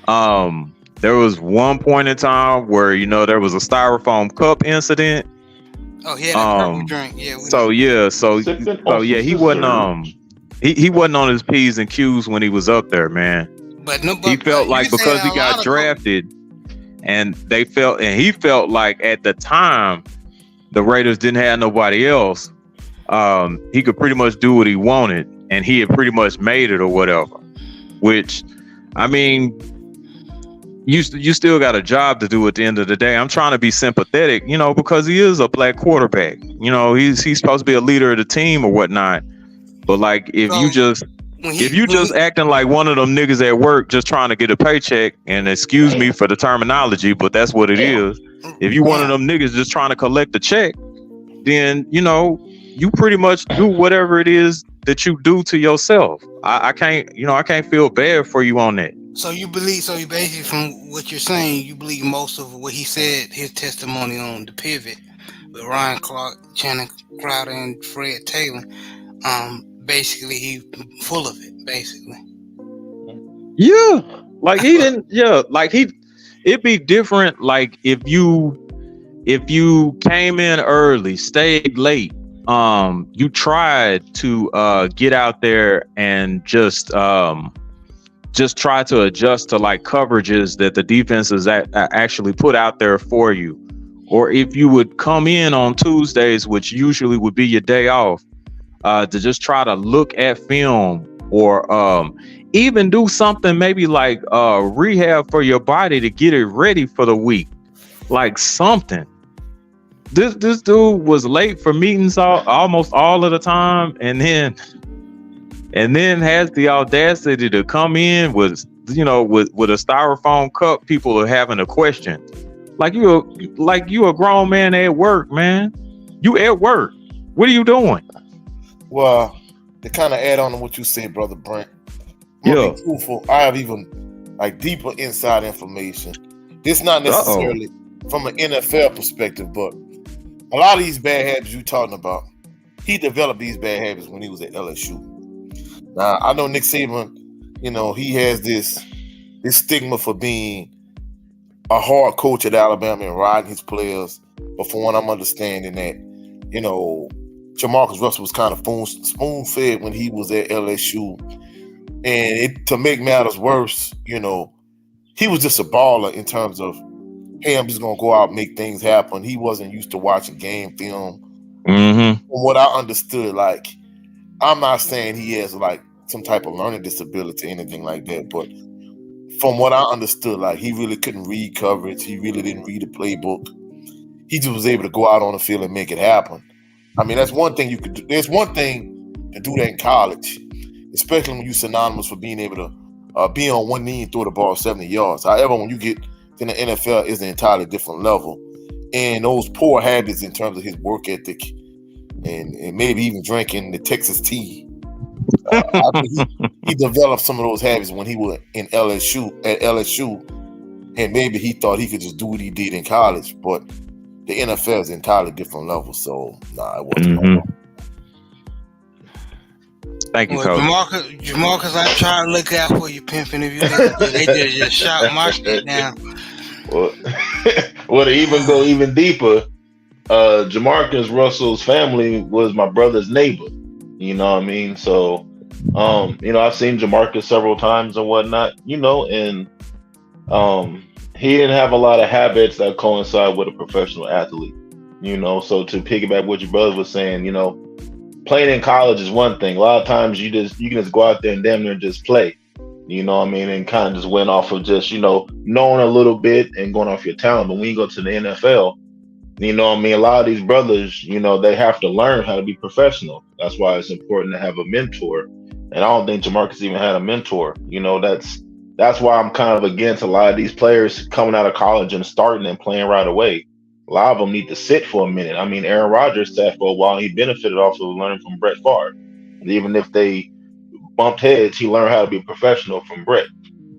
There was one point in time where, there was a styrofoam cup incident. Oh, he had a purple drink. Yeah. He wasn't he wasn't on his P's and Q's when he was up there, man. But he felt like because he got drafted, and he felt like at the time the Raiders didn't have nobody else. he could pretty much do what he wanted, and he had pretty much made it or whatever. Which, I mean, you still got a job to do at the end of the day. I'm trying to be sympathetic, because he is a black quarterback. He's supposed to be a leader of the team or whatnot. But like, if you just acting like one of them niggas at work just trying to get a paycheck, and excuse me for the terminology, but that's what it is. If you one of them niggas just trying to collect a check, then you pretty much do whatever it is that you do to yourself. I can't feel bad for you on that. So you basically, from what you're saying, you believe most of what he said, his testimony on the pivot with Ryan Clark, Channing Crowder, and Fred Taylor. Basically, he full of it. Basically, yeah. Like he didn't. Yeah, like it'd be different. Like if you came in early, stayed late. You tried to get out there and just try to adjust to like coverages that the defenses actually put out there for you. Or if you would come in on Tuesdays, which usually would be your day off, to just try to look at film or even do something maybe like rehab for your body to get it ready for the week, like something. This dude was late for meetings almost all of the time, and then has the audacity to come in with a styrofoam cup. People are having a question, like you a grown man at work, man. You at work. What are you doing? Well, to kind of add on to what you said, brother Brent. To be truthful, I have even like deeper inside information. This not necessarily from an NFL perspective, but a lot of these bad habits you're talking about, he developed these bad habits when he was at LSU. Now, I know Nick Saban, he has this stigma for being a hard coach at Alabama and riding his players. But from what I'm understanding that, Jamarcus Russell was kind of spoon-fed when he was at LSU. And to make matters worse, he was just a baller in terms of, hey, I'm just going to go out and make things happen. He wasn't used to watching game film. Mm-hmm. From what I understood, like, I'm not saying he has, like, some type of learning disability or anything like that, but from what I understood, like, he really couldn't read coverage. He really didn't read the playbook. He just was able to go out on the field and make it happen. I mean, that's one thing you could do. There's one thing to do that in college, especially when you're synonymous for being able to be on one knee and throw the ball 70 yards. However, when you get in the NFL, is an entirely different level. And those poor habits in terms of his work ethic and maybe even drinking the Texas tea. I think he developed some of those habits when he was at LSU, and maybe he thought he could just do what he did in college, but the NFL is an entirely different level. So, it wasn't. Mm-hmm. Thank you, Coach. Jamarcus, I try to look out for you, pimping. If you they just shot my shit down. Well, to even go even deeper, Jamarcus Russell's family was my brother's neighbor. You know what I mean? So, I've seen Jamarcus several times and whatnot, and he didn't have a lot of habits that coincide with a professional athlete, So to piggyback what your brother was saying, playing in college is one thing. A lot of times you can just go out there and damn near just play, and kind of just went off of just, knowing a little bit and going off your talent. But when you go to the NFL, a lot of these brothers, they have to learn how to be professional. That's why it's important to have a mentor. And I don't think Jamarcus even had a mentor. That's why I'm kind of against a lot of these players coming out of college and starting and playing right away. A lot of them need to sit for a minute. I mean, Aaron Rodgers sat for a while. He benefited also learning from Brett Favre. And even if they bumped heads, he learned how to be a professional from Brett.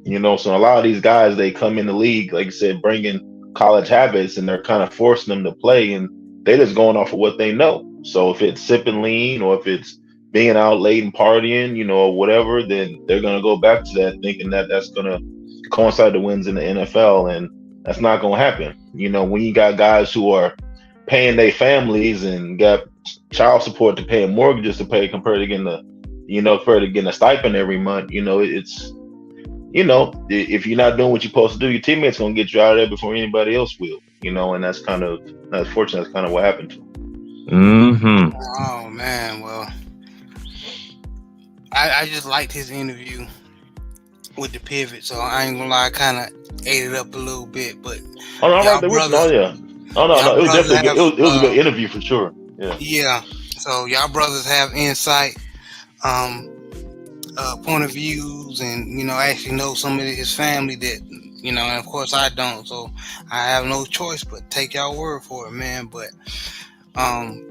So a lot of these guys, they come in the league, like I said, bringing college habits, and they're kind of forcing them to play, and they're just going off of what they know. So if it's sipping lean or if it's being out late and partying, or whatever, then they're going to go back to that thinking that that's going to coincide the wins in the NFL, and that's not going to happen. When you got guys who are paying their families and got child support to pay and mortgages to pay compared to getting a stipend every month, it's, if you're not doing what you're supposed to do, your teammates going to get you out of there before anybody else will, and that's kind of unfortunate. That's kind of what happened to him. Mm-hmm. Oh man, well, I just liked his interview with the pivot, so I ain't gonna lie, I kind of ate it up a little bit. But Oh no, I like y'all that with you. brothers, Oh yeah. Oh no, y'all no, it was brothers definitely good. have, It was a good interview for sure. Yeah. yeah. So y'all brothers have insight, um, point of views, and actually know some of his family that and of course I don't. So I have no choice but take y'all word for it, man. But um,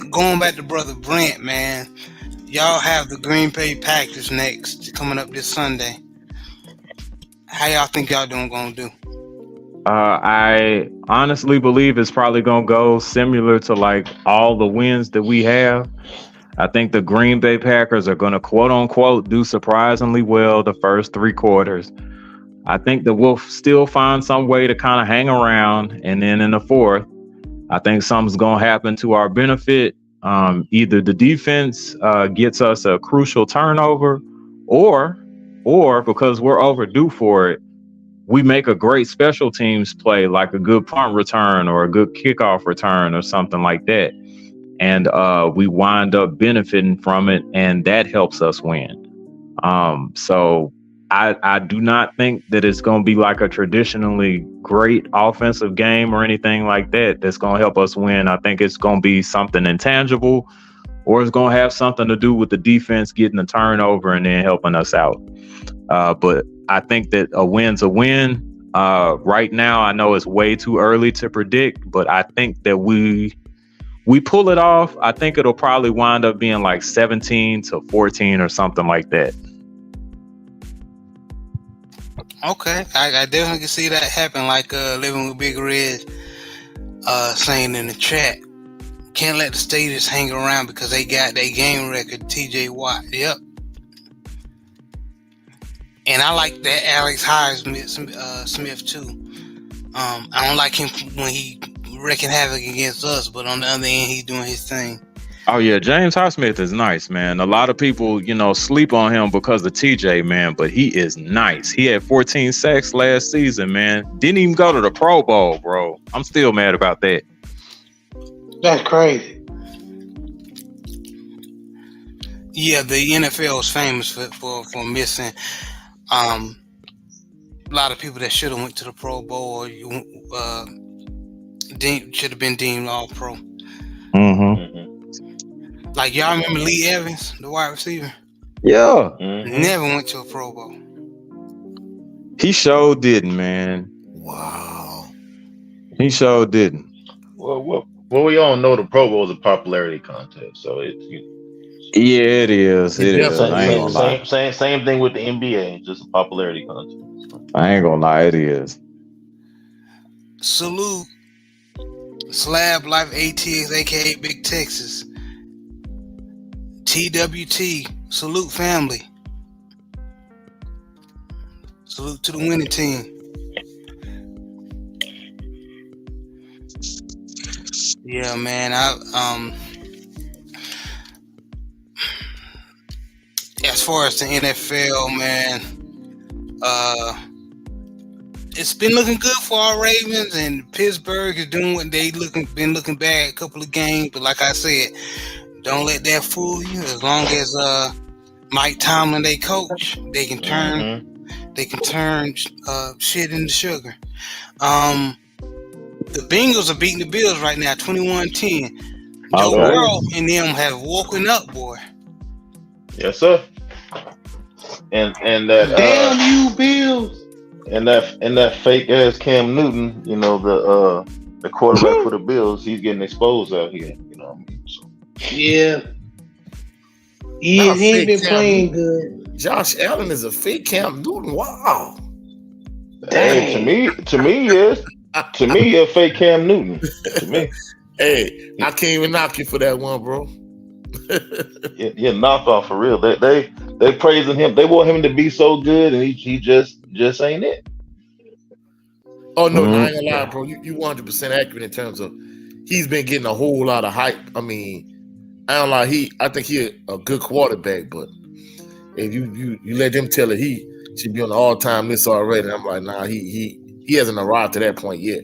going back to brother Brent, man. Y'all have the Green Bay Packers next, coming up this Sunday. How y'all think y'all gonna do? I honestly believe it's probably gonna go similar to like all the wins that we have. I think the Green Bay Packers are gonna quote unquote do surprisingly well the first 3 quarters. I think that we'll still find some way to kind of hang around, and then in the fourth, I think something's gonna happen to our benefit. Either the defense gets us a crucial turnover, or because we're overdue for it, we make a great special teams play, like a good punt return or a good kickoff return or something like that. And we wind up benefiting from it, and that helps us win. So I do not think that it's going to be like a traditionally great offensive game or anything like that that's going to help us win. I think it's going to be something intangible, or it's going to have something to do with the defense getting a turnover and then helping us out. But I think that a win's a win. Right now, I know it's way too early to predict, but I think that we pull it off. I think it'll probably wind up being like 17-14 or something like that. Okay, I definitely can see that happen. Like Living with Big Red saying in the chat, can't let the Staters hang around because they got their game record. TJ Watt, yep. And I like that Alex Highsmith Smith too. I don't like him when he wreaking havoc against us, but on the other end, he's doing his thing. Oh yeah, James Highsmith is nice, man. A lot of people, sleep on him because of TJ, man, but he is nice. He had 14 sacks last season, man. Didn't even go to the Pro Bowl, bro. I'm still mad about that. That's crazy. Yeah, the NFL is famous for missing a lot of people that should have went to the Pro Bowl or should have been deemed all pro. Mm-hmm. Like y'all remember Lee Evans, the wide receiver? Yeah. Mm-hmm. Never went to a Pro Bowl. He sure didn't, man. Wow. He sure didn't. Well, we all know the Pro Bowl is a popularity contest, so it's Yeah, it is. It is. I ain't gonna lie. same thing with the NBA, just a popularity contest. I ain't gonna lie, it is. Salute Slab Life ATX, aka Big Texas. TWT, salute family. Salute to the winning team. Yeah, man. As far as the NFL, man, it's been looking good for our Ravens, and Pittsburgh is doing what been looking bad a couple of games. But like I said, don't let that fool you. As long as Mike Tomlin, they coach, they can turn shit into sugar. The Bengals are beating the Bills right now, 21-10. Joe Burrow and them have woken up, boy. Yes, sir. And that damn you Bills. And that fake ass Cam Newton, the quarterback for the Bills, he's getting exposed out here. You know what I mean? So. Yeah. He ain't been playing good. Josh Allen is a fake Cam Newton. Wow. Hey, to me, yes. To me, a fake Cam Newton. To me. Hey, I can't even knock you for that one, bro. yeah, knock off for real. They praising him. They want him to be so good, and he just ain't it. Oh no, I ain't gonna lie, bro. You 100% accurate in terms of he's been getting a whole lot of hype. I mean, I don't lie. I think he a good quarterback, but if you let them tell it, he should be on the all-time list already. I'm like, nah, he hasn't arrived to that point yet.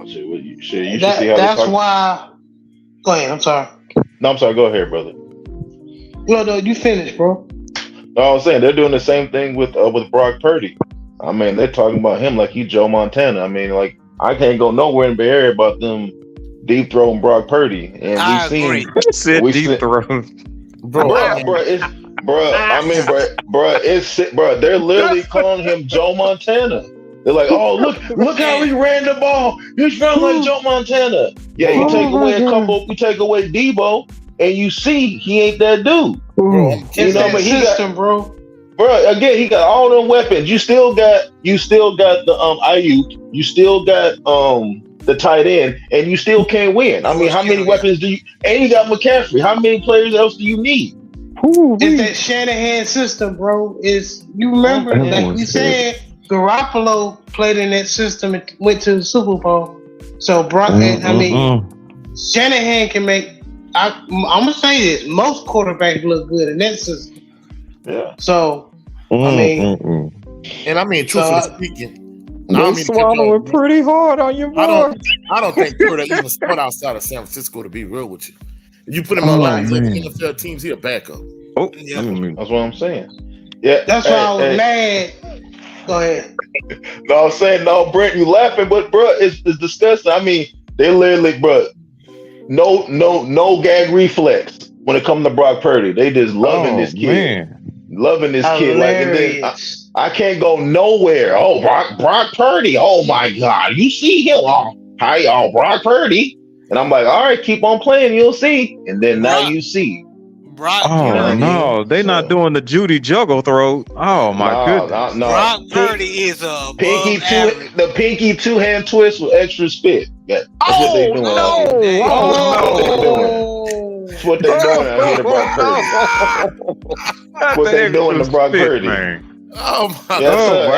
You should see how that's why Go ahead. I'm sorry. No, I'm sorry. Go ahead, brother. No, you finished, bro. No, I was saying they're doing the same thing with Brock Purdy. I mean, they're talking about him like he's Joe Montana. I mean, like I can't go nowhere in Bay Area about them deep throwing Brock Purdy, and I agree. Said deep throat. Bro, they're literally calling him Joe Montana. They're like, oh, look how he ran the ball. He's running like Joe Montana. Yeah, you take away Debo, and you see he ain't that dude. bro, It's that system, bro. Bro, again, he got all them weapons. You still got the Ayuk. You still got the tight end, and you still can't win. I mean, how many weapons do you? And you got McCaffrey. How many players else do you need? It's that Shanahan system, bro. Is you remember, like we said, Garoppolo played in that system and went to the Super Bowl. So, Brock, I mean, Shanahan can make. I'm gonna say this: most quarterbacks look good in that system. Yeah. So, I mean, truthfully speaking, You're swallowing pretty hard on your boy. I don't think Purdy even spun outside of San Francisco. To be real with you, if you put him on line with NFL teams, he'll back up. Oh, Yeah. That's what I'm saying. Yeah, that's why I was mad. Go ahead. No, I'm saying no, Brent. You laughing, but bro, it's disgusting. I mean, they literally, bro, no gag reflex when it comes to Brock Purdy. They just loving this kid. Man. Loving this kid, like, and then I can't go nowhere. Oh, Brock Purdy. Oh my God, you see him? Oh, Brock Purdy. And I'm like, all right, keep on playing, you'll see. And then now you see. Brock Purdy. No, they not doing the Judy juggle throw. Oh my goodness. No. Brock Purdy is a the pinky two-hand twist with extra spit. That's what they doing. That's what they're doing out here to Brock Purdy. What they doing to Brock Purdy. Man. Oh my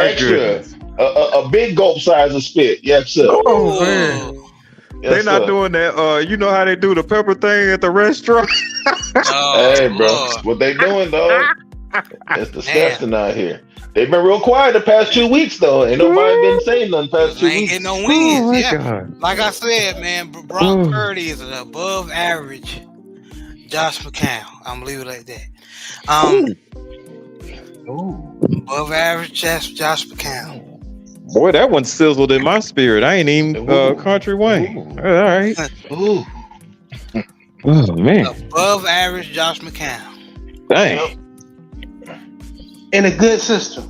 extra. Goodness. A big gulp size of spit. Yes, sir. Oh man. Yes, they're not doing that. You know how they do the pepper thing at the restaurant? Hey, bro. Lord. What they doing, though? It's disgusting out here. They've been real quiet the past 2 weeks, though. Ain't nobody been saying nothing past 2 weeks. Ain't getting no wins. God. Like I said, man, Brock Purdy is an above average Josh McCown. I'm gonna leave it like that. Above average Josh McCown. Boy, that one sizzled in my spirit. I ain't even country way. All right. Ooh. Oh man. Above average Josh McCown. Dang. In a good system.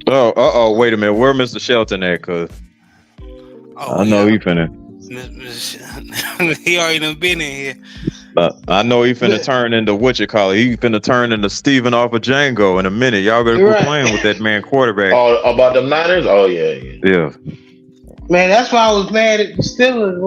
Oh, wait a minute. Where Mr. Shelton at? Cause I know he finna. He already done been in here. I know he finna turn into what you call it. He finna turn into Steven off of Django in a minute. Y'all better quit playing with that man quarterback. Oh, about the Niners? Oh yeah. Man, that's why I was mad at the Steelers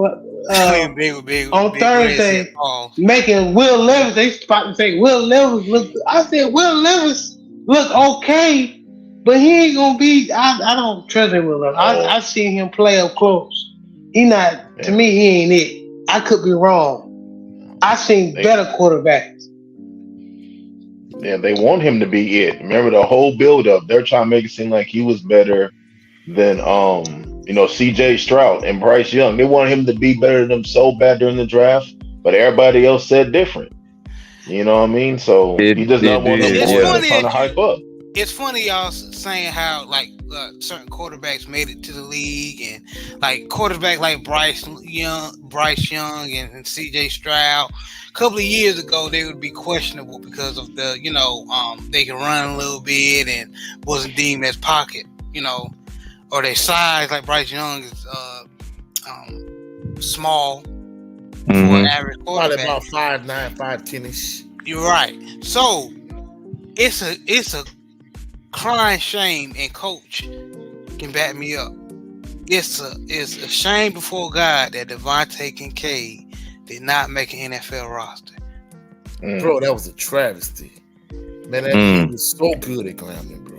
on Thursday, making Will Levis. They about to say Will Levis look. I said Will Levis look okay, but he ain't gonna be. I don't trust him, Will Levis. I seen him play up close. He not to me. He ain't it. I could be wrong. I seen better quarterbacks. Yeah, they want him to be it. Remember the whole build-up. They're trying to make it seem like he was better than CJ Stroud and Bryce Young. They want him to be better than them so bad during the draft, but everybody else said different. You know what I mean? So he does not want them trying to hype up. It's funny y'all saying how like certain quarterbacks made it to the league, and like quarterback like Bryce Young and CJ Stroud. A couple of years ago, they would be questionable because of the they can run a little bit and wasn't deemed as pocket, or their size. Like Bryce Young is small for an average quarterback. Probably about 5'9", 5'10"ish. You're right. So it's a crying shame, and Coach can back me up. It's a shame before God that Devontae Kincaid did not make an NFL roster. Bro, that was a travesty. Man, that kid was so good at Grambling, bro.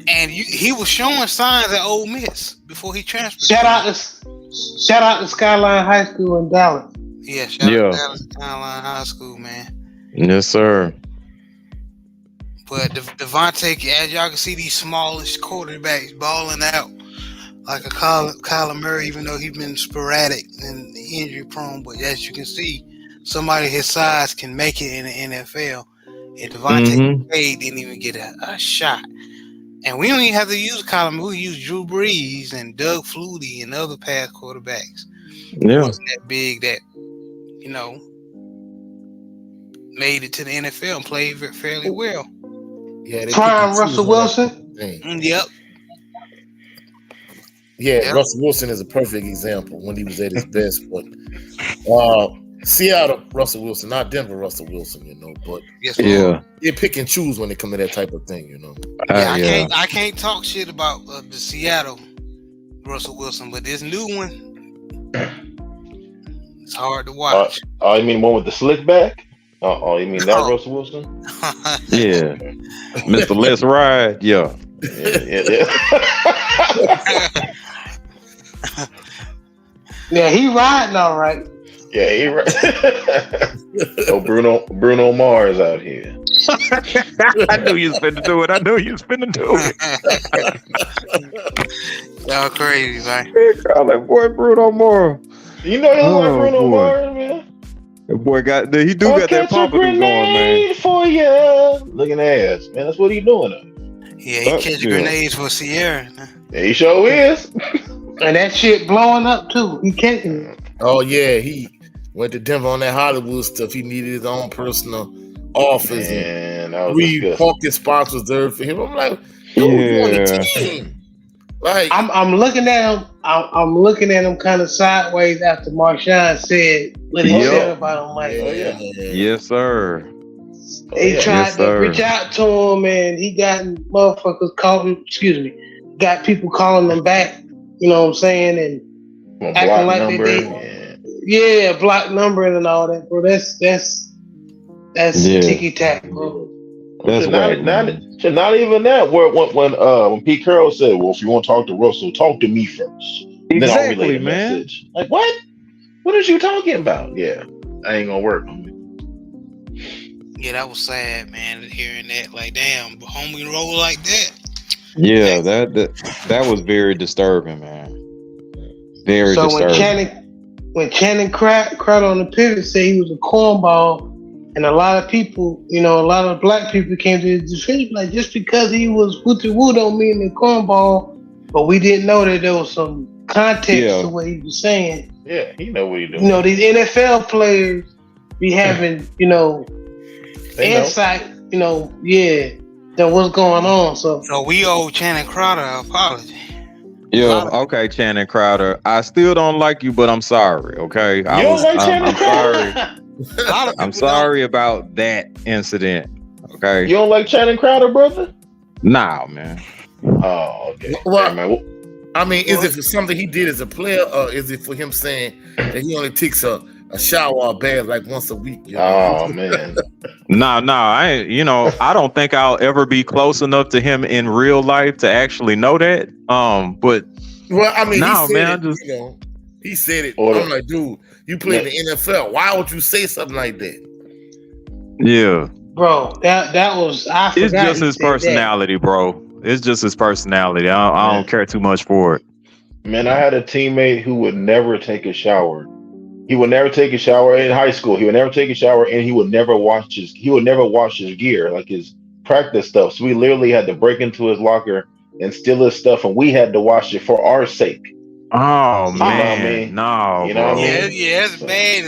And he was showing signs at Ole Miss before he transferred. Shout out to Skyline High School in Dallas. Yeah, shout out to Dallas Skyline High School, man. Yes, sir. But Devontae, as y'all can see, these smallish quarterbacks balling out. like a Kyler Murray, even though he's been sporadic and injury prone. But as you can see, somebody his size can make it in the NFL. And Devontae Wade didn't even get a shot. And we don't even have to use Kyler Murray. We use Drew Brees and Doug Flutie and other past quarterbacks. Yeah. It wasn't that big that, made it to the NFL and played fairly well. Yeah, Prime Russell Wilson. Yep. Yeah, Russell Wilson is a perfect example when he was at his best. But Seattle Russell Wilson, not Denver Russell Wilson, but they pick and choose when they come to that type of thing, I can't talk shit about the Seattle Russell Wilson, but this new one, it's hard to watch. You mean one with the slick back? You mean that Russell Wilson? Yeah, Mr. Let's Ride. Yeah. Yeah, he riding all right. Yeah, he right. Oh, Bruno Mars out here. I knew you was finna do it. Y'all crazy, man. Call that boy Bruno Mars. You know you like Bruno Mars, man. That boy got that pompadour going, man. For you, looking ass, man. That's what he doing. Yeah, he catch grenades for Sierra. Yeah, he sure is. And that shit blowing up too. He catching it. Oh yeah, he went to Denver on that Hollywood stuff. He needed his own personal office and 3 parking spots reserved for him. I'm like, dude, you on the team. Like, I'm looking at him. I'm looking at him kind of sideways after Marshawn said what he said about him. Like, yes, sir. They tried to reach out to him, and he got motherfuckers calling. Got people calling him back. You know what I'm saying? And acting like they block numbering and all that, bro. That's ticky tack, bro. That's not even that. When Pete Carroll said, "Well, if you want to talk to Russell, talk to me first." Exactly, man. Message. Like what? What are you talking about? Yeah, I ain't gonna work on me. Yeah, that was sad, man. Hearing that, like, damn, but homie roll like that. Yeah, that was very disturbing, man. Very disturbing. When Channing Pratt on the pivot said he was a cornball, and a lot of people, a lot of black people came to his defense, like, just because he was woo don't mean the cornball, but we didn't know that there was some context to what he was saying. Yeah, he know what he doing. These NFL players be having, insight, than what's going on. So we owe Channing Crowder an apology. Yeah, okay, Channing Crowder. I still don't like you, but I'm sorry. Okay, I'm sorry. I'm sorry about that incident. Okay, you don't like Channing Crowder, brother? Nah, man. Oh, okay. Well, I mean, is it for something he did as a player, or is it for him saying that he only takes a shower or a bath like once a week? Oh man. No, I don't think I'll ever be close enough to him in real life to actually know that. But he said it. I'm like, dude, you play in the NFL. Why would you say something like that? Yeah, bro, that was. It's just his personality, bro. It's just his personality. I don't care too much for it. Man, I had a teammate who would never take a shower. He would never take a shower in high school. He would never take a shower, and he would never wash his gear, like his practice stuff. So we literally had to break into his locker and steal his stuff, and we had to wash it for our sake. Oh man, you know what I mean? No, you know what I mean? Yeah, it's bad.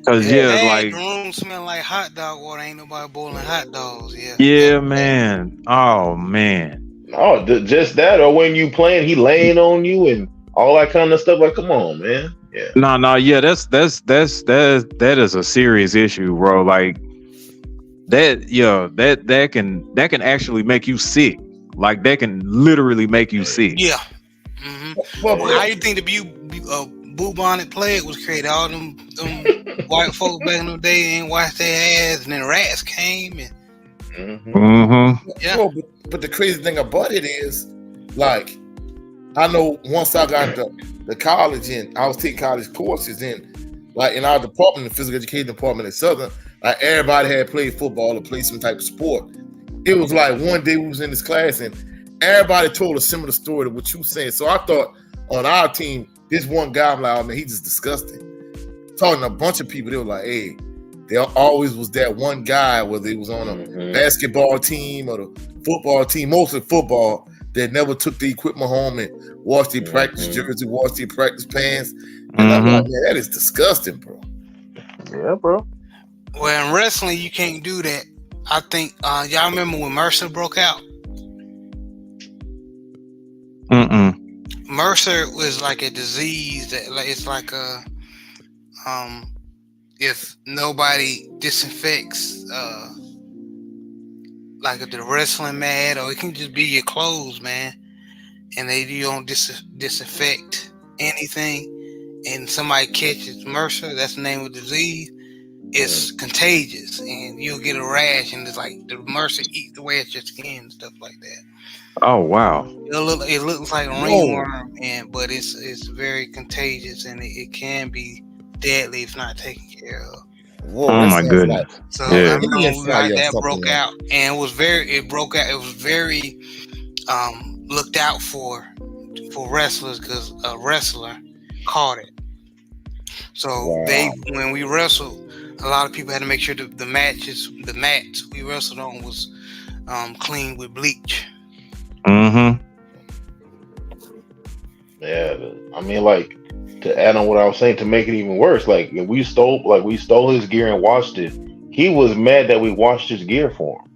Cause like the room smell like hot dog water. Ain't nobody boiling hot dogs. Yeah, man. Oh man. Oh, just that, or when you playing, he laying on you and all that kind of stuff. Like, come on, man. Yeah. No. Yeah, that is a serious issue, bro. Like that. Yeah, that can actually make you sick. Like that can literally make you sick. Yeah. Mm-hmm. Well, how you think the bubonic plague was created? All them white folks back in the day ain't washed their ass, and then rats came and. Yeah. Well, but the crazy thing about it is, like, I know once I got the college and I was taking college courses in our department, the physical education department at Southern, like everybody had played football or played some type of sport. It was like one day we was in this class and everybody told a similar story to what you saying. So I thought on our team, this one guy, I'm like, oh man, he just disgusting. Talking to a bunch of people, they were like, hey, there always was that one guy, whether it was on a basketball team or the football team, mostly football, that never took the equipment home and washed their practice jersey, washed their practice pants. And I'm like, man, that is disgusting, bro. Yeah, bro. Well, in wrestling, you can't do that. I think y'all remember when Mercer broke out? Mercer was like a disease that, like, it's like a if nobody disinfects like the wrestling mat, or it can just be your clothes, man, and you don't disinfect anything, and somebody catches Mercer, that's the name of the disease, it's contagious, and you'll get a rash, and it's like the Mercer eats away at your skin and stuff like that. Oh wow! It looks like a ringworm, but it's very contagious, and it can be deadly if not taken care of. Whoa, oh my goodness! So I remember that broke out, and it was very looked out for wrestlers, because a wrestler caught it. So when we wrestled, a lot of people had to make sure the mats we wrestled on was clean with bleach. Yeah, I mean, like, to add on what I was saying, to make it even worse, like, if we stole his gear and washed it, he was mad that we washed his gear for him.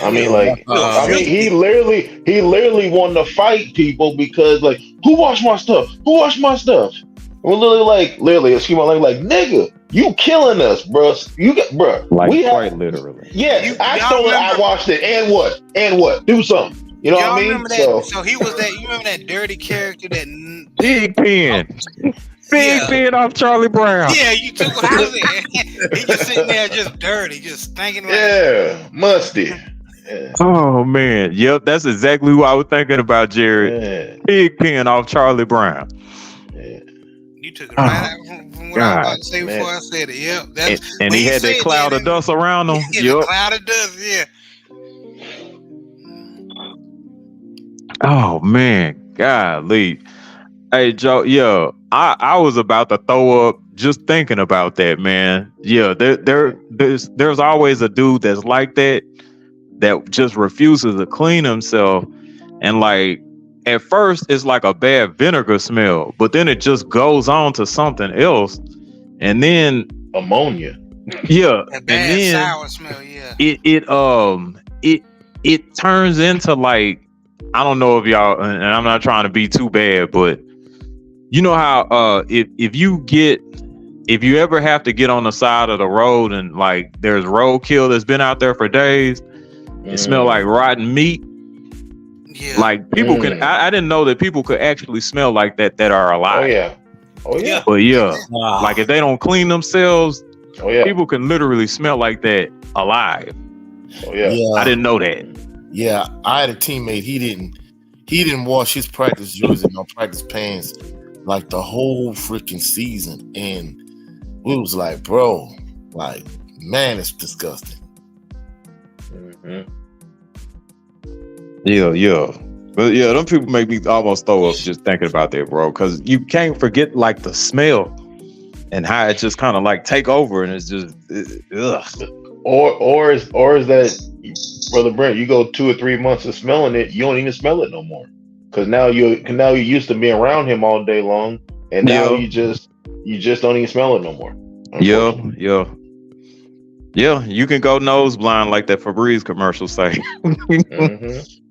I mean, like, he literally wanted to fight people because, like, who washed my stuff? Who washed my stuff? We're literally, excuse my language, like, nigga, you killing us, bro. Like, quite literally. Yeah, I stole it, I washed it, and what? Do something. You know what I mean? Remember that? So he was that. You remember that dirty character, that Pigpen? Pigpen off Charlie Brown. Yeah, you took what I said. He just sitting there, just dirty, just stinking. Musty. Yeah. Oh man, yep, that's exactly who I was thinking about, Jared. Yeah. Pigpen off Charlie Brown. Yeah. You took it right out from what I was about to say before I said it. Yep. And he had that cloud of dust around him. Yep. Cloud of dust. Yeah. Oh man, golly. Hey Joe, I was about to throw up just thinking about that, man. Yeah, there's always a dude that's like that just refuses to clean himself, and like at first it's like a bad vinegar smell, but then it just goes on to something else, and then ammonia. Yeah, that bad and then sour smell. Yeah, it turns into, like, I don't know if y'all, and I'm not trying to be too bad, but you know how if you ever have to get on the side of the road and like there's roadkill that's been out there for days, it smell like rotten meat. Yeah. Like people can, I didn't know that people could actually smell like that are alive. Oh yeah. But like if they don't clean themselves, people can literally smell like that alive. Oh yeah. I didn't know that. Yeah, I had a teammate. He didn't wash his practice jersey and practice pants like the whole freaking season, and we was like, bro, like, man, it's disgusting. Yeah. But yeah, them people make me almost throw up just thinking about that, bro. Because you can't forget like the smell and how it just kind of like take over, and it's just ugh. Or is that, Brother Brent, you go 2 or 3 months of smelling it, you don't even smell it no more. Because now you're used to being around him all day long, and now you just don't even smell it no more. Yeah, you can go nose blind like that Febreze commercial say.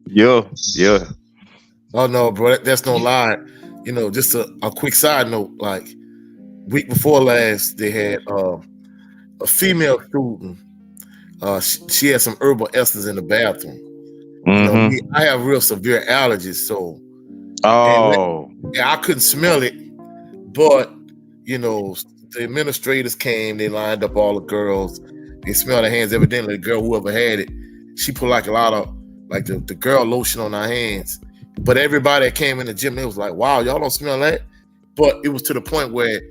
Yeah. Oh no, bro, that's no lie. You know, just a quick side note, like week before last, they had a female student. She had some herbal essence in the bathroom. You know, I have real severe allergies, so I couldn't smell it. But you know, the administrators came, they lined up all the girls, they smelled their hands. Evidently, the girl, whoever had it, she put like a lot of like the girl lotion on her hands. But everybody that came in the gym, it was like, wow, y'all don't smell that. But it was to the point where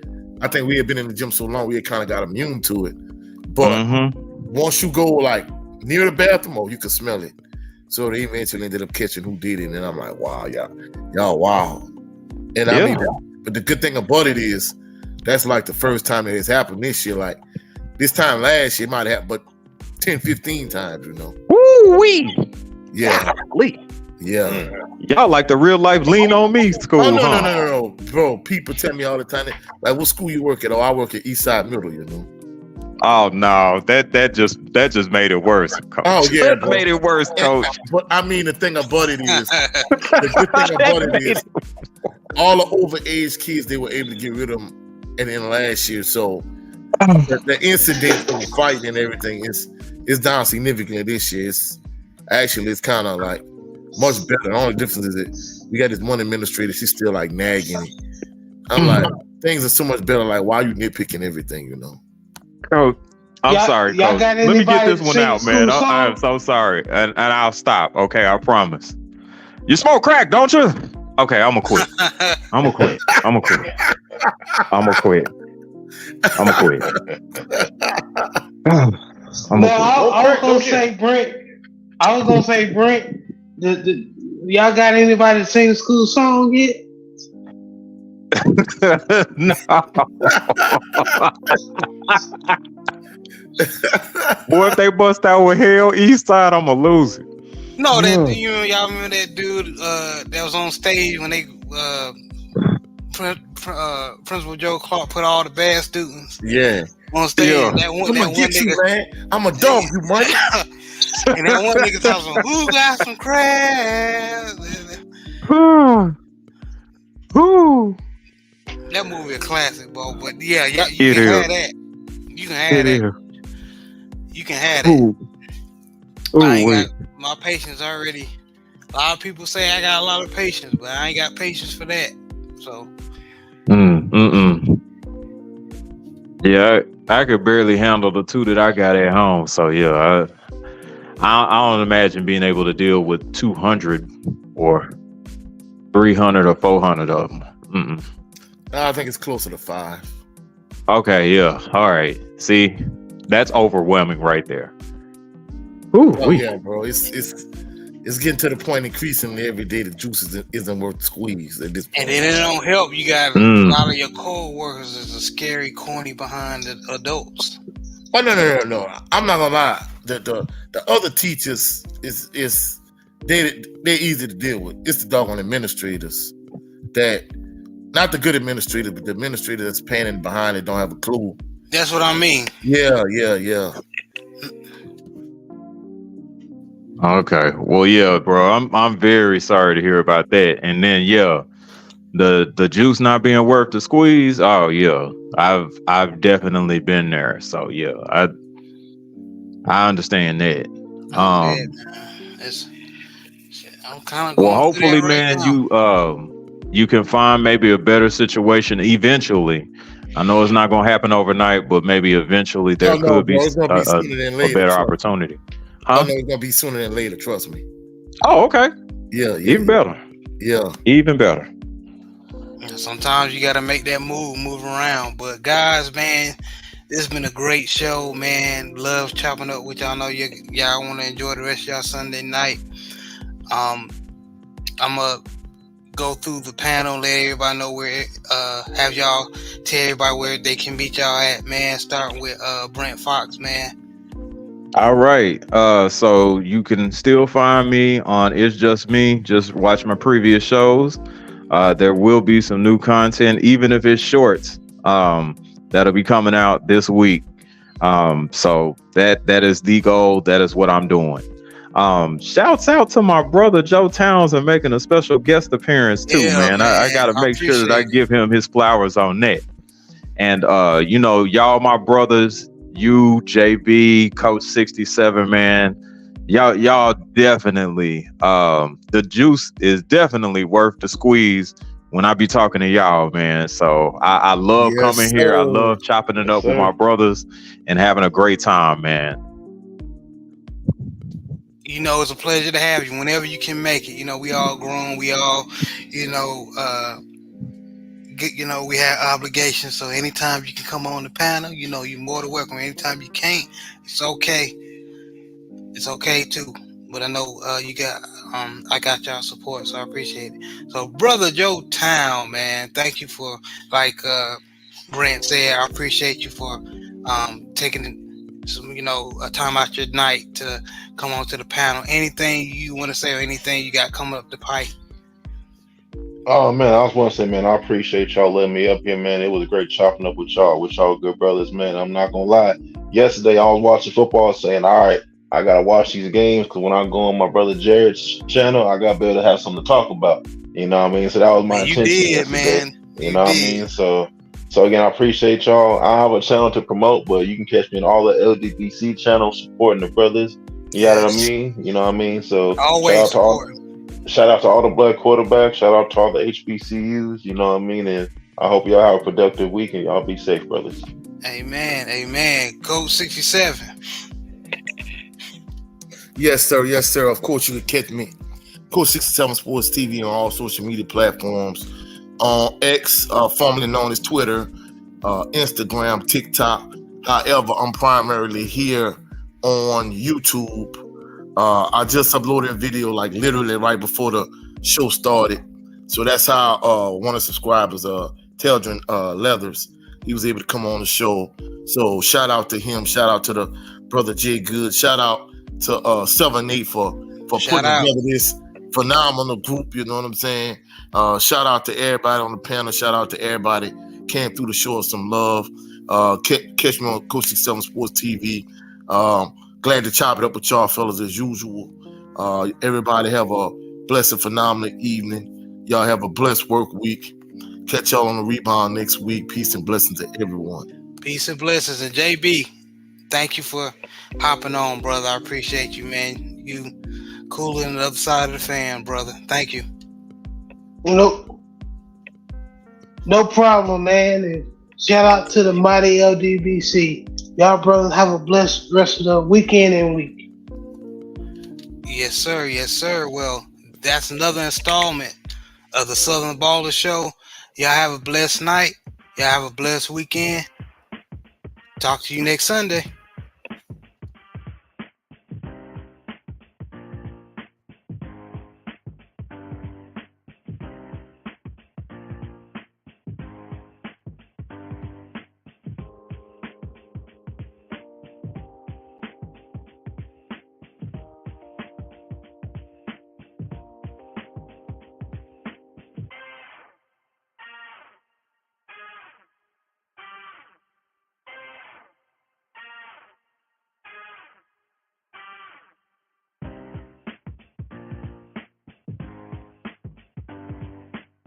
I think we had been in the gym so long, we had kind of got immune to it. But once you go like near the bathroom, you can smell it. So they eventually ended up catching who did it, and I'm like, wow, y'all, wow. And I Yeah. mean, but the good thing about it is, that's like the first time that it's happened this year. Like this time last year, it might have, but 10, 15 times, you know. Woo-wee. Yeah, Golly. yeah. Y'all like the real life lean on me school, Oh no, huh? no, bro. People tell me all the time, like, what school you work at? Oh, I work at Eastside Middle, you know. Oh no, that just made it worse, coach. Oh yeah, that bro. made it worse, coach. But I mean, the thing about it is, the good thing about it is, all the overage kids, they were able to get rid of them at the end of last year. So the incident of the fight and everything is down significantly this year. It's kind of like much better. The only difference is that we got this one administrator, she's still like nagging it. I'm like, things are so much better. Like, why are you nitpicking everything, you know? Coach, I'm sorry, y'all coach. got Let me get anybody this one sing out, man. school I'm song? so sorry, and I'll stop. Okay, I promise. You smoke crack, don't you? Okay, I'm gonna quit. I'm gonna quit. I'm gonna quit. I'm gonna quit. I'm gonna quit. I'm Now, gonna I was gonna say Brent. Y'all got anybody to sing the school song yet? quit. No. Boy, if they bust out with Hell East Side, I'm gonna lose it. No, Yeah. y'all remember that dude that was on stage when they Principal Joe Clark put all the bad students Yeah. on stage. Yeah. That I'm one gonna get nigga, you, man. I'm a dog, you money. and that one nigga talking about who got some crabs. That movie a classic, bro. But yeah, you It can is. have that. You can have It that. is. You can have that. Ooh. I ain't Ooh, got my patience already. A lot of people say I got a lot of patience, but I ain't got patience for that. So yeah, I could barely handle the two that I got at home. So yeah, I don't imagine being able to deal with 200 or 300 or 400 of them. Mm-mm. I think it's closer to 5. Okay, yeah, all right. See, that's overwhelming right there. Ooh, Oh yeah, bro. It's getting to the point increasingly every day the juice isn't worth the squeeze at this point. and then it don't help. You got a lot of your co-workers is a scary, corny behind the adults. Oh no. I'm not gonna lie. The other teachers they're easy to deal with. It's the doggone administrators that, not the good administrator, but the administrator that's panning behind it don't have a clue. That's what I mean. Yeah. Okay. Well, yeah, bro. I'm very sorry to hear about that. And then yeah, the juice not being worth the squeeze. Oh yeah, I've definitely been there. So yeah, I understand that. I'm kind of going Well, hopefully, through that right man, now. you can find maybe a better situation eventually. I know it's not going to happen overnight, but maybe eventually there could be it's gonna be sooner than a later. better trust me. opportunity. I Huh? know it's gonna be sooner than later. Trust me. Oh, okay. Yeah. Even better. Yeah. Even better. Sometimes you got to make that move around. But guys, man, this has been a great show, man. Love chopping up with y'all. I know y'all want to enjoy the rest of y'all Sunday night. I'm gonna go through the panel, let everybody know where. Have y'all tell everybody where they can meet y'all at, man. Starting with Brent Fox, man. All right. So you can still find me on It's Just Me. Just watch my previous shows. There will be some new content, even if it's shorts. That'll be coming out this week. So that is the goal. That is what I'm doing. Shouts out to my brother Joe Townsend making a special guest appearance too, man. I gotta make sure that I give him his flowers on that. And y'all my brothers, you, JB, Coach 67, man. Y'all definitely the juice is definitely worth the squeeze when I be talking to y'all, man. So I love coming here. I love chopping it up with my brothers and having a great time, man. It's a pleasure to have you whenever you can make it. We all grown. We all, we have obligations. So anytime you can come on the panel, you're more than welcome. Anytime you can't, it's okay. It's okay too. but I know you got I got y'all support, so I appreciate it. So, brother Joe Town, man, thank you for like Brent said. I appreciate you for taking some, a time out your night to come on to the panel. Anything you want to say or anything you got coming up the pipe? Oh man, I was want to say, man, I appreciate y'all letting me up here, man. It was great chopping up with y'all good brothers, man. I'm not gonna lie. Yesterday I was watching football, saying, all right, I gotta watch these games because when I go on my brother Jared's channel, I gotta be able to have something to talk about. You know what I mean? So that was my Man, you intention did, yesterday. man. You You know what I did. mean? So again, I appreciate y'all. I have a channel to promote, but you can catch me in all the LDBC channels supporting the brothers. You know what I Yes. mean? You know what I mean? So shout Always out to all. supporting. Shout out to all the black quarterbacks. Shout out to all the HBCUs. You know what I mean? And I hope y'all have a productive week and y'all be safe, brothers. Amen. Amen. Code 67. Yes, sir. Yes, sir. Of course, you can catch me, Coach 67 Sports TV, on all social media platforms. On X, formerly known as Twitter, Instagram, TikTok. However, I'm primarily here on YouTube. I just uploaded a video like literally right before the show started. So that's how one of the subscribers, Teldrin Leathers, he was able to come on the show. So shout out to him. Shout out to the brother Jay Good. Shout out to 7-8 for Shout putting out. together this phenomenal group. You know what I'm saying? Shout out to everybody on the panel. Shout out to everybody came through to show us some love. Catch me on Coach 67 Sports TV. Glad to chop it up with y'all fellas as usual. Everybody have a blessed, phenomenal evening. Y'all have a blessed work week. Catch y'all on the rebound next week. Peace and blessings to everyone. Peace and blessings. And JB, thank you for hopping on, brother. I appreciate you, man. You cooler than the other side of the fan, brother. Thank you. No problem, man. And shout out to the mighty LDBC. Y'all brothers have a blessed rest of the weekend and week. Yes, sir. Yes, sir. Well, that's another installment of the Southern Baller Show. Y'all have a blessed night. Y'all have a blessed weekend. Talk to you next Sunday.